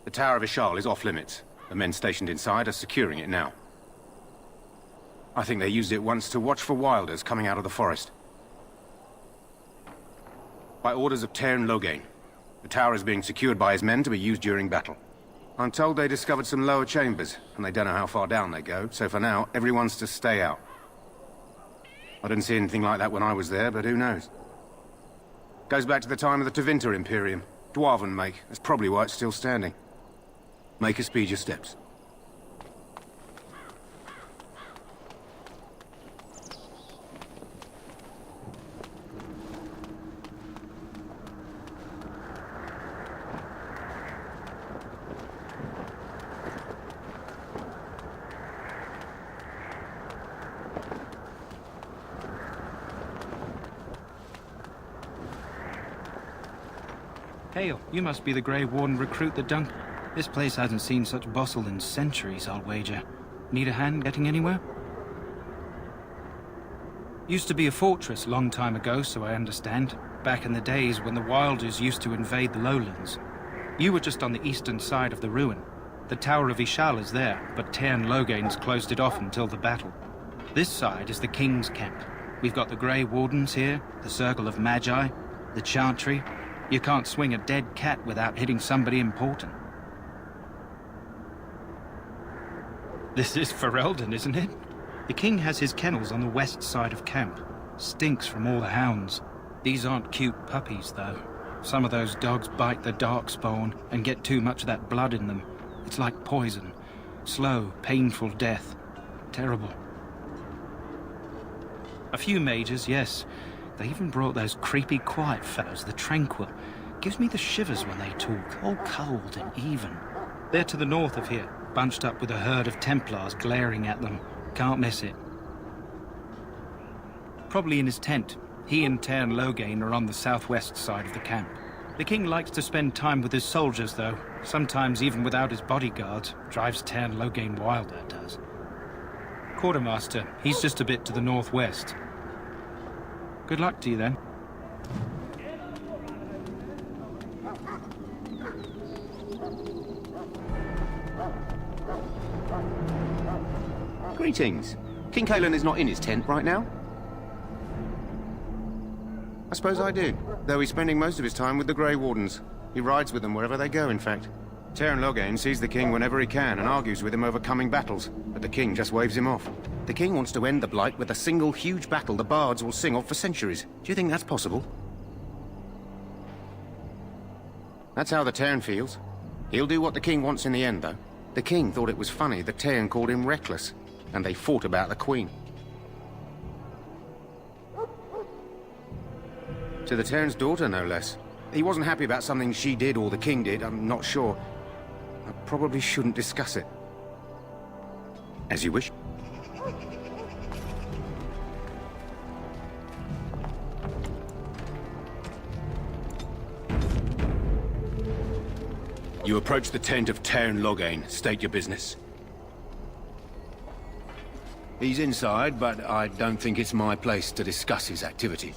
S20: The Tower of Shale is off limits. The men stationed inside are securing it now. I think they used it once to watch for wilders coming out of the forest. By orders of Tairn Loghain, the tower is being secured by his men to be used during battle. I'm told they discovered some lower chambers, and they don't know how far down they go, so for now, everyone's to stay out. I didn't see anything like that when I was there, but who knows? Goes back to the time of the Tevinter Imperium. Dwarven make. That's probably why it's still standing. Make her speed your steps.
S14: Hale, you must be the Grey Warden recruit the Duncan. This place hasn't seen such bustle in centuries, I'll wager. Need a hand getting anywhere? Used to be a fortress long time ago, so I understand. Back in the days when the Wilders used to invade the lowlands. You were just on the eastern side of the ruin. The Tower of Shale is there, but Tairn Loghain's closed it off until the battle. This side is the King's camp. We've got the Grey Wardens here, the Circle of Magi, the Chantry. You can't swing a dead cat without hitting somebody important. This is Ferelden, isn't it? The king has his kennels on the west side of camp. Stinks from all the hounds. These aren't cute puppies, though. Some of those dogs bite the darkspawn and get too much of that blood in them. It's like poison. Slow, painful death. Terrible. A few mages, yes. They even brought those creepy quiet fellows, the Tranquil. Gives me the shivers when they talk, all cold and even. They're to the north of here, bunched up with a herd of Templars glaring at them. Can't miss it. Probably in his tent. He and Tairn Loghain are on the southwest side of the camp. The king likes to spend time with his soldiers, though. Sometimes even without his bodyguards. Drives Tairn Loghain wild, that does. Quartermaster, he's just a bit to the northwest. Good luck to you, then.
S20: Greetings. King Cailan is not in his tent right now? I suppose I do, though he's spending most of his time with the Grey Wardens. He rides with them wherever they go, in fact. Tairn Loghain sees the king whenever he can and argues with him over coming battles, but the king just waves him off. The king wants to end the Blight with a single huge battle the bards will sing of for centuries. Do you think that's possible? That's how the Tairn feels. He'll do what the king wants in the end, though. The king thought it was funny that Tairn called him reckless, and they fought about the queen. To the Tairn's daughter, no less. He wasn't happy about something she did or the king did, I'm not sure. I probably shouldn't discuss it. As you wish. You approach the tent of Tairn Loghain. State your business. He's inside, but I don't think it's my place to discuss his activity.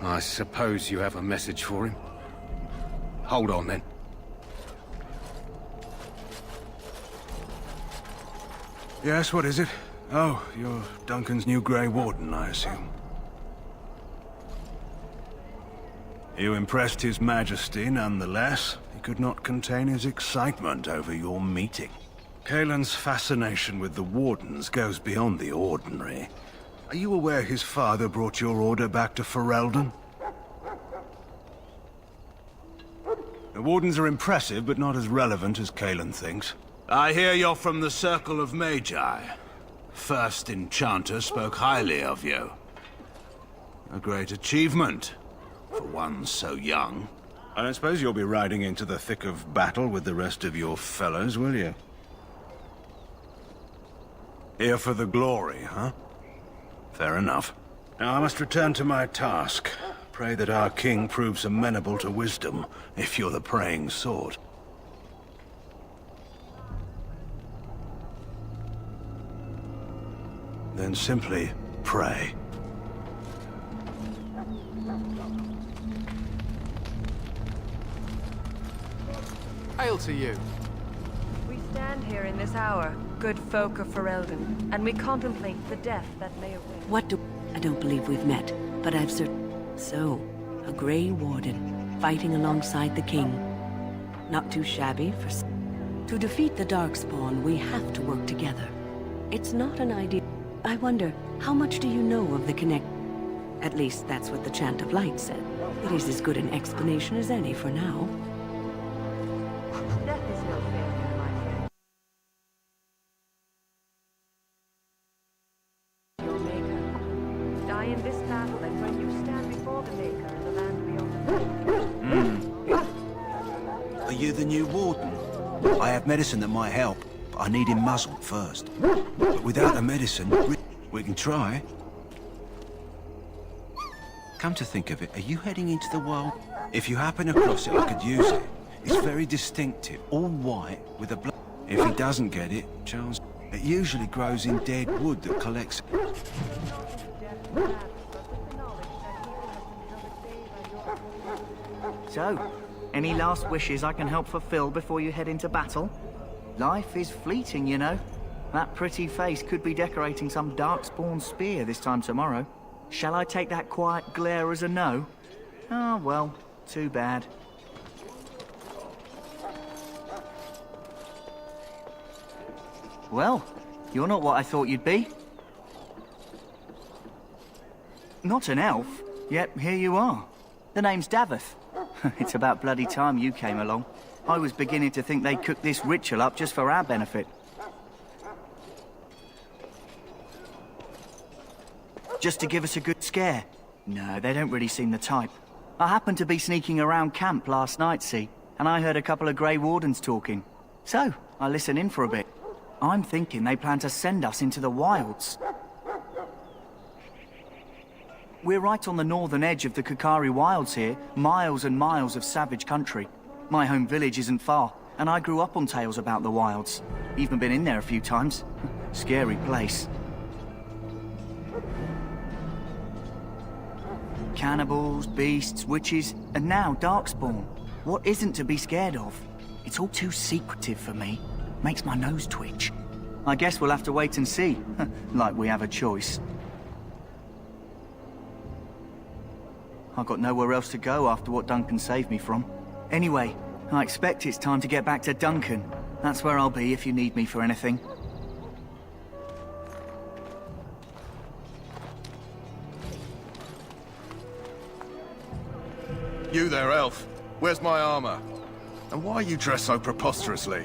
S20: I suppose you have a message for him. Hold on, then.
S19: Yes, what is it? Oh, you're Duncan's new Grey Warden, I assume. You impressed His Majesty, nonetheless. He could not contain his excitement over your meeting. Cailan's fascination with the Wardens goes beyond the ordinary. Are you aware his father brought your order back to Ferelden? The Wardens are impressive, but not as relevant as Kalen thinks. I hear you're from the Circle of Magi. First Enchanter spoke highly of you. A great achievement, for one so young. I don't suppose you'll be riding into the thick of battle with the rest of your fellows, will you? Here for the glory, huh? Fair enough. Now I must return to my task. Pray that our king proves amenable to wisdom, if you're the praying sort. Then simply pray.
S3: Hail to you.
S17: We stand here in this hour, good folk of Ferelden, and we contemplate the death that may await.
S6: I don't believe we've met, but I've So, a Grey Warden, fighting alongside the King. Not too shabby for... To defeat the Darkspawn, we have to work together. It's not an idea. I wonder, how much do you know of the Connect... At least that's what the Chant of Light said. It is as good an explanation as any for now.
S17: Death is no failure, my friend. Your Maker. Die in this battle, and when you stand before the Maker in the land beyond...
S19: Are you the new Warden? I have medicine that might help, but I need him muzzled first. But without the medicine, we can try. Come to think of it, are you heading into the wild? If you happen across it, I could use it. It's very distinctive, all white, with a blood. If he doesn't get it, Charles, it usually grows in dead wood that collects.
S21: So, any last wishes I can help fulfill before you head into battle? Life is fleeting, you know. That pretty face could be decorating some darkspawn spear this time tomorrow. Shall I take that quiet glare as a no? Oh, well, too bad. Well, you're not what I thought you'd be. Not an elf, yet here you are. The name's Daveth. It's about bloody time you came along. I was beginning to think they cooked this ritual up just for our benefit. Just to give us a good scare? No, they don't really seem the type. I happened to be sneaking around camp last night, see, and I heard a couple of Grey Wardens talking. So, I listened in for a bit. I'm thinking they plan to send us into the wilds. We're right on the northern edge of the Kukari Wilds here, miles and miles of savage country. My home village isn't far, and I grew up on tales about the wilds. Even been in there a few times. Scary place. Cannibals, beasts, witches, and now Darkspawn. What isn't to be scared of? It's all too secretive for me. Makes my nose twitch. I guess we'll have to wait and see. Like we have a choice. I've got nowhere else to go after what Duncan saved me from. Anyway, I expect it's time to get back to Duncan. That's where I'll be if you need me for anything.
S22: You there, elf. Where's my armor? And why are you dressed so preposterously?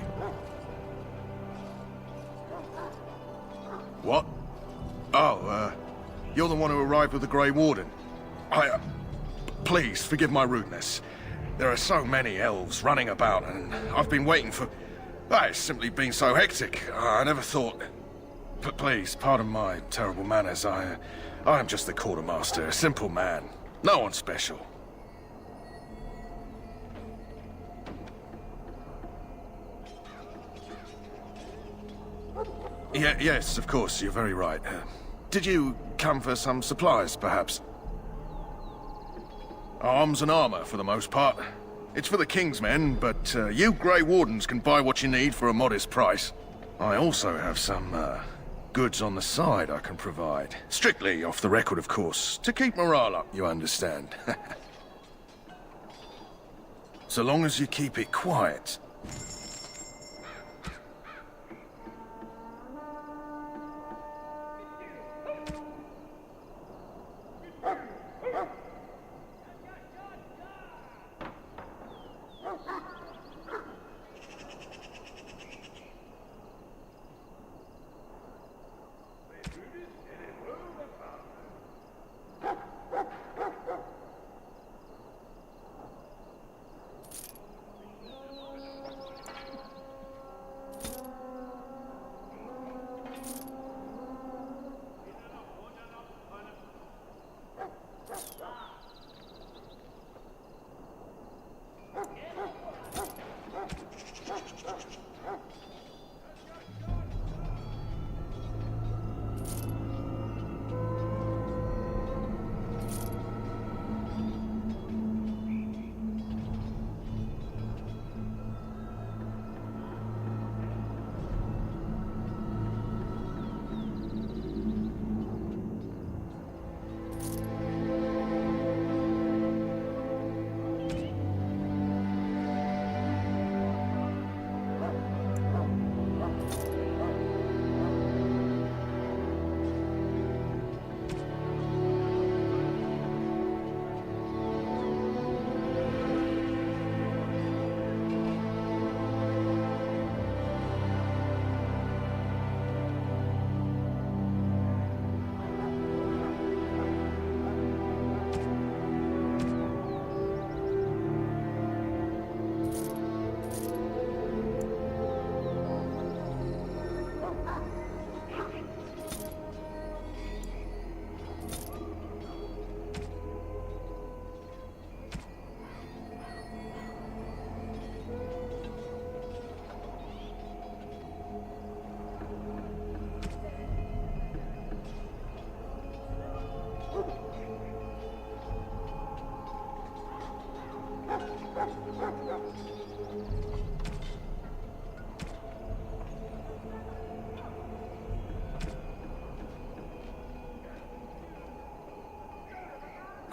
S22: What? Oh, you're the one who arrived with the Grey Warden. Please, forgive my rudeness. There are so many elves running about, and I've been waiting for... It's simply been so hectic. I never thought... But please, pardon my terrible manners. I am just the quartermaster, a simple man. No one special. Yes, of course, you're very right. Did you come for some supplies, perhaps? Arms and armor, for the most part. It's for the King's men, but you Grey Wardens can buy what you need for a modest price. I also have some goods on the side I can provide. Strictly off the record, of course, to keep morale up, you understand. So long as you keep it quiet.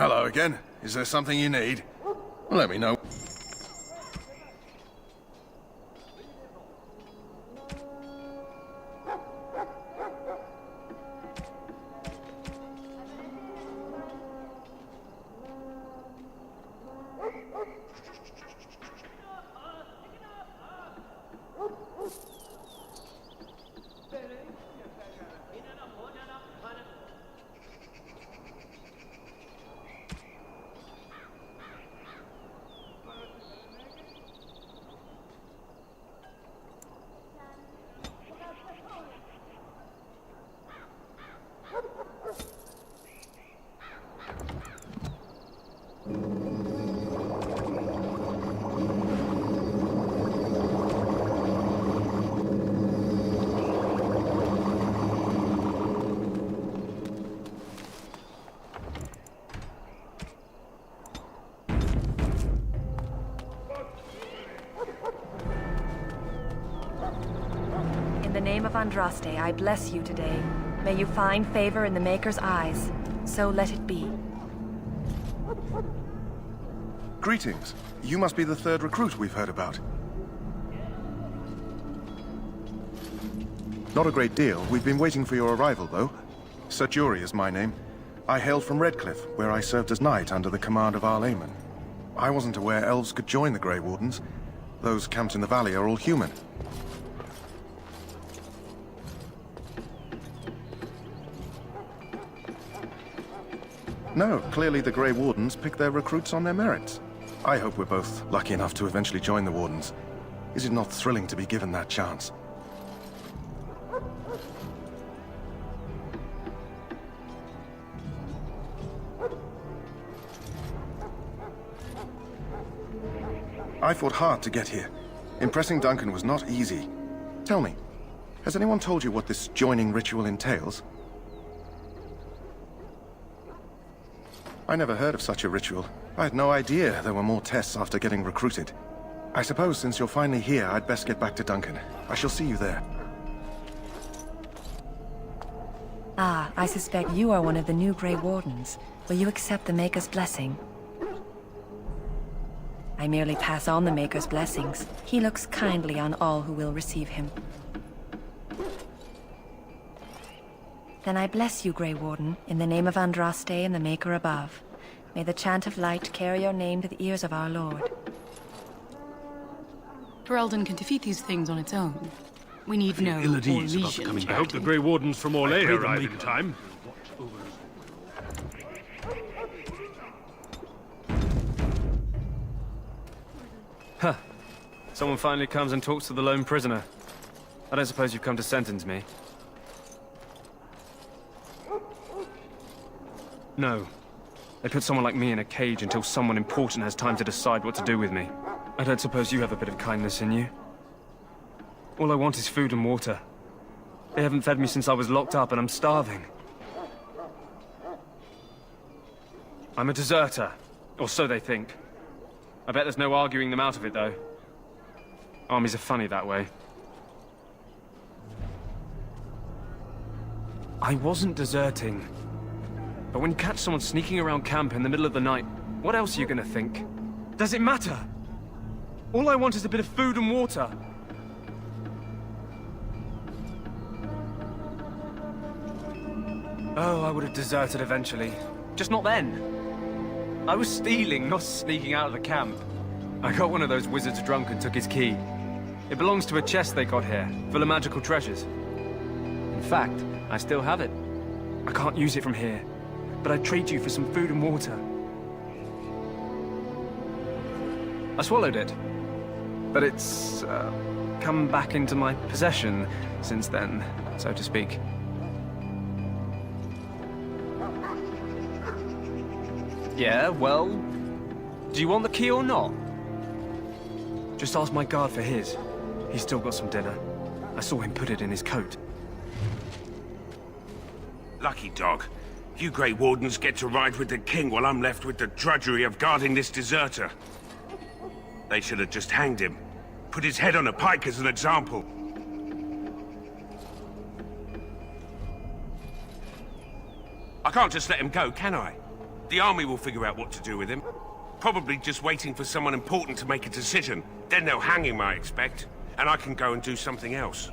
S22: Hello again. Is there something you need? Let me know.
S17: In the name of Andraste, I bless you today. May you find favor in the Maker's eyes. So let it be.
S22: Greetings. You must be the third recruit we've heard about. Not a great deal. We've been waiting for your arrival, though. Sir Jury is my name. I hail from Redcliffe, where I served as knight under the command of Arl Eamon. I wasn't aware elves could join the Grey Wardens. Those camped in the valley are all human. No, clearly the Grey Wardens pick their recruits on their merits. I hope we're both lucky enough to eventually join the Wardens. Is it not thrilling to be given that chance? I fought hard to get here. Impressing Duncan was not easy. Tell me, has anyone told you what this joining ritual entails? I never heard of such a ritual. I had no idea there were more tests after getting recruited. I suppose since you're finally here, I'd best get back to Duncan. I shall see you there.
S17: Ah, I suspect you are one of the new Grey Wardens. Will you accept the Maker's blessing? I merely pass on the Maker's blessings. He looks kindly on all who will receive him. Then I bless you, Grey Warden, in the name of Andraste and the Maker above. May the chant of light carry your name to the ears of our Lord.
S1: Ferelden can defeat these things on its own. We need no Orlesian.
S8: I hope the Grey Wardens from Orlais arrive in time.
S10: Huh. Someone finally comes and talks to the lone prisoner. I don't suppose you've come to sentence me. No. They put someone like me in a cage until someone important has time to decide what to do with me. I don't suppose you have a bit of kindness in you? All I want is food and water. They haven't fed me since I was locked up and I'm starving. I'm a deserter, or so they think. I bet there's no arguing them out of it, though. Armies are funny that way. I wasn't deserting. But when you catch someone sneaking around camp in the middle of the night, what else are you gonna think? Does it matter? All I want is a bit of food and water. Oh, I would have deserted eventually. Just not then. I was stealing, not sneaking out of the camp. I got one of those wizards drunk and took his key. It belongs to a chest they got here, full of magical treasures. In fact, I still have it. I can't use it from here, but I'd trade you for some food and water. I swallowed it, but it's come back into my possession since then, so to speak. Yeah, well, do you want the key or not? Just ask my guard for his. He's still got some dinner. I saw him put it in his coat.
S23: Lucky dog. You Grey Wardens get to ride with the king while I'm left with the drudgery of guarding this deserter. They should have just hanged him. Put his head on a pike as an example. I can't just let him go, can I? The army will figure out what to do with him. Probably just waiting for someone important to make a decision. Then they'll hang him, I expect. And I can go and do something else.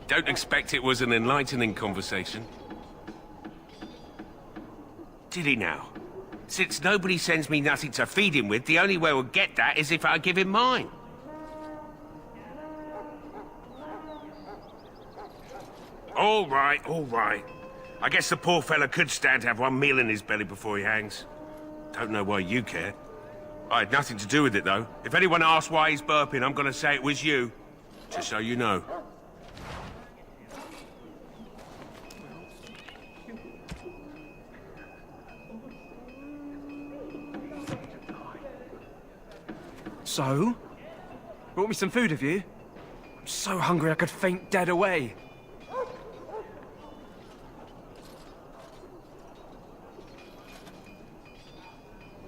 S23: Don't expect it was an enlightening conversation. Did he now? Since nobody sends me nothing to feed him with, the only way we'll get that is if I give him mine. All right, all right. I guess the poor fella could stand to have one meal in his belly before he hangs. Don't know why you care. I had nothing to do with it, though. If anyone asks why he's burping, I'm gonna say it was you. Just so you know.
S10: So? Brought me some food, have you? I'm so hungry I could faint dead away.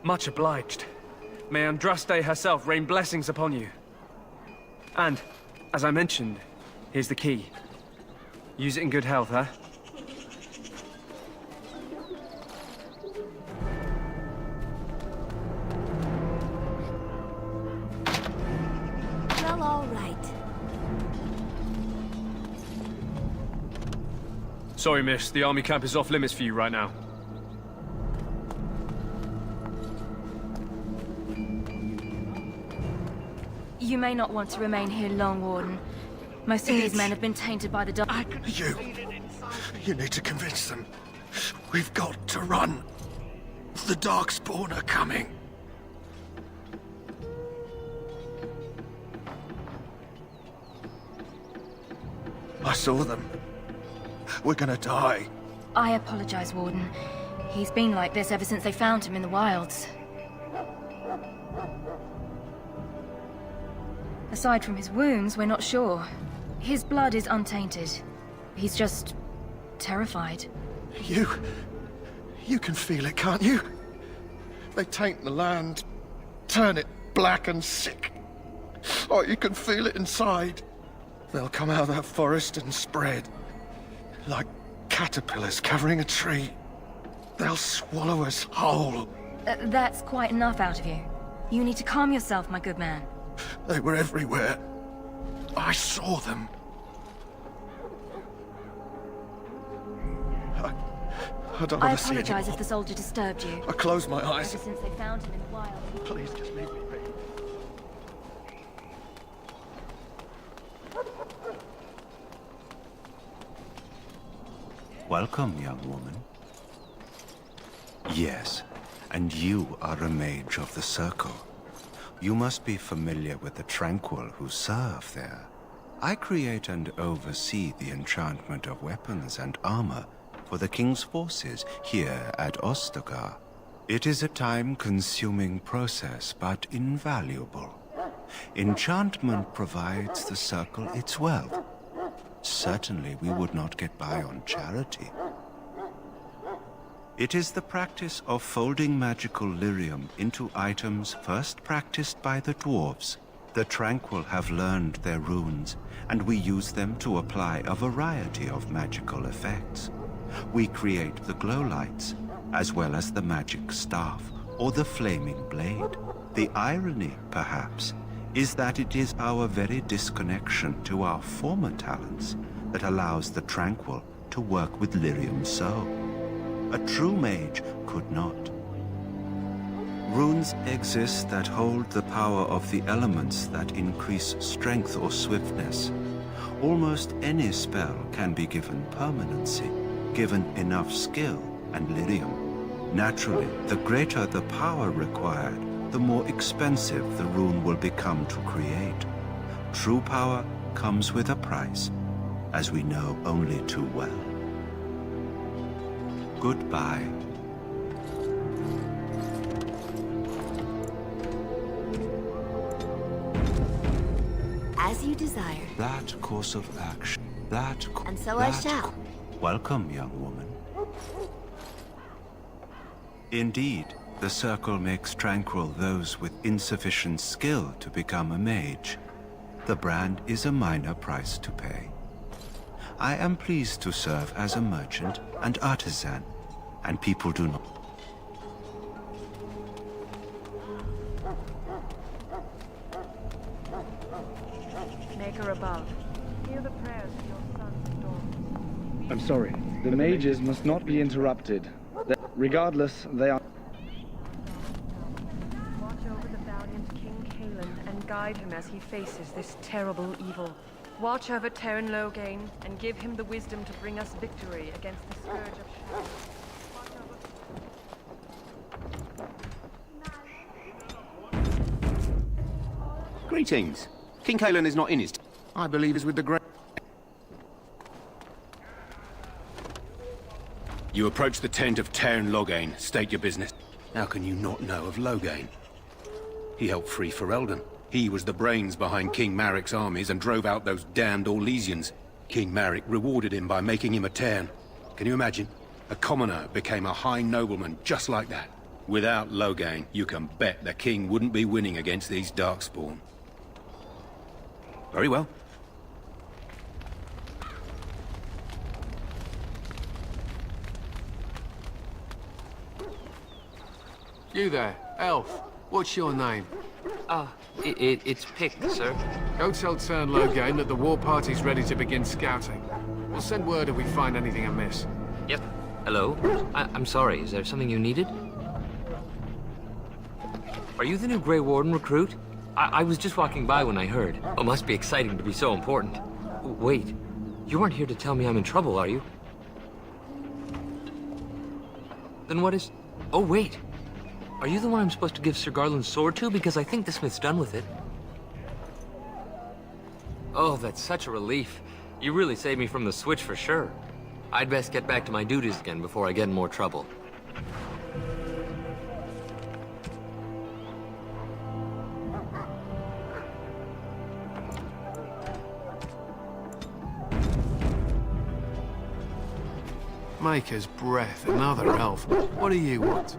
S10: Much obliged. May Andraste herself rain blessings upon you. And, as I mentioned, here's the key. Use it in good health, huh?
S12: Well, all right.
S10: Sorry, miss. The army camp is off limits for you right now.
S11: You may not want to remain here long, Warden. Most of these men have been tainted by the dog.
S22: You need to convince them. We've got to run. The Darkspawn are coming. I saw them. We're gonna die.
S11: I apologize, Warden. He's been like this ever since they found him in the wilds. Aside from his wounds, we're not sure. His blood is untainted. He's just terrified.
S22: You can feel it, can't you? They taint the land, turn it black and sick. Oh, you can feel it inside. They'll come out of that forest and spread. Like caterpillars covering a tree. They'll swallow us whole.
S11: That's quite enough out of you. You need to calm yourself, my good man.
S22: They were everywhere. I saw them. I don't want to see
S11: apologize
S22: anymore.
S11: if the soldier disturbed you.
S22: I close my eyes.
S11: Ever since they found him in the wild.
S22: Please, just leave me be.
S19: Welcome, young woman. Yes, and you are a mage of the Circle. You must be familiar with the Tranquil who serve there. I create and oversee the enchantment of weapons and armor for the King's forces here at Ostagar. It is a time-consuming process, but invaluable. Enchantment provides the Circle its wealth. Certainly we would not get by on charity. It is the practice of folding magical lyrium into items first practiced by the dwarves. The Tranquil have learned their runes, and we use them to apply a variety of magical effects. We create the glow lights, as well as the magic staff, or the flaming blade. The irony, perhaps, is that it is our very disconnection to our former talents that allows the Tranquil to work with lyrium so. A true mage could not. Runes exist that hold the power of the elements that increase strength or swiftness. Almost any spell can be given permanency, given enough skill and lyrium. Naturally, the greater the power required, the more expensive the rune will become to create. True power comes with a price, as we know only too well. Goodbye.
S12: As you desire.
S19: That course of action,
S12: And so I shall.
S19: Welcome, young woman. Indeed, the Circle makes tranquil those with insufficient skill to become a mage. The brand is a minor price to pay. I am pleased to serve as a merchant and artisan, and people do not.
S17: Maker above, hear the prayers of your sons and daughters.
S15: I'm sorry. The mages must not be interrupted. Regardless, they are...
S17: Watch over the valiant King Kaelan and guide him as he faces this terrible evil. Watch over Terran Logain and give him the wisdom to bring us victory against the scourge of Shale.
S20: Greetings. King Kaelan is not in his... I believe is with the great... You approach the tent of Terran Logain. State your business. How can you not know of Logain? He helped free Ferelden. He was the brains behind King Marik's armies and drove out those damned Orlesians. King Marik rewarded him by making him a Terran. Can you imagine? A commoner became a high nobleman just like that. Without Logain, you can bet the king wouldn't be winning against these Darkspawn. Very well.
S13: You there, elf. What's your name?
S16: It's Pick, sir.
S13: Go tell Tern Logain that the war party's ready to begin scouting. We'll send word if we find anything amiss.
S16: Yep. Hello? I'm sorry, is there something you needed? Are you the new Grey Warden recruit? I was just walking by when I heard. Oh, must be exciting to be so important. Wait, you aren't here to tell me I'm in trouble, are you? Then what is... Oh, wait. Are you the one I'm supposed to give Sir Garland's sword to? Because I think the smith's done with it. Oh, that's such a relief. You really saved me from the switch for sure. I'd best get back to my duties again before I get in more trouble.
S13: Maker's breath, another elf. What do you want?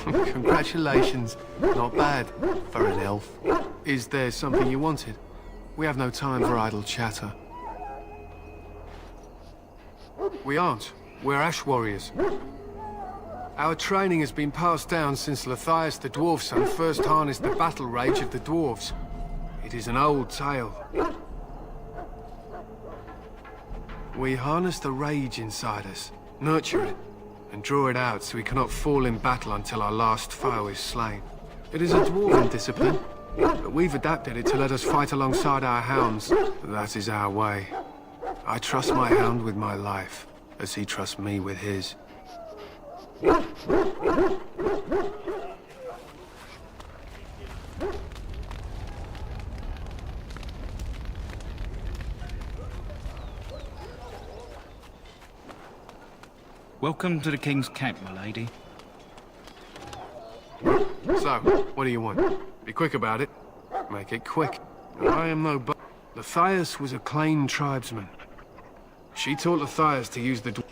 S13: Congratulations. Not bad for an elf. Is there something you wanted? We have no time for idle chatter. We aren't. We're Ash Warriors. Our training has been passed down since Lathias the Dwarf Son first harnessed the battle rage of the dwarves. It is an old tale. We harness the rage inside us, nurture it, and draw it out so we cannot fall in battle until our last foe is slain. It is a dwarven discipline, but we've adapted it to let us fight alongside our hounds. That is our way. I trust my hound with my life, as he trusts me with his.
S14: Welcome to the King's camp, my lady.
S13: So, what do you want? Be quick about it. Make it quick. I am no Lathias was a Clane tribesman. She taught Lathias to use the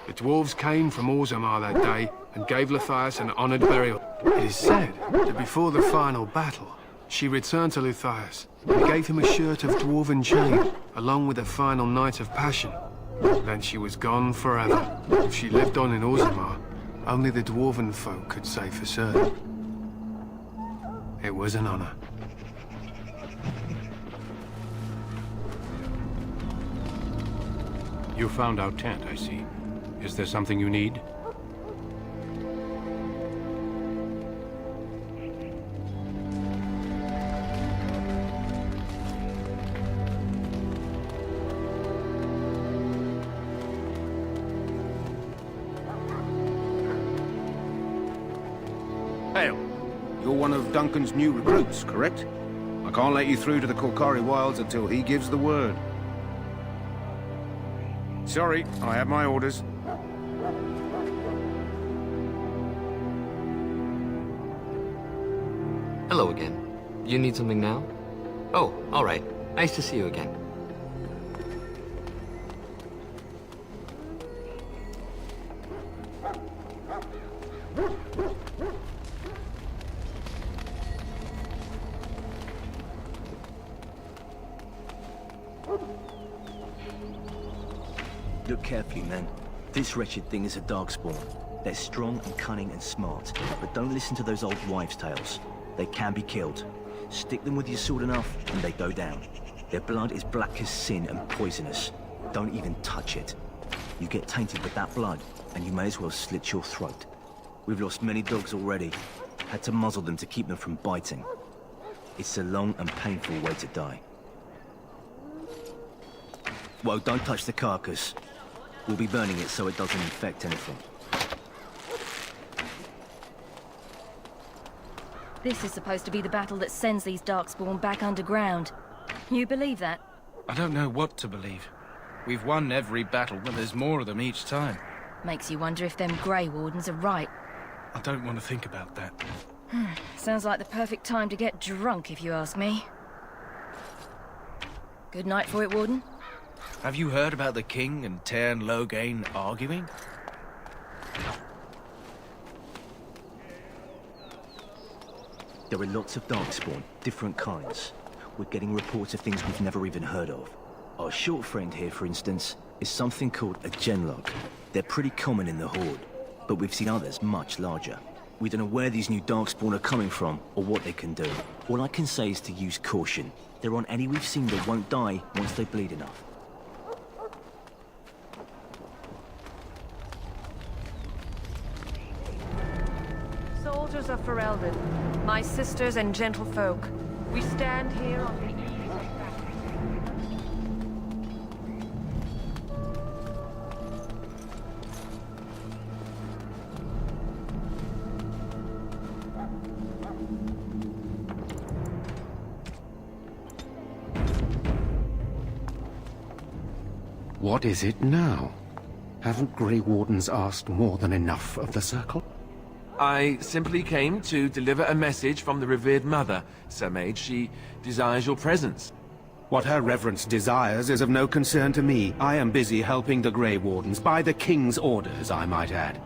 S13: dwarves came from Orzammar that day and gave Lathias an honored burial. It is said that before the final battle, she returned to Lathias and gave him a shirt of dwarven chain, along with a final night of passion. Then she was gone forever. If she lived on in Orzammar, only the dwarven folk could say for certain. It was an honor.
S8: You found our tent, I see. Is there something you need?
S20: Shale, you're one of Duncan's new recruits, correct? I can't let you through to the Korkari Wilds until he gives the word. Sorry, I have my orders.
S16: Hello again. You need something now? Oh, all right. Nice to see you again.
S4: Look carefully, men. This wretched thing is a darkspawn. They're strong and cunning and smart, but don't listen to those old wives' tales. They can be killed. Stick them with your sword enough, and they go down. Their blood is black as sin and poisonous. Don't even touch it. You get tainted with that blood, and you may as well slit your throat. We've lost many dogs already. Had to muzzle them to keep them from biting. It's a long and painful way to die. Well, don't touch the carcass. We'll be burning it so it doesn't infect anything.
S11: This is supposed to be the battle that sends these darkspawn back underground. You believe that?
S14: I don't know what to believe. We've won every battle, but there's more of them each time.
S11: Makes you wonder if them Grey Wardens are right.
S14: I don't want to think about that.
S11: Sounds like the perfect time to get drunk, if you ask me. Good night for it, Warden.
S14: Have you heard about the King and Tairn Loghain arguing?
S4: There are lots of darkspawn, different kinds. We're getting reports of things we've never even heard of. Our short friend here, for instance, is something called a genlog. They're pretty common in the Horde, but we've seen others much larger. We don't know where these new darkspawn are coming from, or what they can do. All I can say is to use caution. There aren't any we've seen that won't die once they bleed enough.
S17: Soldiers of Ferelden, my sisters and gentlefolk, we stand here on the eve of battle.
S9: What is it now? Haven't Grey Wardens asked more than enough of the Circle?
S18: I simply came to deliver a message from the revered mother, Sir Mage. She desires your presence.
S19: What her reverence desires is of no concern to me. I am busy helping the Grey Wardens, by the King's orders, I might add.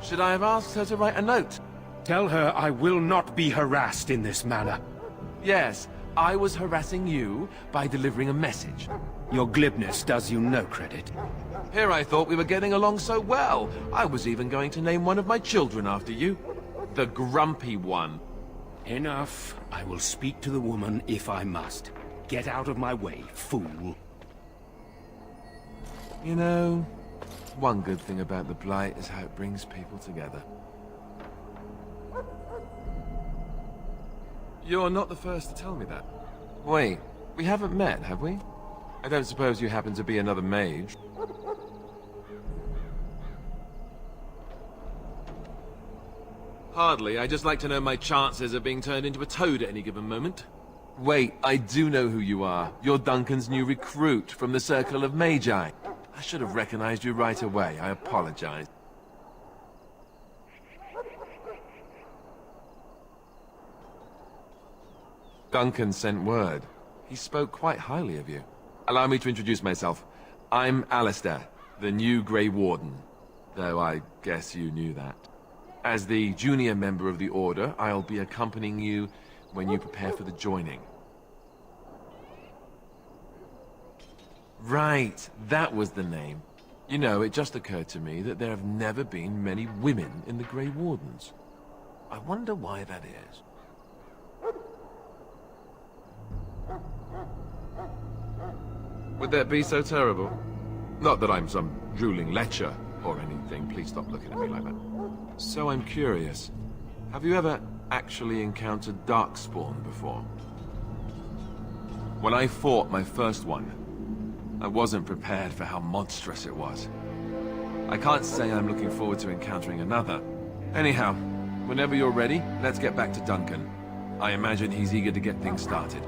S18: Should I have asked her to write a note?
S19: Tell her I will not be harassed in this manner.
S18: Yes, I was harassing you by delivering a message.
S19: Your glibness does you no credit.
S18: Here I thought we were getting along so well. I was even going to name one of my children after you. The Grumpy One.
S19: Enough. I will speak to the woman if I must. Get out of my way, fool.
S18: You know, one good thing about the Blight is how it brings people together. You're not the first to tell me that. Wait, we haven't met, have we? I don't suppose you happen to be another mage? Hardly. I just like to know my chances of being turned into a toad at any given moment. Wait, I do know who you are. You're Duncan's new recruit from the Circle of Magi. I should have recognized you right away. I apologize. Duncan sent word. He spoke quite highly of you. Allow me to introduce myself. I'm Alistair, the new Grey Warden. Though I guess you knew that. As the junior member of the Order, I'll be accompanying you when you prepare for the joining. Right, that was the name. You know, it just occurred to me that there have never been many women in the Grey Wardens. I wonder why that is. Would that be so terrible? Not that I'm some drooling lecher or anything. Please stop looking at me like that. So I'm curious. Have you ever actually encountered Darkspawn before? When I fought my first one, I wasn't prepared for how monstrous it was. I can't say I'm looking forward to encountering another. Anyhow, whenever you're ready, let's get back to Duncan. I imagine he's eager to get things started.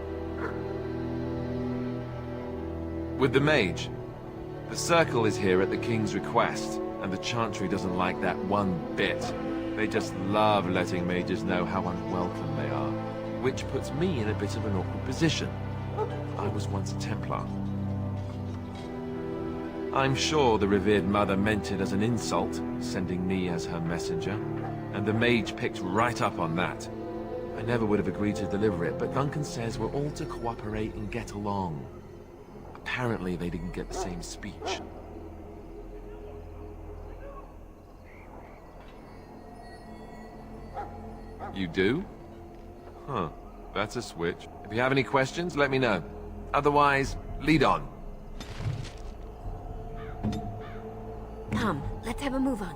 S18: With the Mage, the Circle is here at the King's request, and the Chantry doesn't like that one bit. They just love letting mages know how unwelcome they are, which puts me in a bit of an awkward position. I was once a Templar. I'm sure the revered mother meant it as an insult, sending me as her messenger, and the Mage picked right up on that. I never would have agreed to deliver it, but Duncan says we're all to cooperate and get along. Apparently they didn't get the same speech. You do? Huh. That's a switch. If you have any questions, let me know. Otherwise, lead on.
S12: Come, let's have a move on.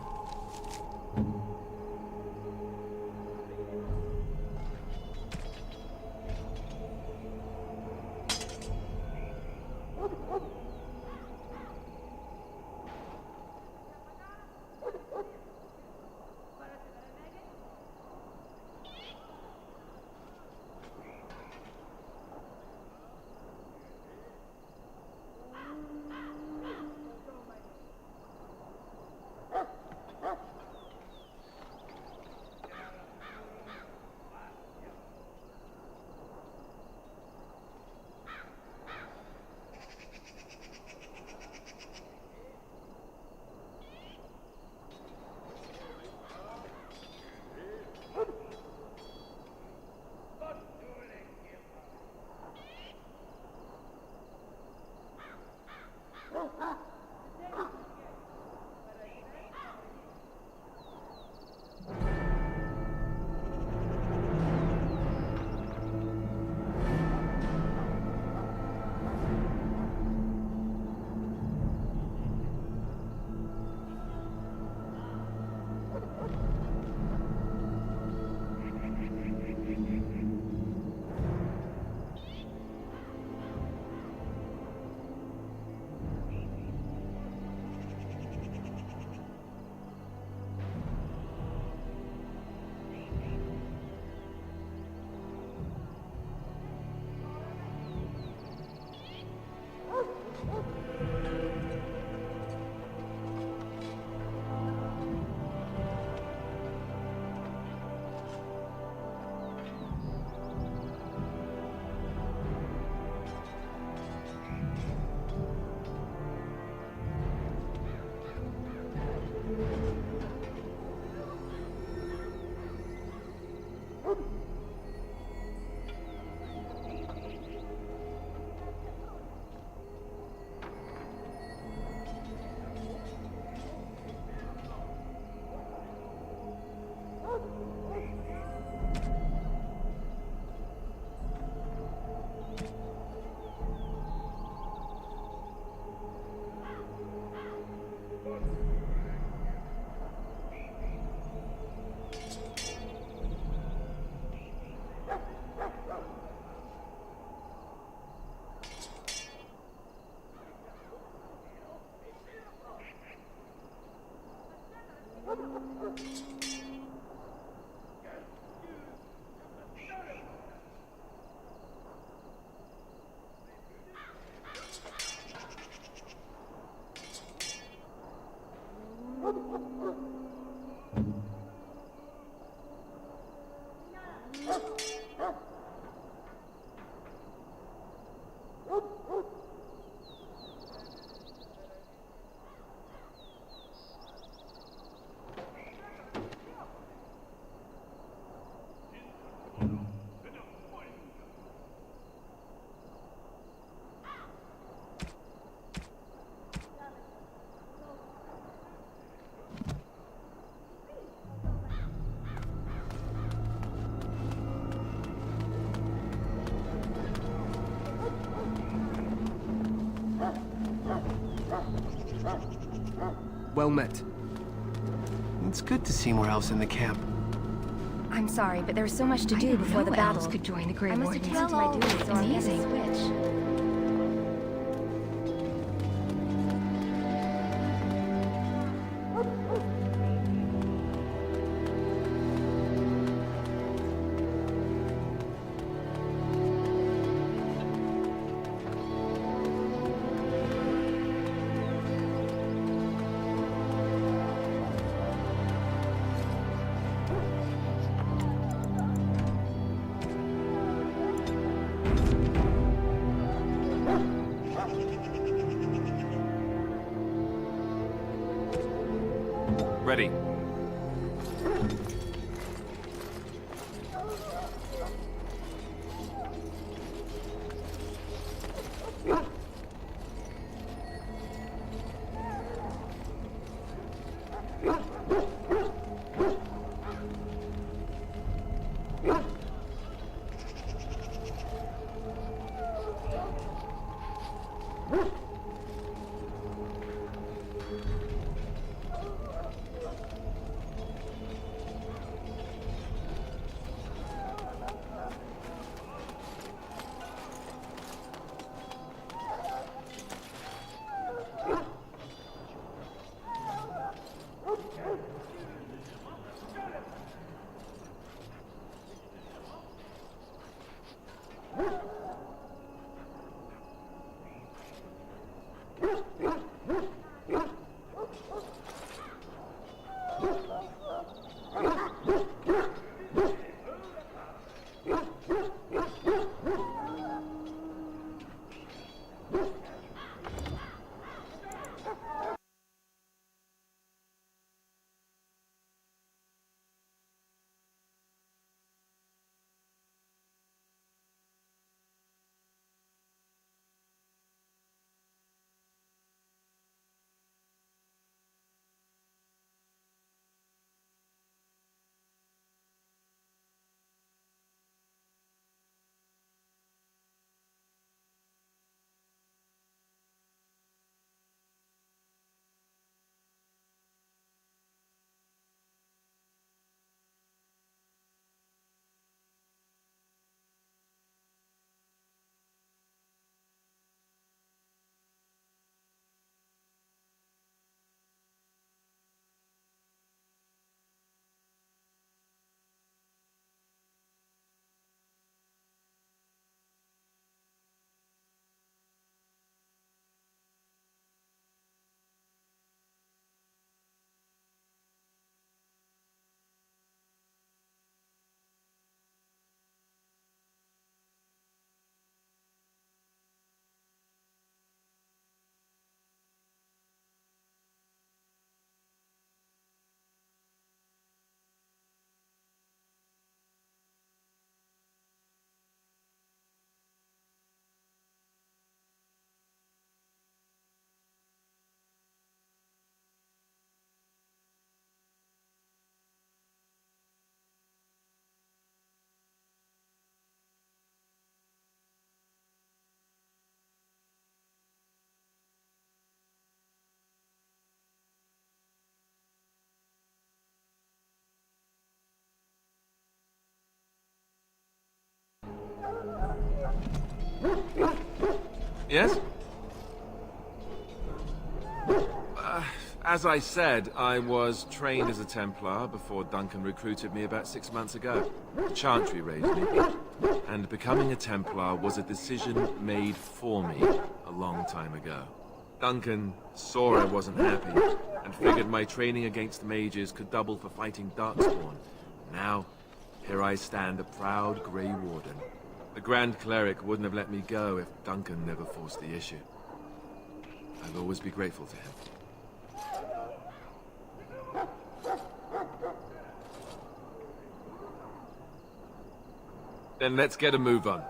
S3: Well met. It's good to see more elves in the camp.
S11: I'm sorry, but there was so much to do before the battle.
S1: Elves could join the Grey
S11: I must
S1: Wardens.
S11: attend to my duties, so I'm
S1: Amazing.
S11: gonna switch.
S10: Ready.
S18: Yes? As I said, I was trained as a Templar before Duncan recruited me about 6 months ago. Chantry raised me. And becoming a Templar was a decision made for me a long time ago. Duncan saw I wasn't happy, and figured my training against mages could double for fighting Darkspawn. Now, here I stand, a proud Grey Warden. The Grand Cleric wouldn't have let me go if Duncan never forced the issue. I'll always be grateful to him. Then let's get a move on.